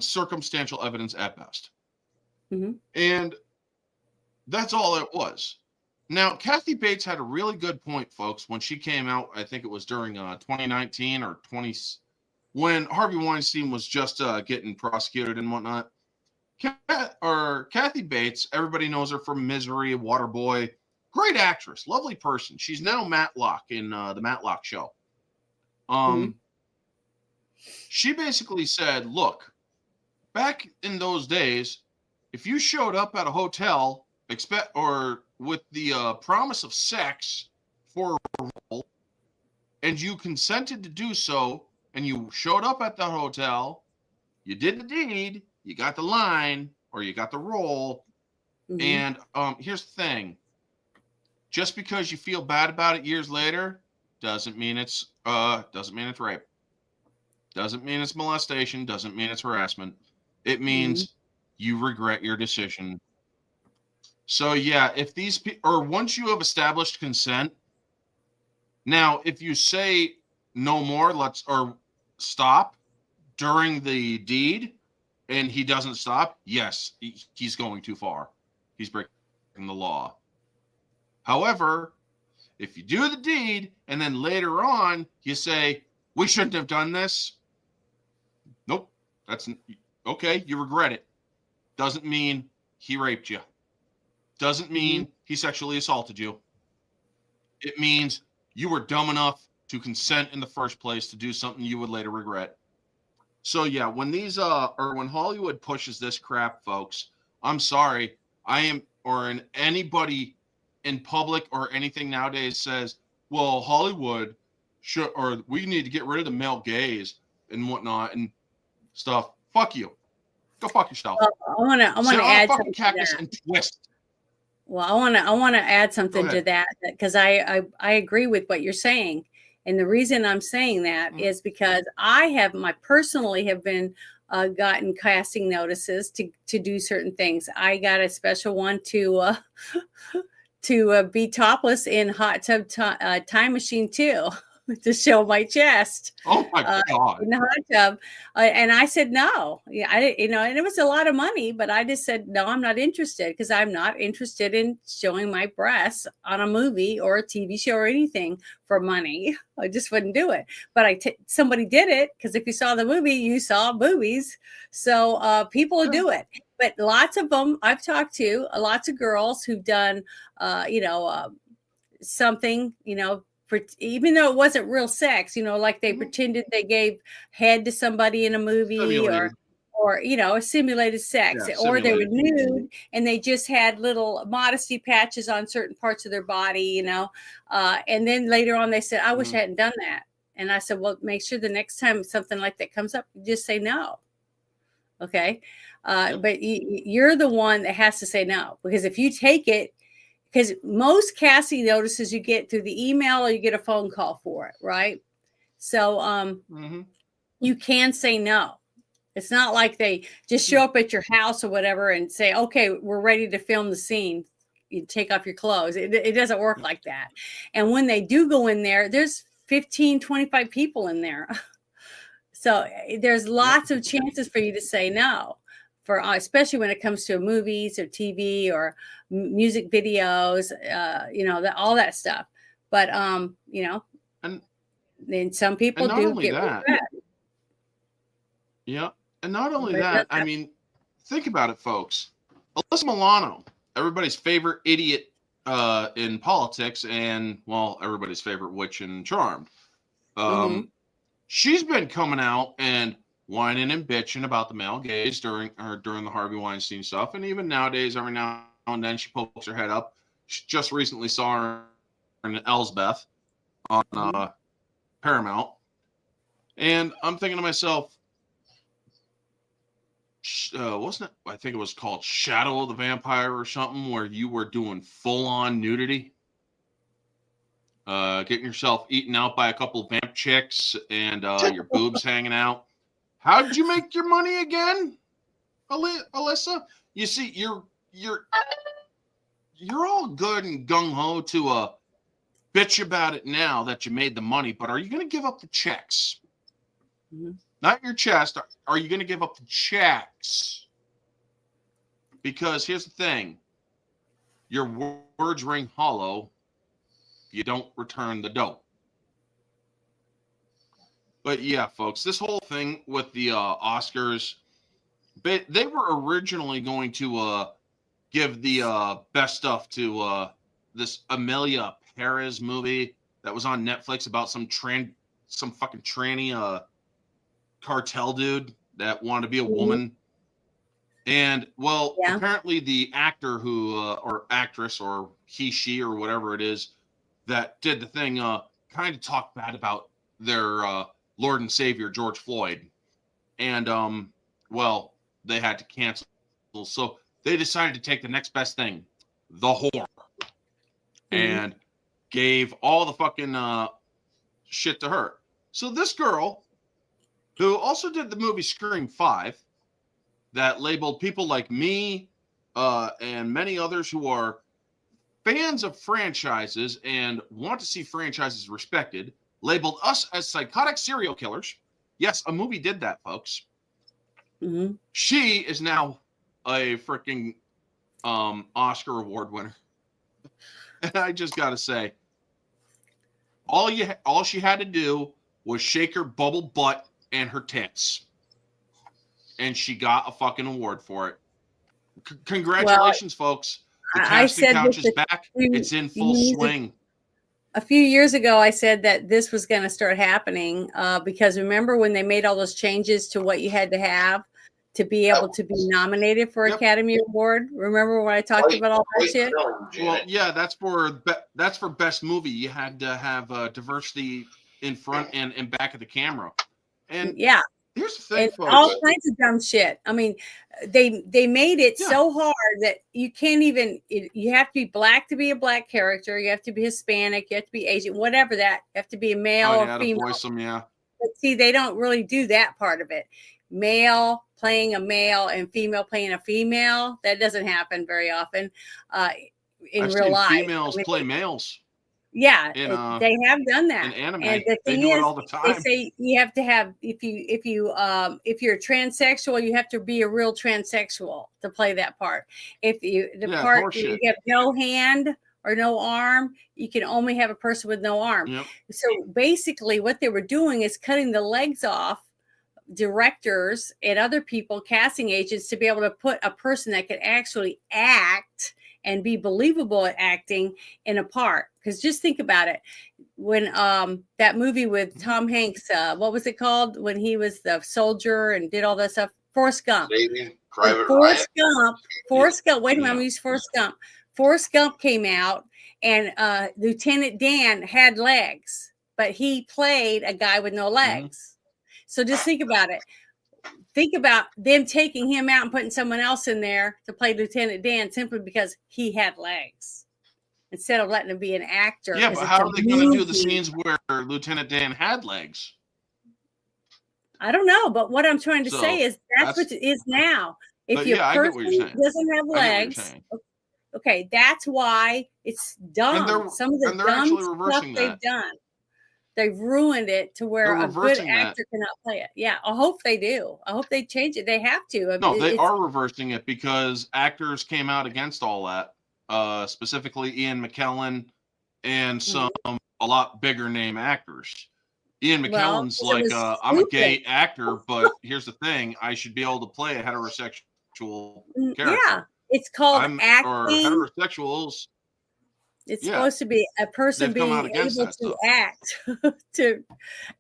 circumstantial evidence at best. Mm-hmm. And that's all it was. Now, Kathy Bates had a really good point, folks, when she came out. I think it was during 2019 or when Harvey Weinstein was just getting prosecuted and whatnot. Kathy Bates, everybody knows her from Misery, Waterboy. Great actress, lovely person. She's now Matlock in the Matlock show. She basically said, look, back in those days, if you showed up at a hotel with the promise of sex for a role, and you consented to do so, and you showed up at the hotel, you did the deed, you got the line, or you got the role, and here's the thing. Just because you feel bad about it years later doesn't mean it's rape. Doesn't mean it's molestation, doesn't mean it's harassment. It means you regret your decision. So yeah, if once you have established consent, now if you say no more, or stop during the deed and he doesn't stop, yes, he's going too far. He's breaking the law. However, if you do the deed and then later on you say, we shouldn't have done this. Nope. That's okay. You regret it. Doesn't mean he raped you. Doesn't mean he sexually assaulted you. It means you were dumb enough to consent in the first place to do something you would later regret. So yeah, when when Hollywood pushes this crap, folks, I'm sorry. Anybody in public or anything nowadays says, well, Hollywood we need to get rid of the male gaze and whatnot and stuff. Fuck you. Go fuck yourself. I want to add something cactus and twist. Well, I want to add something to that because I agree with what you're saying. And the reason I'm saying that is because I personally have been gotten casting notices to do certain things. I got a special one to be topless in Hot Tub Time Machine 2 to show my chest. Oh my God. In the hot tub. And I said, no, and it was a lot of money, but I just said, no, I'm not interested because I'm not interested in showing my breasts on a movie or a TV show or anything for money. I just wouldn't do it. But somebody did it because if you saw the movie, you saw movies. So people do it. But lots of them I've talked to, lots of girls who've done, something, even though it wasn't real sex, like they pretended they gave head to somebody in a movie or simulated sex, or they were nude and they just had little modesty patches on certain parts of their body, and then later on they said, I wish I hadn't done that. And I said, well, make sure the next time something like that comes up, just say no. Okay. But you're the one that has to say no, because if you take it, because most casting notices you get through the email or you get a phone call for it, right? So you can say no. It's not like they just show up at your house or whatever and say, okay, we're ready to film the scene. You take off your clothes. It doesn't work like that. And when they do go in there, there's 15, 25 people in there. So there's lots of chances for you to say no. Especially when it comes to movies or TV or music videos, all that stuff. But and then some people do get regret. Yeah, and not only that, I mean, think about it, folks. Alyssa Milano, everybody's favorite idiot in politics, and everybody's favorite witch in Charmed. She's been coming out and whining and bitching about the male gaze during the Harvey Weinstein stuff. And even nowadays, every now and then she pokes her head up. She just recently saw her in Elsbeth on Paramount. And I'm thinking to myself, wasn't it? I think it was called Shadow of the Vampire or something, where you were doing full-on nudity. Getting yourself eaten out by a couple of vamp chicks and your boobs hanging out. How did you make your money again? Alyssa, you see, you're all good and gung ho to bitch about it now that you made the money, but are you going to give up the checks? Mm-hmm. Not your chest. Are you going to give up the checks? Because here's the thing. Your words ring hollow. You don't return the dough. But yeah, folks, this whole thing with the Oscars, they were originally going to give the best stuff to this Amelia Perez movie that was on Netflix about some fucking tranny cartel dude that wanted to be a woman. And well, apparently the actor who or actress or he, she, or whatever it is that did the thing kind of talked bad about their Lord and Savior George Floyd. And well, they had to cancel. So they decided to take the next best thing, the whore. And gave all the fucking shit to her. So this girl, who also did the movie Scream 5, that labeled people like me and many others who are fans of franchises and want to see franchises respected, labeled us as psychotic serial killers. Yes, a movie did that, folks. Mm-hmm. She is now a freaking Oscar award winner. And I just got to say, all she had to do was shake her bubble butt and her tits. And she got a fucking award for it. Congratulations, folks. The casting couch is back. It's in full swing. A few years ago, I said that this was going to start happening because remember when they made all those changes to what you had to have to be able to be nominated for Academy Award? Remember when I talked about all that shit? Well, yeah, that's for best movie. You had to have diversity in front and back of the camera. And yeah, here's the thing, folks. All kinds of dumb shit. I mean, they made it so hard that you can't even. You have to be black to be a black character. You have to be Hispanic. You have to be Asian. Whatever that. You have to be a male or female. Voice them, yeah. But see, they don't really do that part of it. Male playing a male and female playing a female. That doesn't happen very often in real life. Females play males. Yeah, they have done that. In anime, and the they thing do is, it all the time. they say you have to have if you're transsexual, you have to be a real transsexual to play that part. If you you have no hand or no arm, you can only have a person with no arm. Yep. So basically, what they were doing is cutting the legs off directors and other people, casting agents, to be able to put a person that could actually act and be believable at acting in a part. Because just think about it. When that movie with Tom Hanks, what was it called? When he was the soldier and did all that stuff? Forrest Gump. Forrest Gump. Wait a minute, I'm going to use Forrest Gump. Forrest Gump came out and Lieutenant Dan had legs, but he played a guy with no legs. So just think about it. Think about them taking him out and putting someone else in there to play Lieutenant Dan simply because he had legs instead of letting him be an actor. Yeah, but how are they going to do the scenes where Lieutenant Dan had legs? I don't know, but what I'm trying to say is that's what it is now. If your person doesn't have legs, okay, that's why it's dumb. Some of the dumb stuff they've done. They've ruined it to where a good actor cannot play it. Yeah, I hope they do. I hope they change it. They have to. No, they are reversing it because actors came out against all that, specifically Ian McKellen and some a lot bigger name actors. Ian McKellen's I'm a gay actor, but here's the thing: I should be able to play a heterosexual character. Yeah, it's called acting. Or heterosexuals. It's supposed to be a person being able to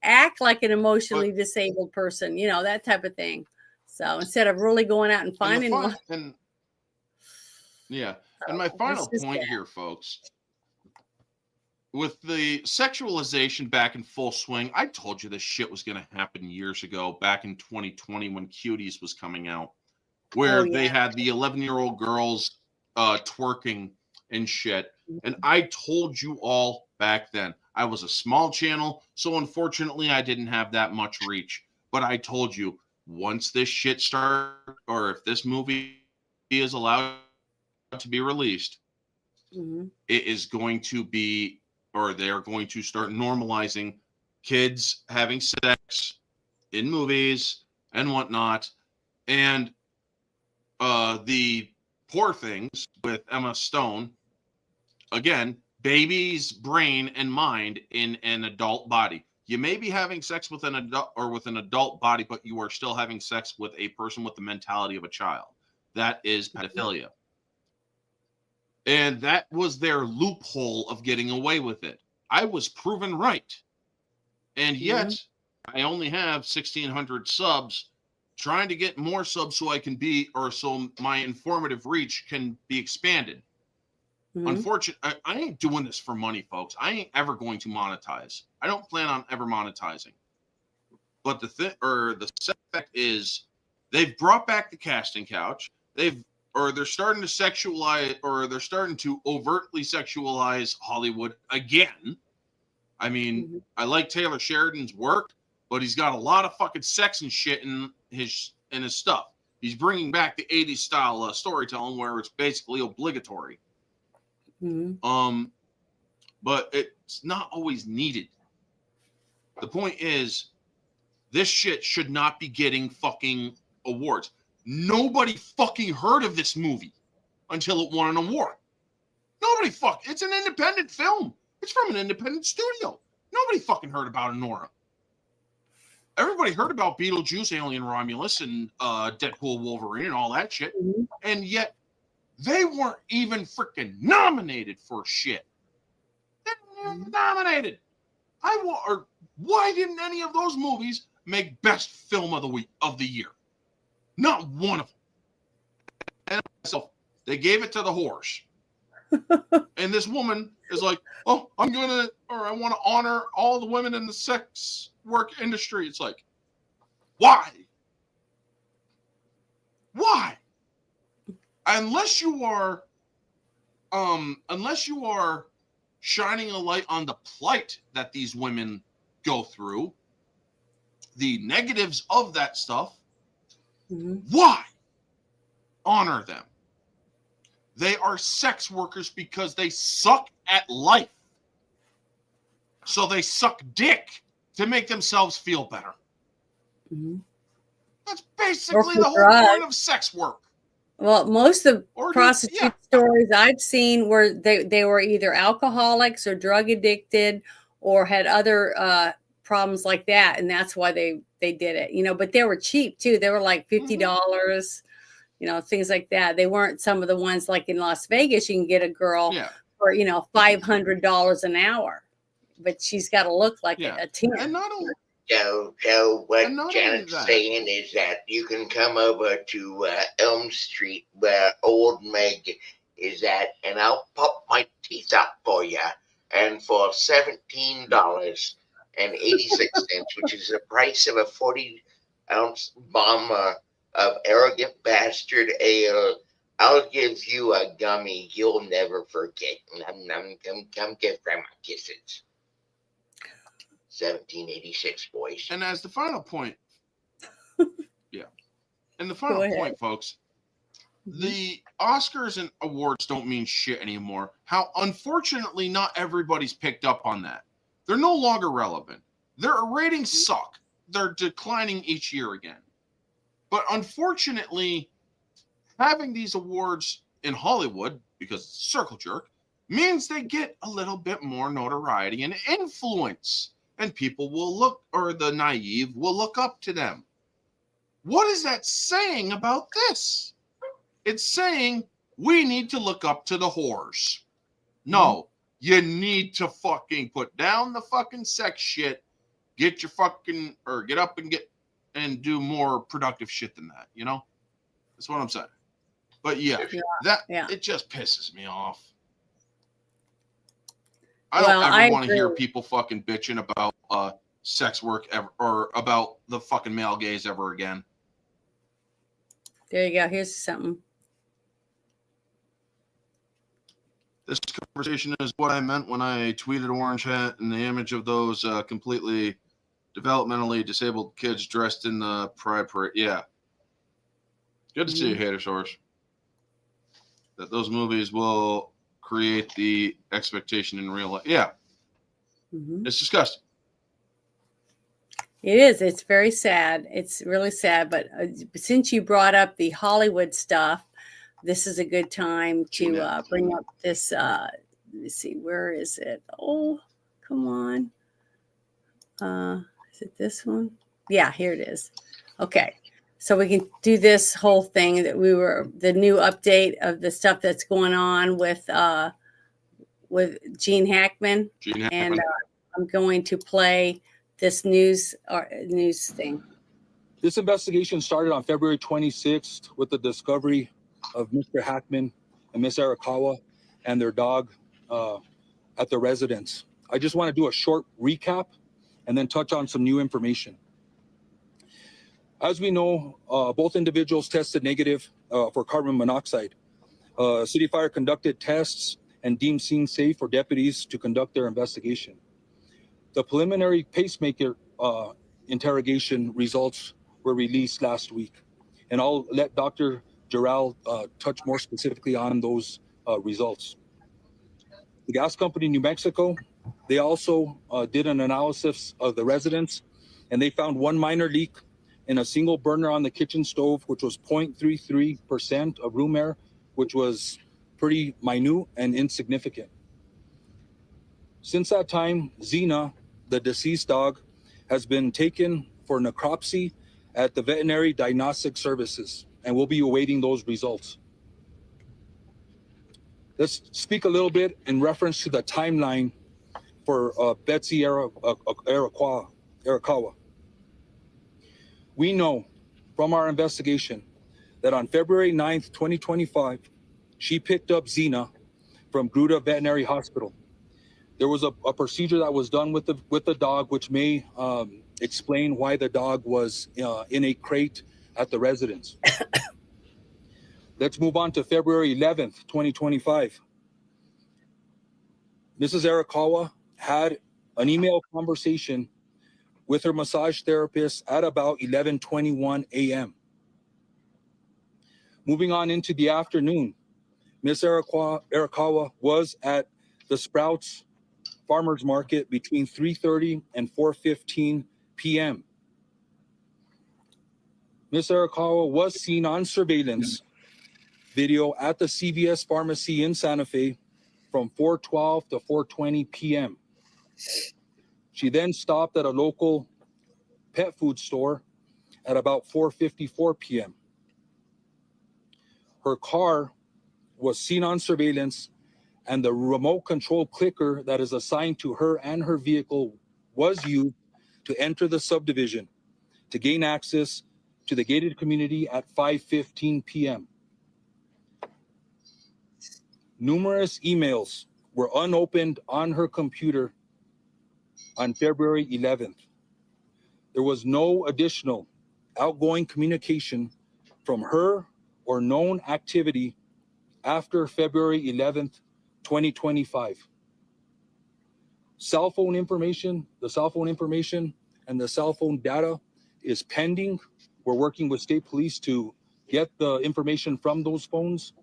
act like an emotionally disabled person, that type of thing. So instead of really going out and finding one. And my final point here, folks, with the sexualization back in full swing, I told you this shit was going to happen years ago, back in 2020 when Cuties was coming out, where they had the 11-year-old girls twerking and shit. And I told you all back then. I was a small channel, so unfortunately I didn't have that much reach. But I told you, once this shit starts, or if this movie is allowed to be released, it is going to be, or they are going to start normalizing kids having sex in movies and whatnot. And the Poor Things with Emma Stone, again, baby's brain and mind in an adult body. You may be having sex with an adult or with an adult body, but you are still having sex with a person with the mentality of a child. That is pedophilia. And that was their loophole of getting away with it. I was proven right. And yet, I only have 1,600 subs, trying to get more subs so I can be, or so my informative reach can be expanded. Unfortunately, I ain't doing this for money, folks. I ain't ever going to monetize. I don't plan on ever monetizing. But the sad fact is, they've brought back the casting couch. They're starting to sexualize, or they're starting to overtly sexualize Hollywood again. I mean, I like Taylor Sheridan's work, but he's got a lot of fucking sex and shit in his stuff. He's bringing back the 80s style storytelling where it's basically obligatory. But it's not always needed. The point is, this shit should not be getting fucking awards. Nobody fucking heard of this movie until it won an award. It's an independent film. It's from an independent studio. Nobody fucking heard about Nora. Everybody heard about Beetlejuice, Alien Romulus, and Deadpool, Wolverine, and all that shit. And yet, they weren't even freaking nominated for shit. They weren't even nominated. Why didn't any of those movies make best film of the year? Not one of them. And so they gave it to the horse. And this woman is like, oh, I want to honor all the women in the sex work industry. It's like, why? Why? Unless you are shining a light on the plight that these women go through, the negatives of that stuff, why honor them? They are sex workers because they suck at life. So they suck dick to make themselves feel better. That's basically the whole point of sex work. Well, most of the prostitute stories I've seen were they were either alcoholics or drug addicted or had other problems like that, and that's why they did it. But they were cheap too. They were like $50, things like that. They weren't some of the ones like in Las Vegas. You can get a girl for $500 an hour, but she's got to look like a 10. And not only. So what Janet's saying is that you can come over to Elm Street where old Meg is at, and I'll pop my teeth out for you. And for $17.86, which is the price of a 40-ounce bomb of Arrogant Bastard Ale, I'll give you a gummy you'll never forget. Come give Grandma kisses. 1786, boys. And as the final point, and the final point, folks, the Oscars and awards don't mean shit anymore. How unfortunately not everybody's picked up on that. They're no longer relevant. Their ratings suck. They're declining each year again. But unfortunately, having these awards in Hollywood, because it's a circle jerk, means they get a little bit more notoriety and influence. And people will look, or the naive will look up to them. What is that saying about this? It's saying we need to look up to the whores. No, you need to fucking put down the fucking sex shit. Get up and do more productive shit than that. That's what I'm saying. But it just pisses me off. I don't ever want to hear people fucking bitching about sex work ever, or about the fucking male gaze ever again. There you go. Here's something. This conversation is what I meant when I tweeted Orange Hat and the image of those completely developmentally disabled kids dressed in the pride parade. Yeah. Good to see you, Hater Source. That those movies will create the expectation in real life. Yeah. It's disgusting. It is. It's very sad. It's really sad. But since you brought up the Hollywood stuff, this is a good time to bring up this. Let's see, where is it? Oh, come on. Is it this one? Yeah, here it is. Okay. So we can do this whole thing that the new update of the stuff that's going on with Gene Hackman. And I'm going to play this news thing. This investigation started on February 26th with the discovery of Mr. Hackman and Miss Arakawa and their dog at the residence. I just want to do a short recap and then touch on some new information. As we know, both individuals tested negative for carbon monoxide. City Fire conducted tests and deemed scene safe for deputies to conduct their investigation. The preliminary pacemaker interrogation results were released last week, and I'll let Dr. Giral touch more specifically on those results. The gas company New Mexico, they also did an analysis of the residence, and they found one minor leak in a single burner on the kitchen stove, which was 0.33% of room air, which was pretty minute and insignificant. Since that time, Xena, the deceased dog, has been taken for necropsy at the Veterinary Diagnostic Services, and we'll be awaiting those results. Let's speak a little bit in reference to the timeline for Betsy Arakawa. We know from our investigation that on February 9th, 2025, she picked up Xena from Gruta Veterinary Hospital. There was a procedure that was done with the dog, which may explain why the dog was in a crate at the residence. Let's move on to February 11th, 2025. Mrs. Arakawa had an email conversation with her massage therapist at about 11:21 a.m. Moving on into the afternoon, Ms. Arakawa was at the Sprouts Farmers Market between 3:30 and 4:15 p.m. Ms. Arakawa was seen on surveillance video at the CVS pharmacy in Santa Fe from 4:12 to 4:20 p.m. She then stopped at a local pet food store at about 4:54 p.m. Her car was seen on surveillance, and the remote control clicker that is assigned to her and her vehicle was used to enter the subdivision to gain access to the gated community at 5:15 p.m. Numerous emails were unopened on her computer on February 11th. There was no additional outgoing communication from her or known activity after February 11th, 2025. The cell phone information and the cell phone data is pending. We're working with state police to get the information from those phones,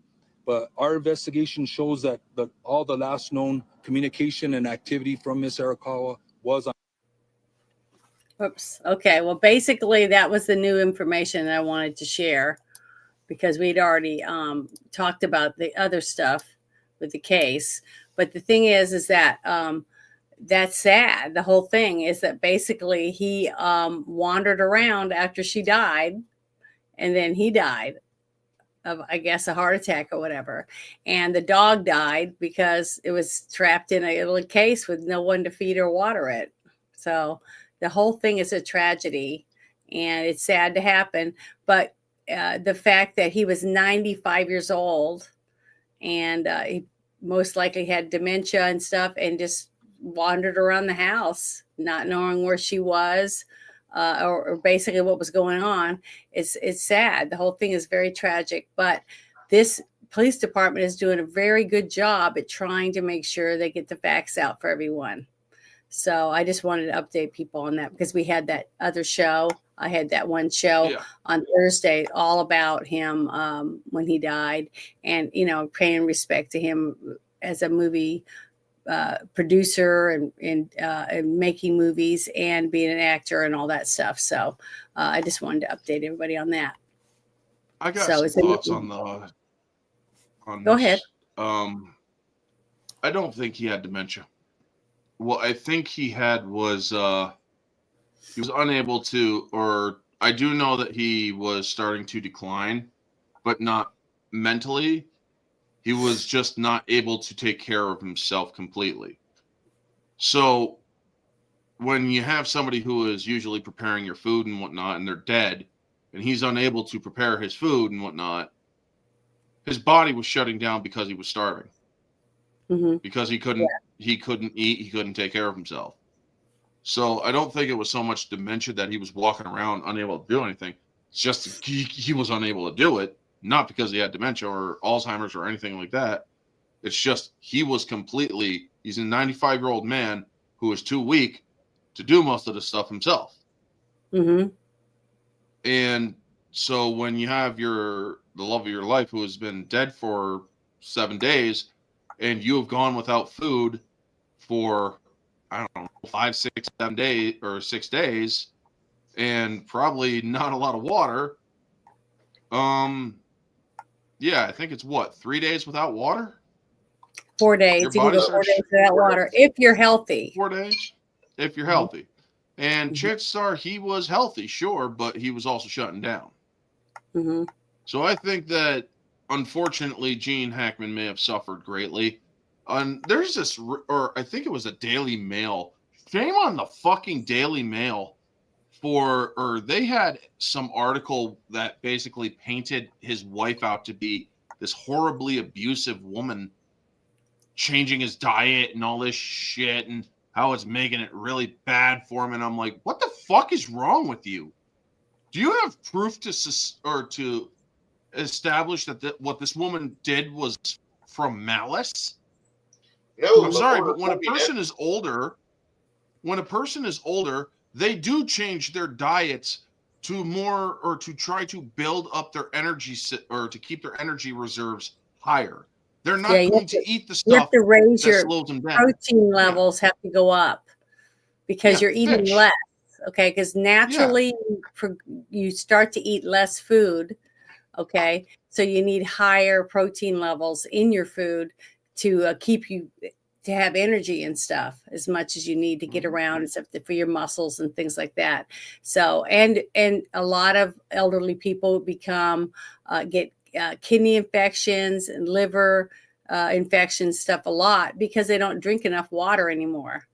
but our investigation shows that all the last known communication and activity from Ms. Arakawa was on. Oops. Okay. Well, basically, that was the new information that I wanted to share because we'd already talked about the other stuff with the case. But the thing is that that's sad. The whole thing is that basically he wandered around after she died, and then he died of, I guess, a heart attack or whatever. And the dog died because it was trapped in a little case with no one to feed or water it. So the whole thing is a tragedy, and it's sad to happen. But the fact that he was 95 years old and he most likely had dementia and stuff and just wandered around the house, not knowing where she was or basically what was going on. It's sad. The whole thing is very tragic. But this police department is doing a very good job at trying to make sure they get the facts out for everyone. So I just wanted to update people on that because we had that other show. I had that one show on Thursday all about him when he died, and paying respect to him as a movie producer and making movies and being an actor and all that stuff. So I just wanted to update everybody on that. I got some thoughts on the. Go ahead. I don't think he had dementia. What I think he had was he was unable to, or I do know that he was starting to decline, but not mentally. He was just not able to take care of himself completely. So when you have somebody who is usually preparing your food and whatnot, and they're dead, and he's unable to prepare his food and whatnot, his body was shutting down because he was starving. Because he couldn't eat, he couldn't take care of himself. So I don't think it was so much dementia that he was walking around unable to do anything. It's just he was unable to do it, not because he had dementia or Alzheimer's or anything like that. It's just he's a 95-year-old man who is too weak to do most of the stuff himself. And so when you have the love of your life who has been dead for 7 days, and you have gone without food for, I don't know, 5, 6, 7 days or 6 days, and probably not a lot of water. Yeah, I think it's 3 days without water? 4 days. You can go 4 days without water if you're healthy. 4 days if you're healthy. And chances are he was healthy, sure, but he was also shutting down. So I think that, unfortunately, Gene Hackman may have suffered greatly. There's this, or I think it was a Daily Mail. Shame on the fucking Daily Mail or they had some article that basically painted his wife out to be this horribly abusive woman, changing his diet and all this shit, and how it's making it really bad for him. And I'm like, what the fuck is wrong with you? Do you have proof to establish that what this woman did was from malice? No, I'm sorry, but when a person is older, they do change their diets to more, or to try to build up their energy or to keep their energy reserves higher. They're not going to eat the stuff. You have to raise your slows them down. Protein levels have to go up because you're eating less. Okay, because naturally you start to eat less food. Okay, so you need higher protein levels in your food to keep you to have energy and stuff as much as you need to get around and stuff for your muscles and things like that. So and a lot of elderly people get kidney infections and liver infections stuff a lot because they don't drink enough water anymore.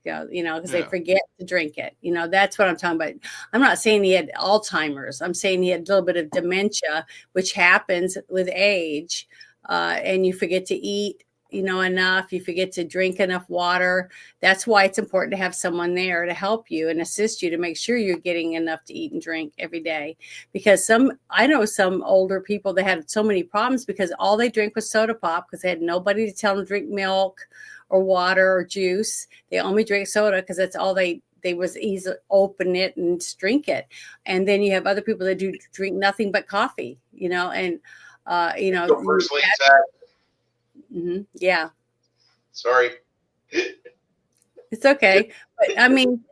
Because they forget to drink it. That's what I'm talking about. I'm not saying he had Alzheimer's. I'm saying he had a little bit of dementia, which happens with age. And you forget to eat, enough. You forget to drink enough water. That's why it's important to have someone there to help you and assist you to make sure you're getting enough to eat and drink every day. Because I know some older people that had so many problems because all they drank was soda pop because they had nobody to tell them to drink milk or water or juice. They only drank soda because that's all they was easy open it and drink it. And then you have other people that do drink nothing but coffee, and So firstly, yeah. Sorry. It's okay. But I mean,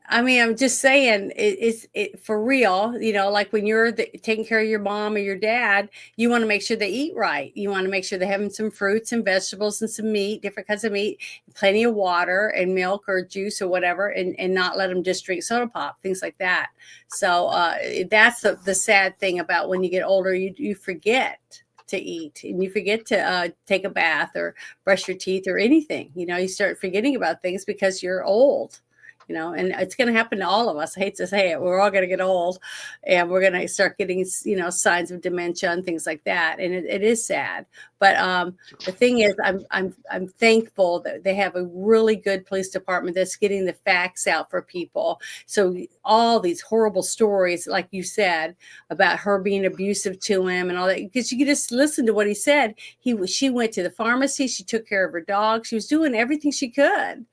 I'm just saying it's for real, like when you're taking care of your mom or your dad, you want to make sure they eat right. You want to make sure they're having some fruits and vegetables and some meat, different kinds of meat, plenty of water and milk or juice or whatever, and not let them just drink soda pop, things like that. So that's the sad thing about when you get older, you forget to eat and you forget to take a bath or brush your teeth or anything. You start forgetting about things because you're old. And it's going to happen to all of us. I hate to say it. We're all going to get old and we're going to start getting, signs of dementia and things like that. And it is sad. But the thing is, I'm thankful that they have a really good police department that's getting the facts out for people. So all these horrible stories, like you said, about her being abusive to him and all that, because you can just listen to what he said. She went to the pharmacy. She took care of her dog. She was doing everything she could.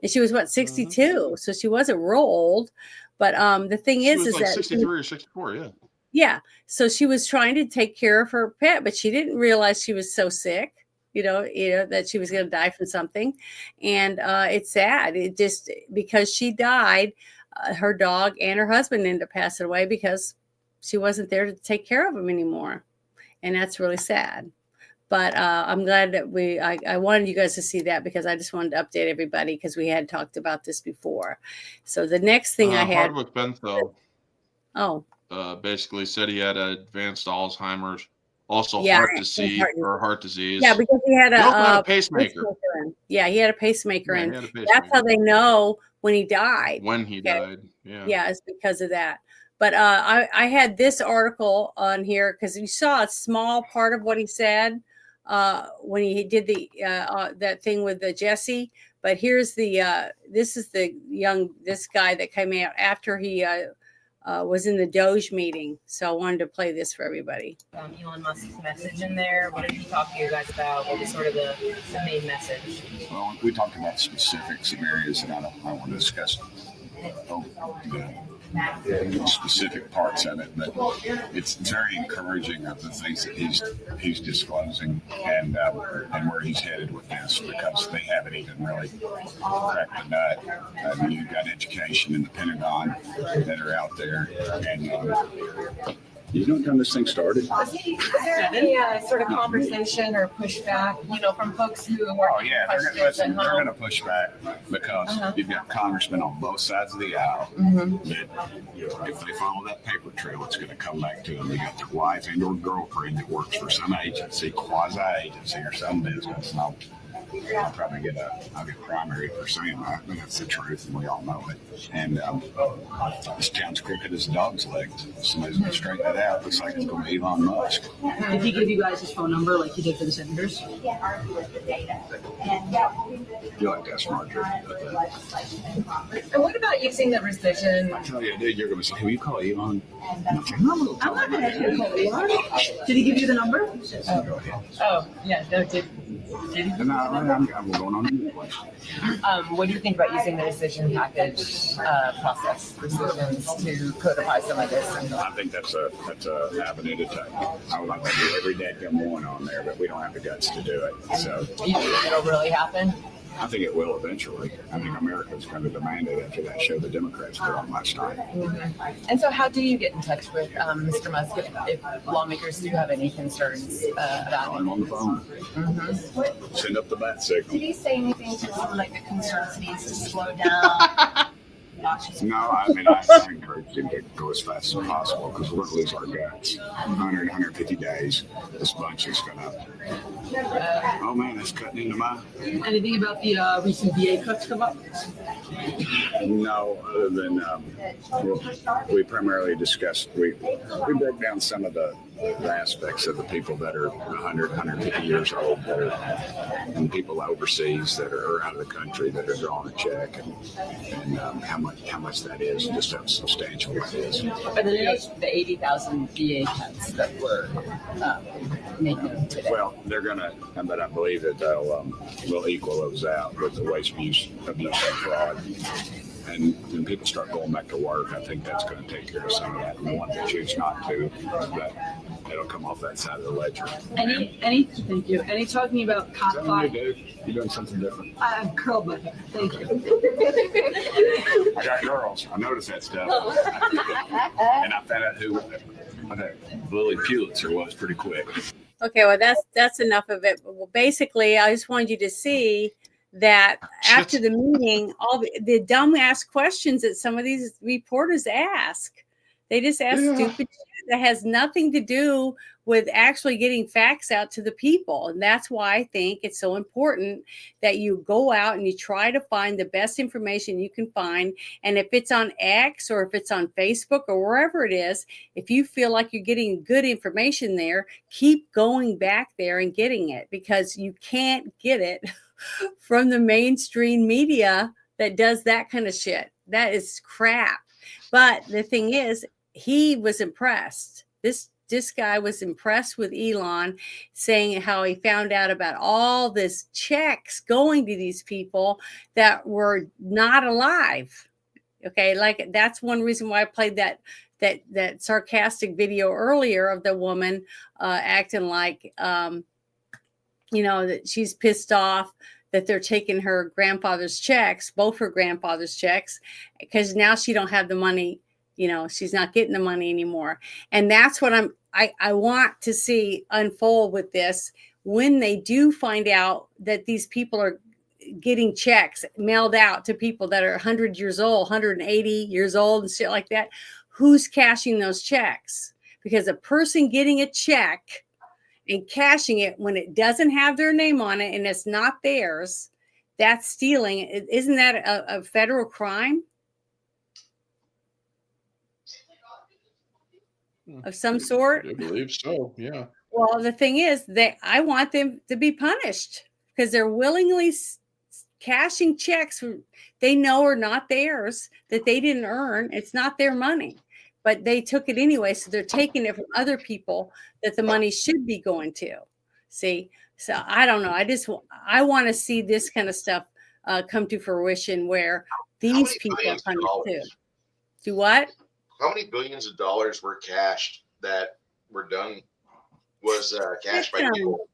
and she was what 62, so she wasn't real old. But the thing She is was like that 63 or 64, yeah. yeah, so she was trying to take care of her pet, but she didn't realize she was so sick. That she was going to die from something, and it's sad. It just because she died, her dog and her husband ended up passing away because she wasn't there to take care of him anymore, and that's really sad. But I'm glad that I wanted you guys to see that because I just wanted to update everybody because we had talked about this before. So the next thing I had. Hardwick Benthill. Oh. Basically said he had advanced Alzheimer's, also Yeah, heart disease. Yeah, because he had a pacemaker. Yeah, he had a pacemaker, Yeah, and he had a pacemaker. that's how they know when he died. When he died, yeah. Yeah, it's because of that. But I had this article on here because you saw a small part of what he said when he did the that thing with the Jesse. But here's the this is this guy that came out after he was in the Doge meeting. So I wanted to play this for everybody. Elon Musk's message in there. What did he talk to you guys about? What was sort of the main message? Well, we talked about specifics of areas that I don't want to discuss the specific parts of it, but it's very encouraging of the things that he's disclosing and where he's headed with this, because they haven't even really cracked the nut. You've got education in the Pentagon that are out there, and you know what time this thing started? Is there any sort of conversation or pushback, from folks who are they're going to push back because you've got congressmen on both sides of the aisle that if they follow that paper trail, it's going to come back to them. You got their wife and or girlfriend that works for some agency, quasi-agency or some business. And I'll probably get primary for saying that, but that's the truth, and we all know it. And this town's crooked as a dog's legs. Somebody's going to straighten it out. Looks like it's going to be Elon Musk. Did he give you guys his phone number like he did for the senators? You like that smart dude. And what about using the rescission? I tell you, dude, you're going to say, who you call Elon? I'm not going to call Elon. Did he give you the number? Oh, yeah. No, did he? No, I'm going on to question. What do you think about using the rescission package process, rescissions, to codify some of this? I think that's a avenue to take. I would like to do every dadgum one on there, but we don't have the guts to do it. So you think it'll really happen? I think it will eventually. I think America's going to demand it after that show the Democrats put on last night. And so how do you get in touch with Mr. Musk if lawmakers do have any concerns about him? On the phone. Send up the bat signal. Did he say anything to some like the concerns needs to slow down? No, I mean, I encourage him to go as fast as possible because we're going to lose our guts. 100, 150 days, this bunch is going to. Oh man, that's cutting into my. Anything about the recent VA cuts come up? No, other than we primarily discussed, we broke down some of the aspects of the people that are 100, 150 years old, and people overseas that are out of the country that are drawing a check, and how much that is, just how substantial it is. But the 80,000 VA cuts that were making today. Well, they're gonna, but I believe that they'll equal those out with the waste, abuse, and fraud. And when people start going back to work, I think that's going to take care of some of that. And the ones that choose not to, but it'll come off that side of the ledger. Thank you. Any talking about cop five? You're doing something different. I've curled my hair. Thank you. I got girls. I noticed that stuff. And I found out who Lily Pulitzer was pretty quick. Okay, well that's enough of it. Well, basically, I just wanted you to see that after the meeting, all the dumb ass questions that some of these reporters ask, they just ask stupid shit that has nothing to do with actually getting facts out to the people. And that's why I think it's so important that you go out and you try to find the best information you can find. And if it's on X or if it's on Facebook or wherever it is, if you feel like you're getting good information there, keep going back there and getting it, because you can't get it from the mainstream media that does that kind of shit. That is crap. But the thing is, he was impressed. This this guy was impressed with Elon, saying how he found out about all this checks going to these people that were not alive. Okay, like that's one reason why I played that sarcastic video earlier of the woman acting like that she's pissed off that they're taking her grandfather's checks, both her grandfather's checks, because now she don't have the money. She's not getting the money anymore. And that's what I want to see unfold with this, when they do find out that these people are getting checks mailed out to people that are 100 years old, 180 years old and shit like that. Who's cashing those checks? Because a person getting a check and cashing it when it doesn't have their name on it and it's not theirs, that's stealing. Isn't that a federal crime of some sort? I believe so. Yeah. Well, the thing is, I want them to be punished because they're willingly cashing checks they know are not theirs, that they didn't earn. It's not their money, but they took it anyway. So they're taking it from other people that the money should be going to. See, so I don't know. I want to see this kind of stuff come to fruition where these people are punished too. Do what? How many billions of dollars were cashed that were done? Was cashed by people?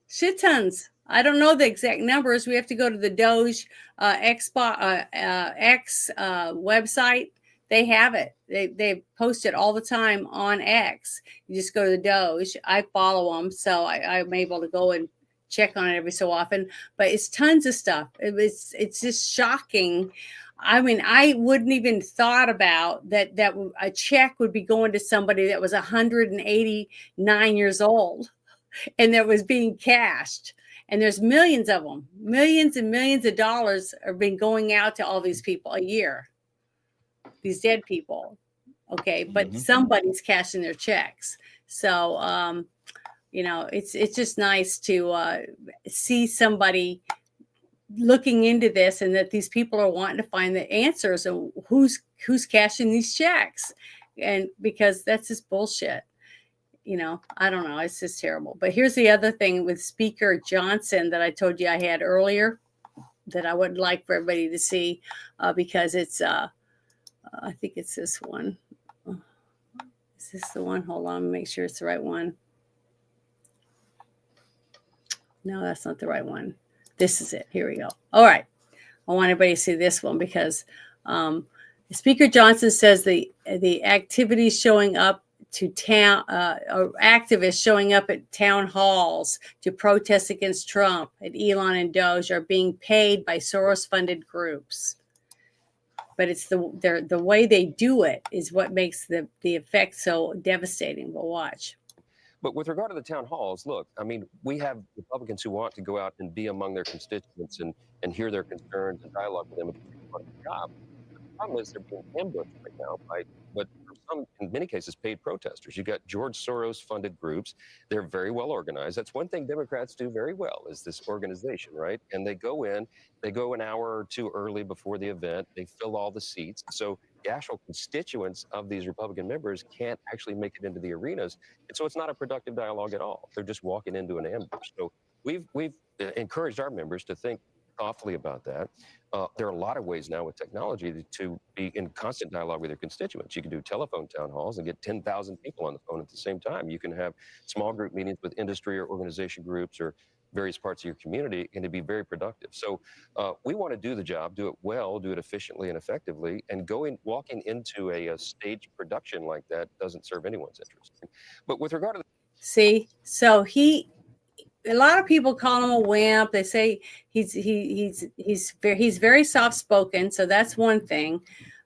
Shit tons. I don't know the exact numbers. We have to go to the Doge X website. They have it. They post it all the time on X. You just go to the Doge. I follow them, so I'm able to go and check on it every so often. But it's tons of stuff. It's just shocking. I mean, I wouldn't even thought about that a check would be going to somebody that was 189 years old and that was being cashed. And there's millions of them. Millions and millions of dollars are being going out to all these people a year. These dead people. Okay. But somebody's cashing their checks. So, it's just nice to see somebody looking into this, and that these people are wanting to find the answers of who's cashing these checks. And because that's just bullshit. I don't know. It's just terrible. But here's the other thing with Speaker Johnson that I told you I had earlier that I would like for everybody to see because it's, I think it's this one. Is this the one? Hold on, make sure it's the right one. No, that's not the right one. This is it. Here we go. All right. I want everybody to see this one because Speaker Johnson says the activities showing up to town, activists showing up at town halls to protest against Trump and Elon and Doge are being paid by Soros-funded groups. But it's the way they do it is what makes the effect so devastating. We'll watch. But with regard to the town halls, look, I mean, we have Republicans who want to go out and be among their constituents and hear their concerns and dialogue with them. It's part of the job. The problem is they're being ambushed right now by what, in many cases, paid protesters. You got George Soros-funded groups. They're very well organized. That's one thing Democrats do very well is this organization, right? And they go an hour or two early before the event. They fill all the seats. So the actual constituents of these Republican members can't actually make it into the arenas. And so it's not a productive dialogue at all. They're just walking into an ambush. So we've encouraged our members to think thoughtfully about that. There are a lot of ways now with technology to be in constant dialogue with your constituents. You can do telephone town halls and get 10,000 people on the phone at the same time. You can have small group meetings with industry or organization groups or various parts of your community, and to be very productive. So we want to do the job, do it well, do it efficiently and effectively, and walking into a stage production like that doesn't serve anyone's interest. But with regard to so a lot of people call him a wimp. They say he's very soft spoken. So that's one thing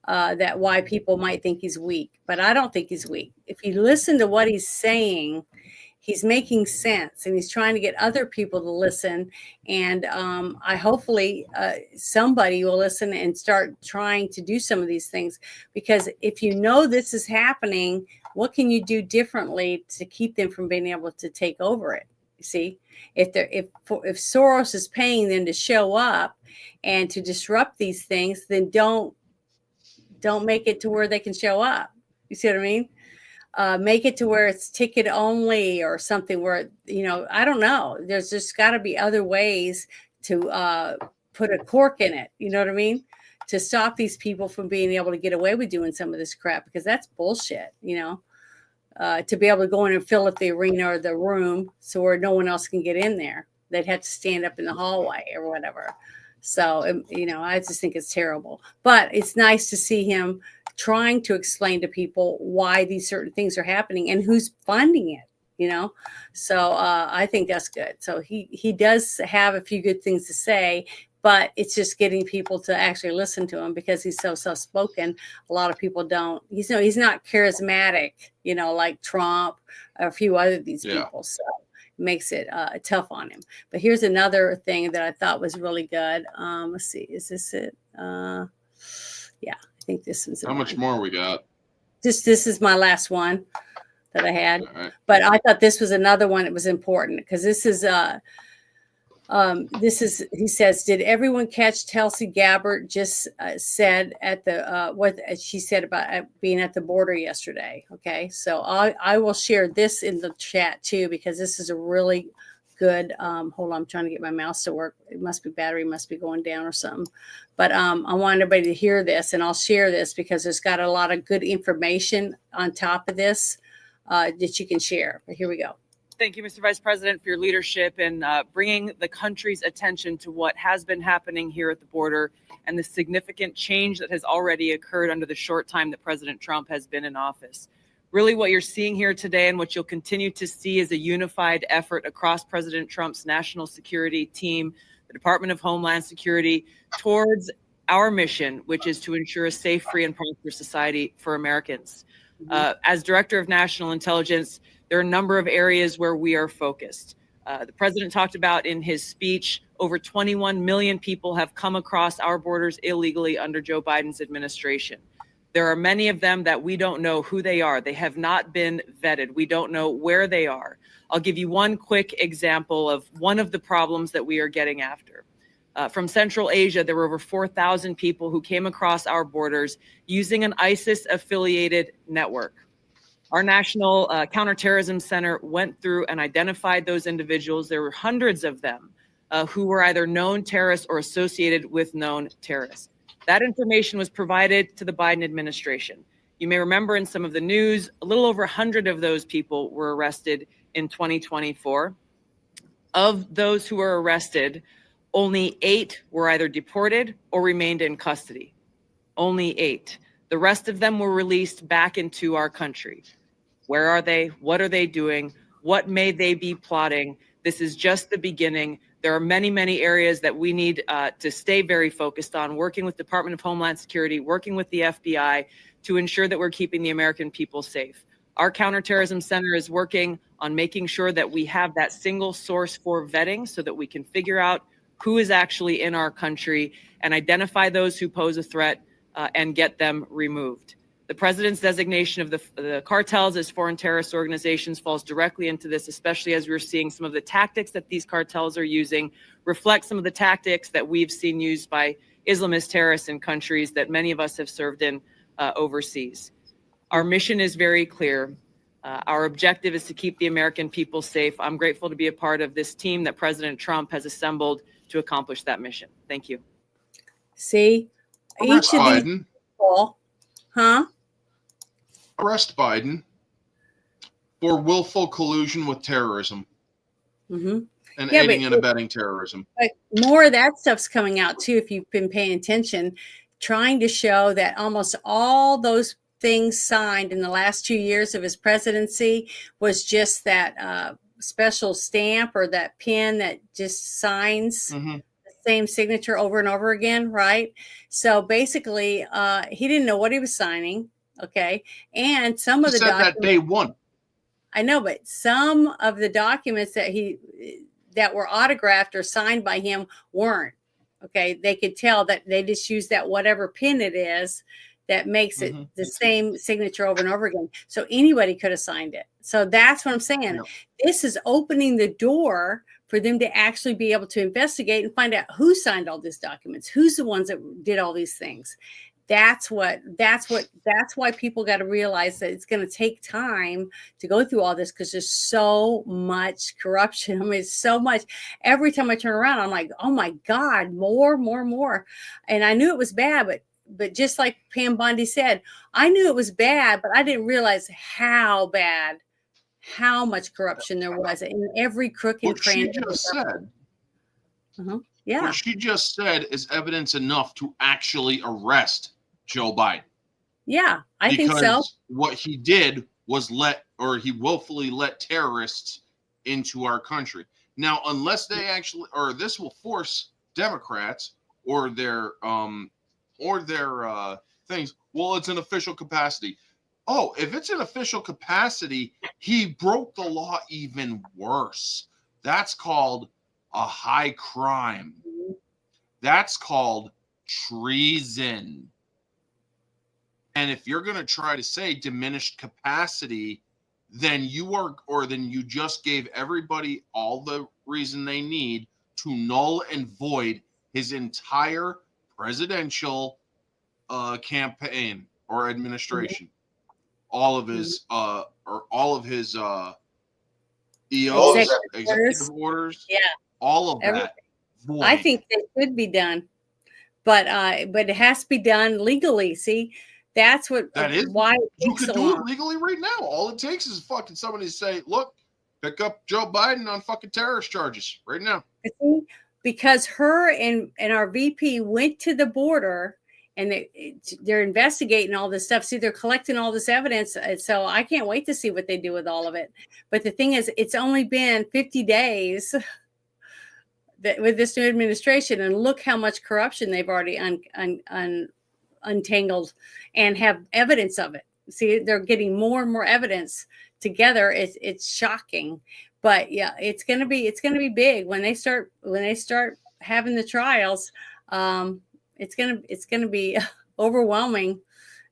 that why people might think he's weak. But I don't think he's weak. If you listen to what he's saying, he's making sense, and he's trying to get other people to listen. And I hopefully somebody will listen and start trying to do some of these things. Because if you know this is happening, what can you do differently to keep them from being able to take over it? You see, if Soros is paying them to show up and to disrupt these things, then don't make it to where they can show up. You see what I mean? make it to where it's ticket only or something where, I don't know. There's just got to be other ways to put a cork in it. You know what I mean? To stop these people from being able to get away with doing some of this crap, because that's bullshit, to be able to go in and fill up the arena or the room so where no one else can get in there. They'd have to stand up in the hallway or whatever. So, I just think it's terrible. But it's nice to see him trying to explain to people why these certain things are happening and who's funding it, So I think that's good. So he does have a few good things to say, but it's just getting people to actually listen to him because he's so soft-spoken. A lot of people don't. He's not charismatic, like Trump or a few other these people. So it makes it tough on him. But here's another thing that I thought was really good. Let's see. Is this it? Yeah, I think this is. How much more we got? This is my last one that I had. Right. But I thought this was another one that was important because this is he says, did everyone catch Tulsi Gabbard just said at the what she said about being at the border yesterday? Okay, so I will share this in the chat too, because this is a really good hold on, I'm trying to get my mouse to work. It must be battery must be going down or something, but I want everybody to hear this, and I'll share this because there's got a lot of good information on top of this that you can share. But here we go. Thank you, Mr. Vice President, for your leadership in bringing the country's attention to what has been happening here at the border and the significant change that has already occurred under the short time that President Trump has been in office. Really, what you're seeing here today and what you'll continue to see is a unified effort across President Trump's national security team, the Department of Homeland Security, towards our mission, which is to ensure a safe, free, and prosperous society for Americans. As Director of National Intelligence, there are a number of areas where we are focused. The president talked about in his speech, over 21 million people have come across our borders illegally under Joe Biden's administration. There are many of them that we don't know who they are. They have not been vetted. We don't know where they are. I'll give you one quick example of one of the problems that we are getting after. From Central Asia, there were over 4,000 people who came across our borders using an ISIS-affiliated network. Our National Counterterrorism Center went through and identified those individuals. There were hundreds of them who were either known terrorists or associated with known terrorists. That information was provided to the Biden administration. You may remember in some of the news, a little over 100 of those people were arrested in 2024. Of those who were arrested, only 8 were either deported or remained in custody. Only 8. The rest of them were released back into our country. Where are they? What are they doing? What may they be plotting? This is just the beginning. There are many, many areas that we need to stay very focused on, working with Department of Homeland Security, working with the FBI to ensure that we're keeping the American people safe. Our Counterterrorism Center is working on making sure that we have that single source for vetting so that we can figure out who is actually in our country and identify those who pose a threat and get them removed. The president's designation of the cartels as foreign terrorist organizations falls directly into this, especially as we're seeing some of the tactics that these cartels are using reflect some of the tactics that we've seen used by Islamist terrorists in countries that many of us have served in overseas. Our mission is very clear. Our objective is to keep the American people safe. I'm grateful to be a part of this team that President Trump has assembled to accomplish that mission. Thank you. See, each of these people, Arrest Biden for willful collusion with terrorism and aiding and abetting terrorism. But more of that stuff's coming out too, if you've been paying attention, trying to show that almost all those things signed in the last 2 years of his presidency was just that special stamp or that pen that just signs the same signature over and over again, right? So basically, he didn't know what he was signing. Okay. And some of the documents that day one. I know, but some of the documents that were autographed or signed by him weren't. Okay. They could tell that they just used that whatever pin it is that makes it the same signature over and over again. So anybody could have signed it. So that's what I'm saying. No. This is opening the door for them to actually be able to investigate and find out who signed all these documents, who's the ones that did all these things. That's why people got to realize that it's going to take time to go through all this, because there's so much corruption. I mean, it's so much. Every time I turn around, I'm like, oh my God, more. And I knew it was bad, but just like Pam Bondi said, I knew it was bad, but I didn't realize how bad, how much corruption there was in every crook and cranny. What she just said. Yeah. What she just said is evidence enough to actually arrest Joe Biden. Yeah, I think so. Because what he did was he willfully let terrorists into our country. Now, unless they actually, or this will force Democrats or their things. Well, it's an official capacity. Oh, if it's an official capacity, he broke the law even worse. That's called a high crime. That's called treason. And if you're going to try to say diminished capacity, then you just gave everybody all the reason they need to null and void his entire presidential campaign or administration. All of his EOs, executive orders, yeah, all of everything. That. Void. I think they should be done, but it has to be done legally. See, that's why it you takes could so do long. it legally right now. All it takes is fucking somebody to say, "Look, pick up Joe Biden on fucking terrorist charges right now." Because her and our VP went to the border, and they're investigating all this stuff. See, they're collecting all this evidence. So I can't wait to see what they do with all of it. But the thing is, it's only been 50 days with this new administration, and look how much corruption they've already untangled and have evidence of it. See, they're getting more and more evidence together. It's shocking. But yeah, it's gonna be big when they start having the trials. It's gonna be overwhelming,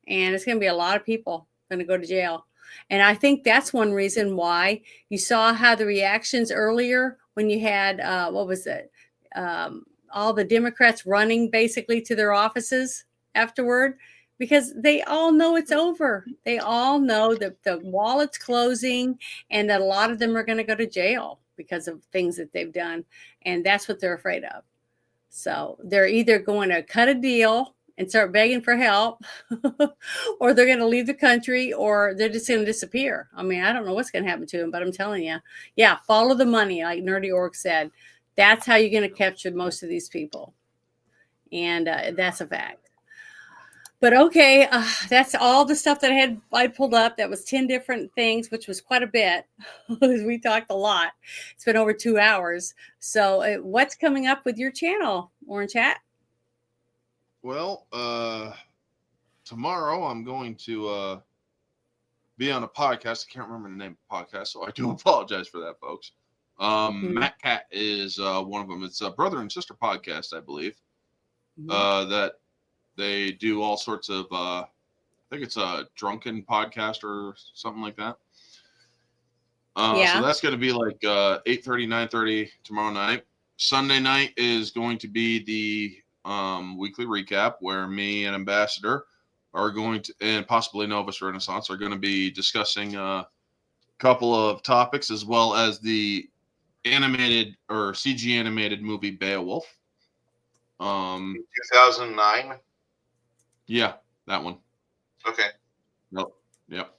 and it's gonna be a lot of people gonna go to jail. And I think that's one reason why you saw how the reactions earlier when you had what was it? All the Democrats running basically to their offices afterward, because they all know it's over. They all know that the wallet's closing and that a lot of them are going to go to jail because of things that they've done. And that's what they're afraid of. So they're either going to cut a deal and start begging for help, or they're going to leave the country, or they're just going to disappear. I mean, I don't know what's going to happen to them, but I'm telling you, yeah, follow the money, like Nerdy Orc said. That's how you're going to capture most of these people. And that's a fact. But okay, that's all the stuff that I pulled up. That was 10 different things, which was quite a bit. We talked a lot. It's been over 2 hours. So what's coming up with your channel, Orange Hat? Well, tomorrow I'm going to be on a podcast. I can't remember the name of the podcast, so I do apologize for that, folks. Matt Cat is one of them. It's a brother and sister podcast, I believe. That they do all sorts of, I think it's a drunken podcast or something like that. So that's going to be like 8:30, 9:30 tomorrow night. Sunday night is going to be the weekly recap, where me and Ambassador are going to, and possibly Novus Renaissance, are going to be discussing a couple of topics, as well as the animated or CG animated movie Beowulf. 2009. Yeah, that one. Okay. Yep.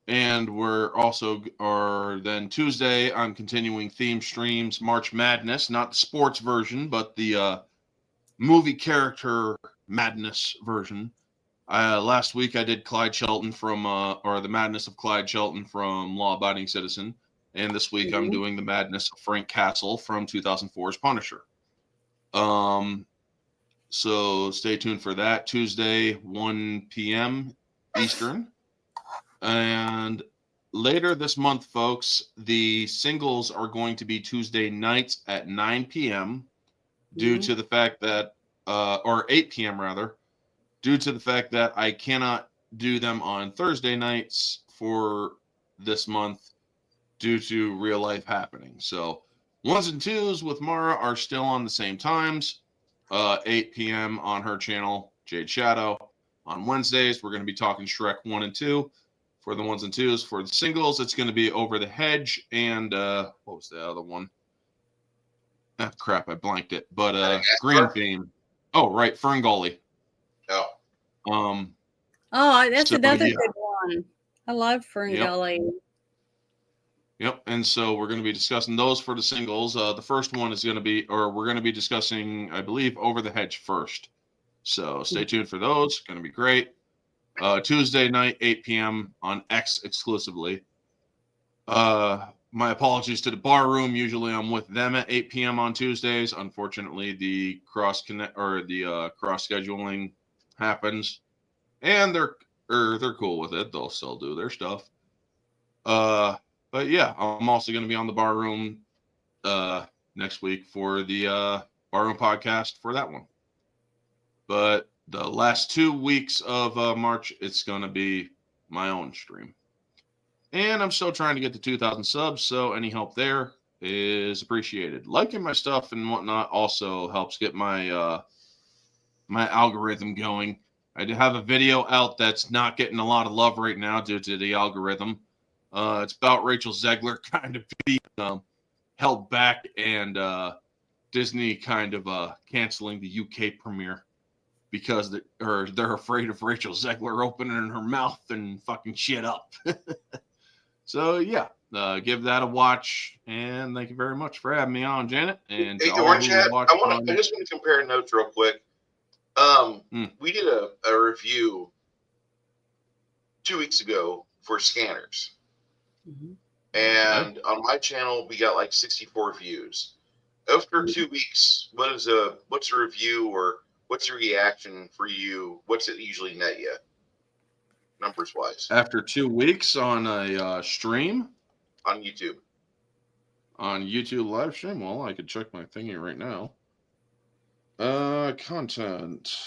And we're also, or then Tuesday, I'm continuing theme streams, March Madness, not the sports version, but the movie character madness version. Last week I did Clyde Shelton from, or the madness of Clyde Shelton from Law Abiding Citizen. And this week I'm doing the madness of Frank Castle from 2004's Punisher. So stay tuned for that. Tuesday, 1 p.m. Eastern. And later this month, folks, the singles are going to be Tuesday nights at 9 p.m. due to the fact that, or 8 p.m. rather, due to the fact that I cannot do them on Thursday nights for this month due to real life happening. So 1s and 2s with Mara are still on the same times. 8 p.m. on her channel, Jade Shadow, On Wednesdays, we're going to be talking Shrek 1 and 2 for the 1s and 2s. For the singles, it's going to be Over the Hedge and what was the other one? Ah, crap, I blanked it. But Green Theme. Oh, right, Ferngully. Oh. Oh, that's So, another yeah. good one. I love Ferngully. Yep, and so we're going to be discussing those for the singles. The first one is going to be, or we're going to be discussing, I believe, Over the Hedge first. So stay tuned for those. Going to be great. Tuesday night, 8 p.m. on X exclusively. My apologies to the bar room. Usually I'm with them at 8 p.m. on Tuesdays. Unfortunately, the cross scheduling happens, and they're cool with it. They'll still do their stuff. But yeah, I'm also going to be on the bar room next week for the bar room podcast for that one. But the last 2 weeks of March, it's going to be my own stream. And I'm still trying to get to 2,000 subs, so any help there is appreciated. Liking my stuff and whatnot also helps get my my algorithm going. I do have a video out that's not getting a lot of love right now due to the algorithm. It's about Rachel Zegler kind of being held back and Disney kind of canceling the UK premiere because they're afraid of Rachel Zegler opening her mouth and fucking shit up. So yeah, give that a watch, and thank you very much for having me on, Janet. And Hey, to all Orange who Hat, watch I just want to compare notes real quick. We did a review 2 weeks ago for Scanners, and on my channel we got like 64 views. After 2 weeks, what's a review or what's a reaction for you? What's it usually net you, numbers wise? After 2 weeks on a stream on YouTube. On YouTube live stream, well, I could check my thingy right now. Content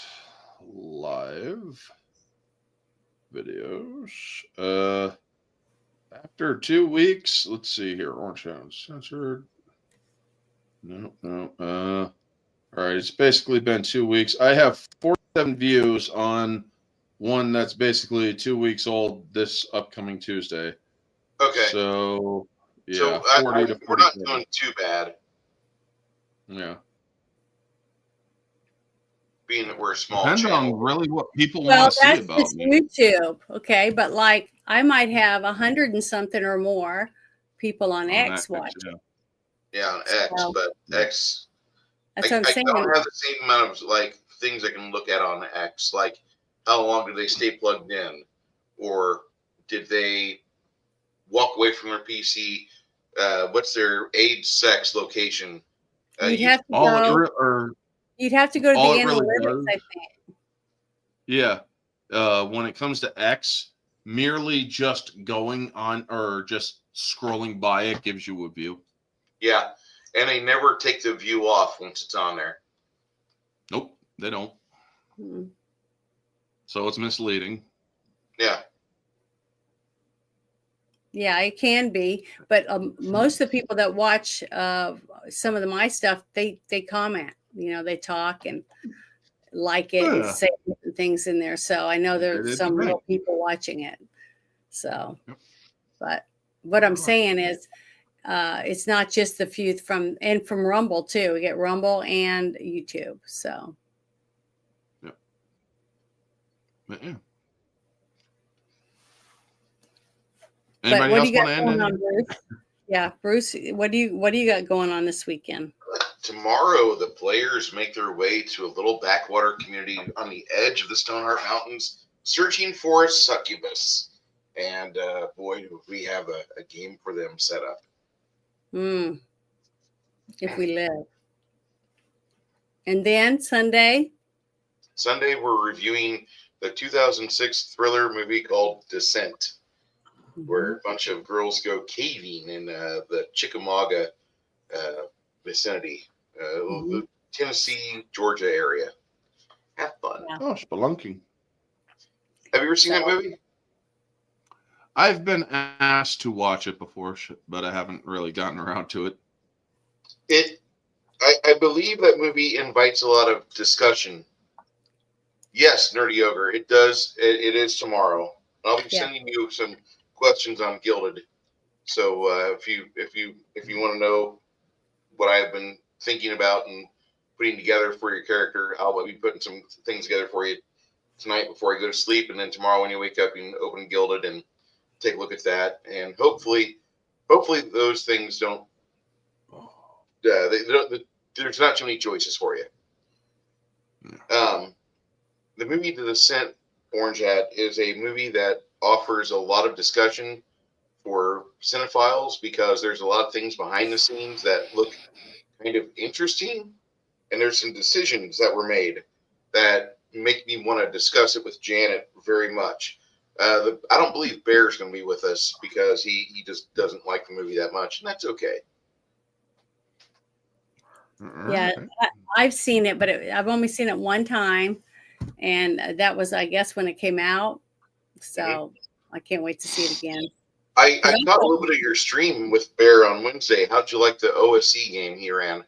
live videos. After 2 weeks, let's see here. Orange Hat Uncensored. No. All right, it's basically been 2 weeks. I have 47 views on one that's basically 2 weeks old this upcoming Tuesday. Okay. So, yeah, So 40 to 47. we're not doing too bad, Yeah. being that we're a small Depends channel. on really what people Well, want to see that's about just me. YouTube, okay? But like, I might have 100 and something or more people on X watching. Yeah, on X, So- but X. That's what I'm saying. I don't have the same amount of like things I can look at on X. Like, how long did they stay plugged in, or did they walk away from their PC? What's their age, sex, location? You'd have to go. You'd have to go to the all it really analytics, does- I think. Yeah. When it comes to X, merely just going on or just scrolling by it gives you a view. Yeah, and they never take the view off once it's on there. Nope, they don't. Hmm. So it's misleading. Yeah. Yeah, it can be, but most of the people that watch some of my stuff, they comment. You know, they talk and like it and Yeah. say different things in there. So I know It there's is some great. real people watching it. So, but what I'm saying is, it's not just the few from Rumble too. We get Rumble and YouTube. So. But yeah. But Anybody what else do you want got to end going it? on, Bruce? Yeah, Bruce, what do you got going on this weekend? Tomorrow, the players make their way to a little backwater community on the edge of the Stoneheart Mountains, searching for a succubus. And boy, do we have a game for them set up. If we live. And then Sunday? Sunday, we're reviewing the 2006 thriller movie called Descent, where a bunch of girls go caving in the Chickamauga vicinity, the Tennessee, Georgia area. Have fun. Oh, spelunking. Have you ever seen that movie? I've been asked to watch it before, but I haven't really gotten around to it. I believe that movie invites a lot of discussion. Yes, Nerdy Ogre. It does. It is tomorrow. I'll be Yeah. sending you some questions on Gilded. So if you want to know what I've been thinking about and putting together for your character, I'll be putting some things together for you tonight before I go to sleep, and then tomorrow when you wake up, you can open Gilded and take a look at that. And hopefully those things don't. There's not too many choices for you. The movie The Descent, Orange Hat, is a movie that offers a lot of discussion for cinephiles because there's a lot of things behind the scenes that look kind of interesting, and there's some decisions that were made that make me want to discuss it with Janet very much. I don't believe Bear's going to be with us because he just doesn't like the movie that much, and that's okay. Yeah, I've seen it, but I've only seen it one time, and that was, I guess, when it came out. So I can't wait to see it again. I caught a little bit of your stream with Bear on Wednesday. How'd you like the OSC game he ran?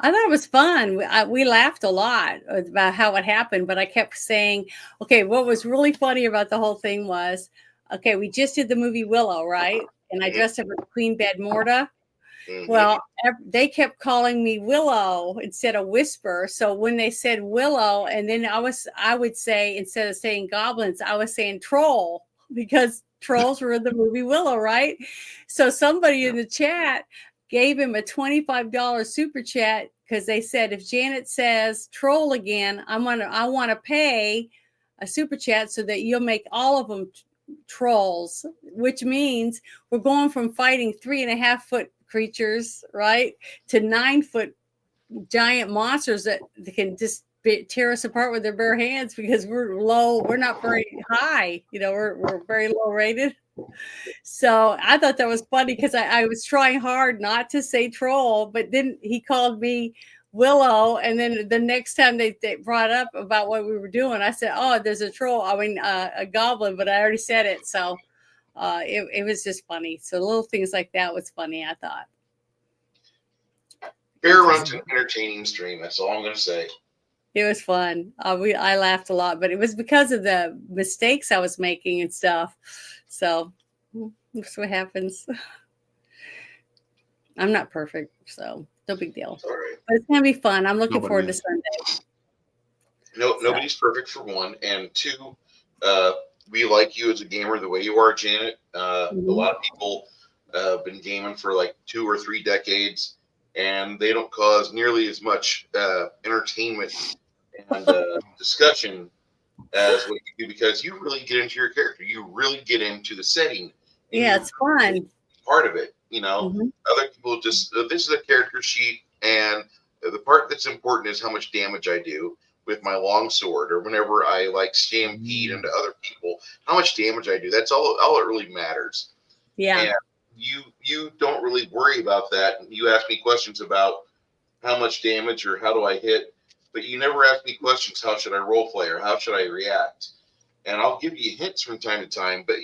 I thought it was fun. We laughed a lot about how it happened, but I kept saying, okay, what was really funny about the whole thing was, okay, we just did the movie Willow, right? And I dressed up as Queen Badmorda. Well, they kept calling me Willow instead of Whisper. So when they said Willow, and then I would say, instead of saying goblins, I was saying troll, because trolls were in the movie Willow, right? So somebody in the chat gave him a $25 super chat because they said, if Janet says troll again, I want to pay a super chat so that you'll make all of them trolls, which means we're going from fighting 3.5-foot creatures, right, to 9-foot giant monsters that can just tear us apart with their bare hands because we're low. We're not very high, we're very low rated. So I thought that was funny because I was trying hard not to say troll, but then he called me Willow, and then the next time they brought up about what we were doing, I said, oh, there's a troll, a goblin, but I already said it. So it was just funny. So little things like that was funny, I thought. Bear runs an entertaining stream. That's all I'm going to say. It was fun. I laughed a lot, but it was because of the mistakes I was making and stuff. So that's what happens. I'm not perfect, so no big deal. Right. But it's gonna be fun. I'm looking forward to Sunday. Nobody's perfect for one, and two, we like you as a gamer the way you are, Janet. A lot of people have been gaming for like 2 or 3 decades, and they don't cause nearly as much entertainment and discussion as what you do, because you really get into your character. You really get into the setting. Yeah, it's fun. Part of it, Other people just, this is a character sheet, and the part that's important is how much damage I do with my longsword, or whenever I like stampede into other people, how much damage I do. That's all it really matters. Yeah. And you don't really worry about that. You ask me questions about how much damage or how do I hit, but you never ask me questions, how should I role play or how should I react? And I'll give you hints from time to time, but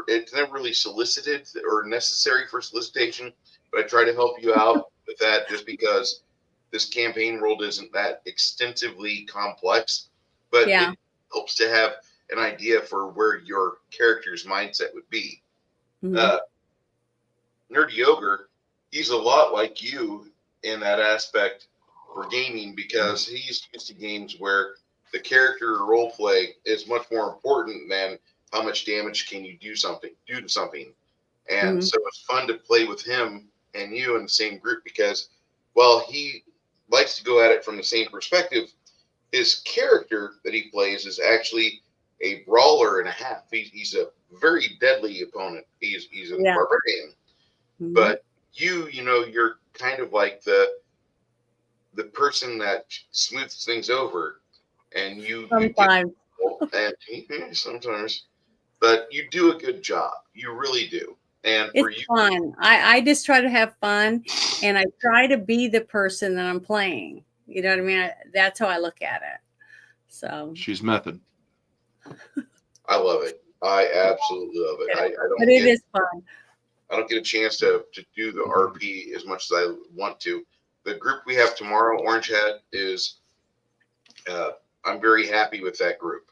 it's never really solicited or necessary for solicitation, but I try to help you out with that just because this campaign world isn't that extensively complex, but it helps to have an idea for where your character's mindset would be. Nerdy Ogre, he's a lot like you in that aspect for gaming, because he's used to games where the character role play is much more important than how much damage can you do to something. And so it's fun to play with him and you in the same group, because while he likes to go at it from the same perspective, his character that he plays is actually a brawler and a half. He's a very deadly opponent. He's a barbarian. But you're kind of like the person that smooths things over, and sometimes, but you do a good job. You really do. And it's fun. I just try to have fun, and I try to be the person that I'm playing. You know what I mean? That's how I look at it. So she's method. I love it. I absolutely love it. But it is fun. I don't get a chance to do the RP as much as I want to. The group we have tomorrow, Orange Hat, is I'm very happy with that group.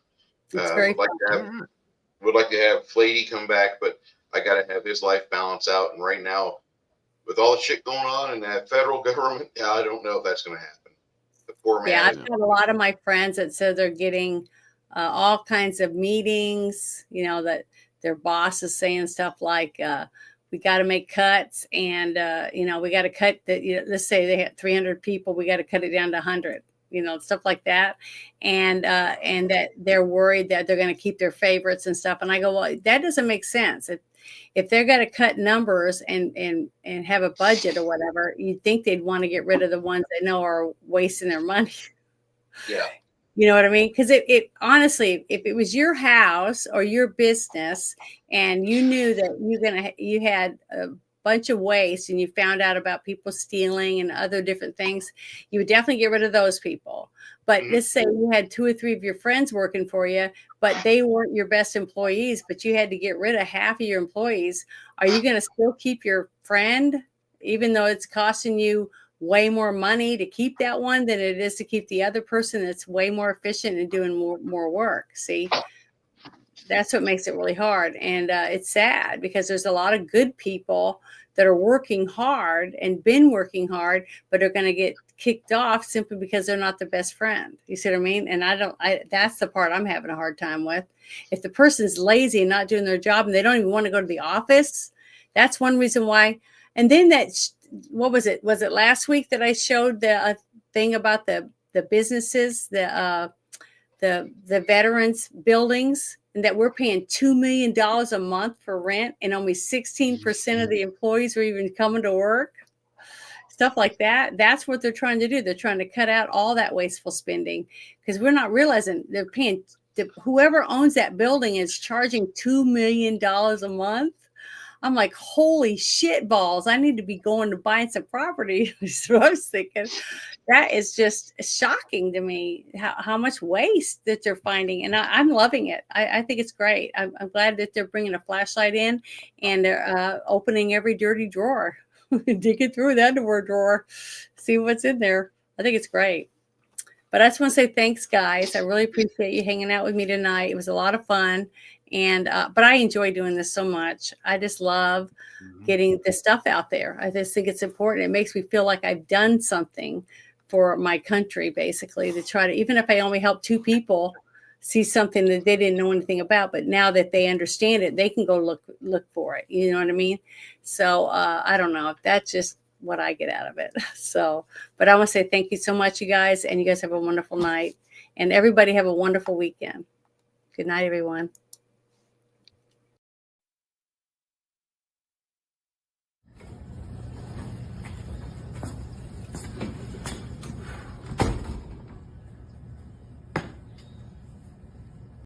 It's very would like to have Flady come back, but I got to have his life balance out. And right now, with all the shit going on in that federal government, I don't know if that's going to happen. The poor man. Yeah, I've got a lot of my friends that said they're getting all kinds of meetings, you know, that their boss is saying stuff like, we got to make cuts and, you know, we got to cut that, you know, let's say they had 300 people, we got to cut it down to 100, you know, stuff like that. And that they're worried that they're going to keep their favorites and stuff. And I go, well, that doesn't make sense. If they're going to cut numbers and have a budget or whatever, you'd think they'd want to get rid of the ones they know are wasting their money. Yeah. You know what I mean? Because it honestly, if it was your house or your business and you knew that you had a bunch of waste and you found out about people stealing and other different things, you would definitely get rid of those people. But let's say you had 2 or 3 of your friends working for you, but they weren't your best employees, but you had to get rid of half of your employees. Are you going to still keep your friend, even though it's costing you way more money to keep that one than it is to keep the other person that's way more efficient and doing more work? See, that's what makes it really hard. And it's sad because there's a lot of good people that are working hard and been working hard, but are going to get kicked off simply because they're not the best friend. You see what I mean? And that's the part I'm having a hard time with. If the person's lazy and not doing their job and they don't even want to go to the office, that's one reason why. And then what was it? Was it last week that I showed the thing about the businesses, the veterans buildings, and that we're paying $2 million a month for rent, and only 16% of the employees are even coming to work? Stuff like that. That's what they're trying to do. They're trying to cut out all that wasteful spending because we're not realizing they're paying. Whoever owns that building is charging $2 million a month. I'm like, holy shit balls. I need to be going to buying some property. So I was thinking, that is just shocking to me, how much waste that they're finding. And I'm loving it. I think it's great. I'm glad that they're bringing a flashlight in and they're opening every dirty drawer, digging through the underwear drawer, see what's in there. I think it's great. But I just want to say thanks, guys. I really appreciate you hanging out with me tonight. It was a lot of fun. And but I enjoy doing this so much. I just love getting this stuff out there. I just think it's important. It makes me feel like I've done something for my country, basically, to try to, even if I only help 2 people see something that they didn't know anything about, but now that they understand it, they can go look for it. You know what I mean? So I don't know if that's just what I get out of it. So, but I want to say thank you so much, you guys, and you guys have a wonderful night, and everybody have a wonderful weekend. Good night, everyone.